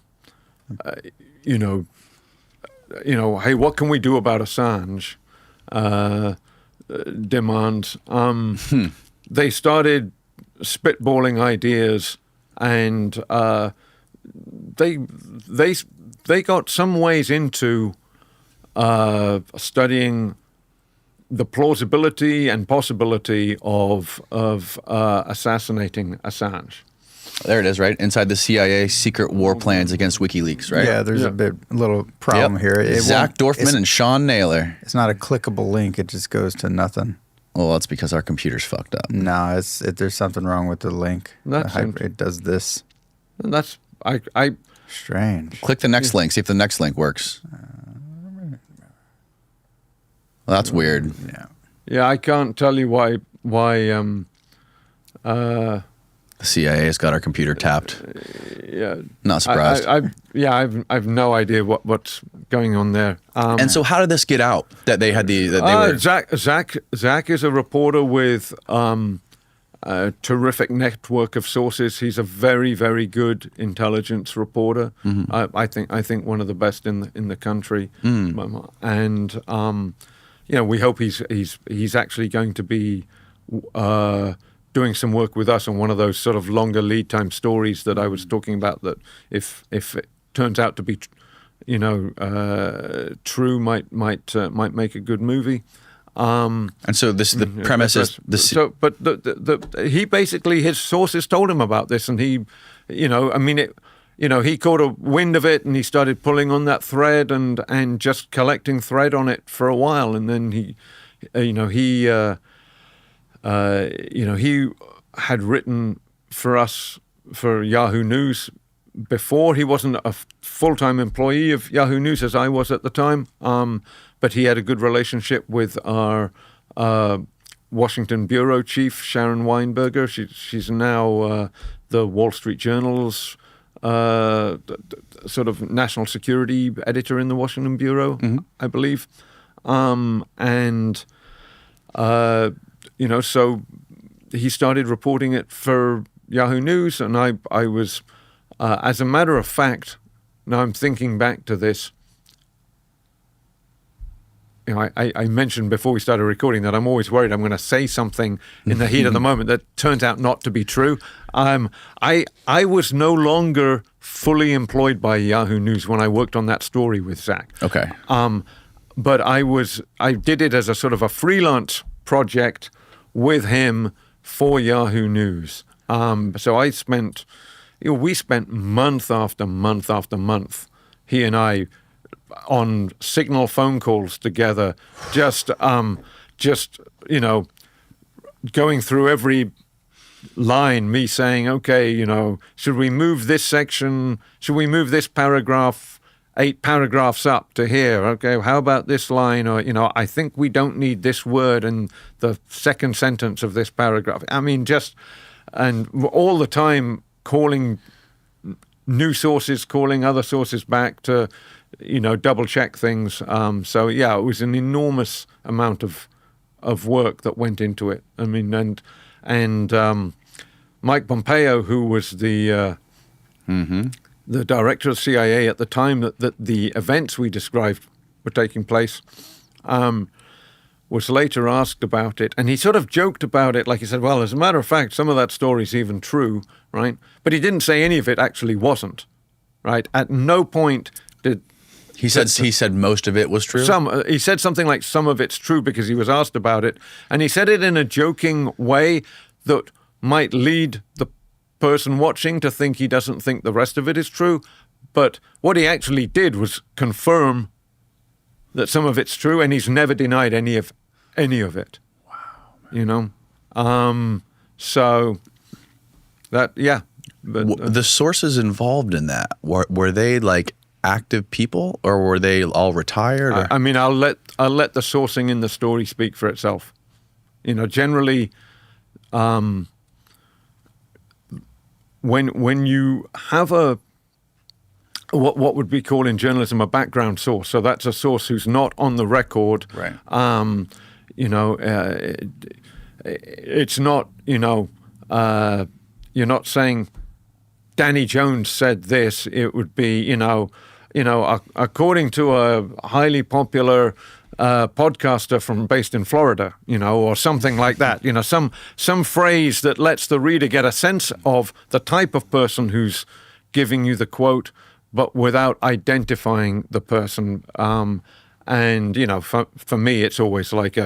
what can we do about Assange? Demands. They started spitballing ideas, and they got some ways into studying the plausibility and possibility of assassinating Assange. There it is, right? Inside the CIA secret war plans against WikiLeaks, right? Yeah, there's a little problem here. Zach Dorfman and Sean Naylor. It's not a clickable link. It just goes to nothing. Well, that's because our computer's fucked up. No, there's something wrong with the link. It does this. That's strange. Click the next link. See if the next link works. Well, that's weird. Yeah, I can't tell you why. The CIA has got our computer tapped. Yeah, not surprised. I've no idea what's going on there. And so, how did this get out? That they had Zach is a reporter with a terrific network of sources. He's a very, very good intelligence reporter. Mm-hmm. I think one of the best in the country. And we hope he's actually going to be doing some work with us on one of those sort of longer lead time stories that I was talking about. That if it turns out to be, true, might make a good movie. And so the premise is this. So, but he basically, his sources told him about this, and he, he caught a wind of it, and he started pulling on that thread and just collecting thread on it for a while, and then he had written for us for Yahoo News before. He wasn't a full-time employee of Yahoo News as I was at the time, but he had a good relationship with our Washington bureau chief, Sharon Weinberger. She's now the Wall Street Journal's sort of national security editor in the Washington bureau, I believe. So he started reporting it for Yahoo News, and I was, as a matter of fact, now I'm thinking back to this. I mentioned before we started recording that I'm always worried I'm going to say something in the heat of the moment that turns out not to be true. I was no longer fully employed by Yahoo News when I worked on that story with Zach. Okay. But I did it as a sort of a freelance project with him for Yahoo News. So we spent month after month after month, he and I, on signal phone calls together, just going through every line, me saying, okay, should we move this section? Should we move this paragraph 8 paragraphs up to here? Okay, how about this line? Or, I think we don't need this word in the second sentence of this paragraph. I mean, and all the time calling new sources, calling other sources back to, double check things. So yeah, it was an enormous amount of work that went into it. I mean, and Mike Pompeo, who was the director of CIA at the time that the events we described were taking place, was later asked about it, and he sort of joked about it, like he said, well, as a matter of fact, some of that story's even true, right? But he didn't say any of it actually wasn't, right? At no point did... He said most of it was true? He said something like some of it's true because he was asked about it, and he said it in a joking way that might lead the person watching to think he doesn't think the rest of it is true. But what he actually did was confirm that some of it's true, and he's never denied any of it. Wow. You know? So that, yeah. But, the sources involved in that, were they like active people, or were they all retired? Or? I mean, I'll let the sourcing in the story speak for itself. You know, generally, when you have what would be called in journalism a background source, so that's a source who's not on the record. Right. You know, it's not, you know, you're not saying Danny Jones said this. It would be, you know, according to a highly popular podcaster based in Florida, you know, or something like that. You know, some phrase that lets the reader get a sense of the type of person who's giving you the quote, but without identifying the person. And you know, for me, it's always like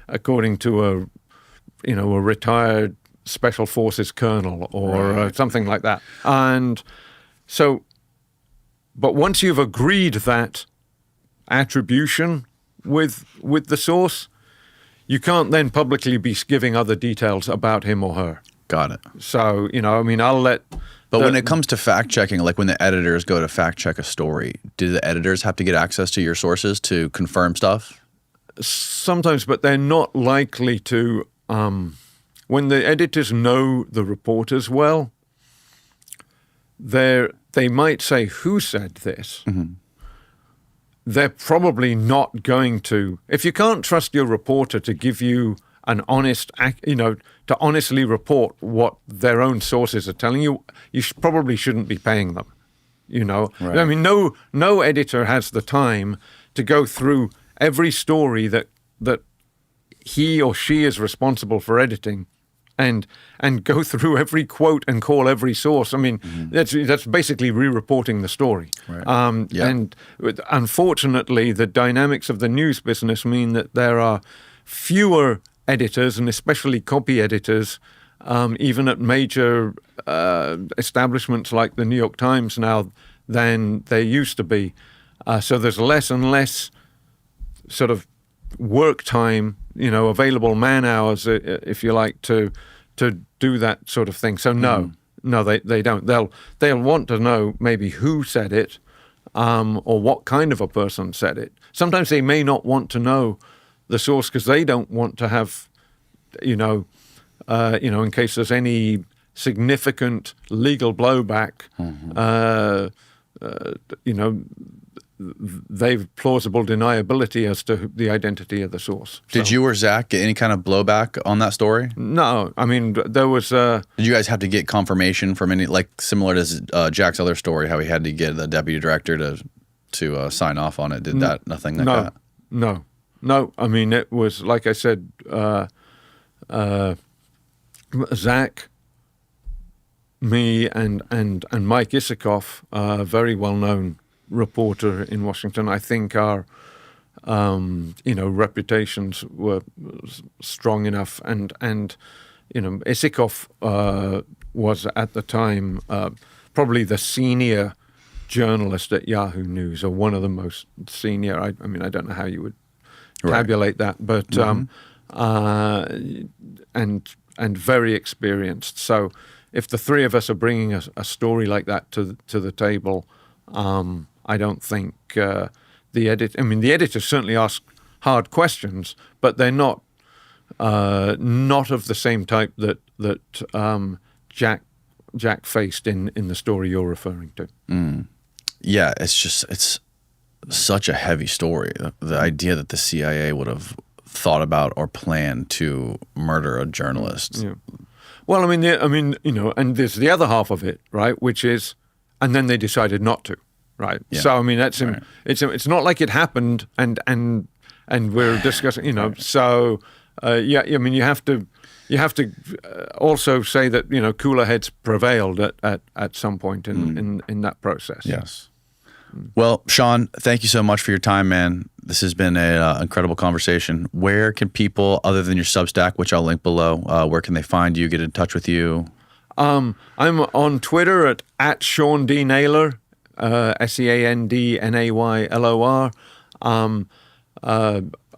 according to a retired special forces colonel or something like that. And so, but once you've agreed that attribution with the source, you can't then publicly be giving other details about him or her. Got it. So, you know, I mean, I'll let... But when it comes to fact checking, like when the editors go to fact check a story, do the editors have to get access to your sources to confirm stuff? Sometimes, but they're not likely to. When the editors know the reporters well, they might say, who said this? Mm-hmm. They're probably not going to. If you can't trust your reporter to give you an honest, you know, to honestly report what their own sources are telling you, you probably shouldn't be paying them. You know, right. I mean, no editor has the time to go through every story that he or she is responsible for editing, and go through every quote and call every source. I mean, mm-hmm. that's basically re-reporting the story. Right. Yeah. And unfortunately, the dynamics of the news business mean that there are fewer editors, and especially copy editors, even at major establishments like the New York Times now, than there used to be. So there's less and less sort of work time, you know, available man hours, if you like, to do that sort of thing. So no, they don't. They'll want to know maybe who said it, or what kind of a person said it. Sometimes they may not want to know the source because they don't want to have, in case there's any significant legal blowback, they've plausible deniability as to the identity of the source. Did you or Zach get any kind of blowback on that story? No, I mean there was. Did you guys have to get confirmation from any, like similar to Jack's other story, how he had to get the deputy director to sign off on it? Did that nothing like that? No. I mean, it was like I said, Zach, me, and Mike Isikoff, a very well-known reporter in Washington. I think our, reputations were strong enough, and Isikoff was at the time probably the senior journalist at Yahoo News, or one of the most senior. I mean, I don't know how you would tabulate that, but and very experienced. So if the three of us are bringing a story like that to the table, I don't think the editors certainly ask hard questions, but they're not of the same type that Jack faced in the story you're referring to. Mm. Yeah, it's such a heavy story. The idea that the CIA would have thought about or planned to murder a journalist. Yeah. Well, and there's the other half of it, right? Which is, and then they decided not to, right? Yeah. So I mean, that's right. It's not like it happened and and we're discussing, so yeah, I mean, you have to also say that cooler heads prevailed at some point in that process. Yes. Well, Sean, thank you so much for your time, man. This has been an incredible conversation. Where can people, other than your Substack, which I'll link below, where can they find you, get in touch with you? I'm on Twitter at Sean D. Naylor, SeanDNaylor.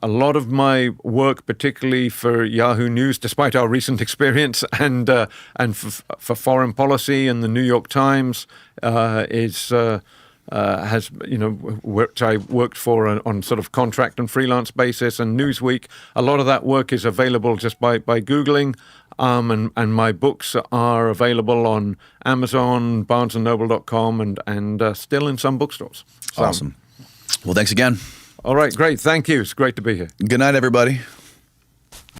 A lot of my work, particularly for Yahoo News, despite our recent experience, and for foreign policy and the New York Times, has which I worked for on sort of contract and freelance basis, and Newsweek. A lot of that work is available just by Googling, and my books are available on Amazon, BarnesandNoble.com, and still in some bookstores. So, awesome. Well, thanks again. All right, great. Thank you. It's great to be here. Good night, everybody.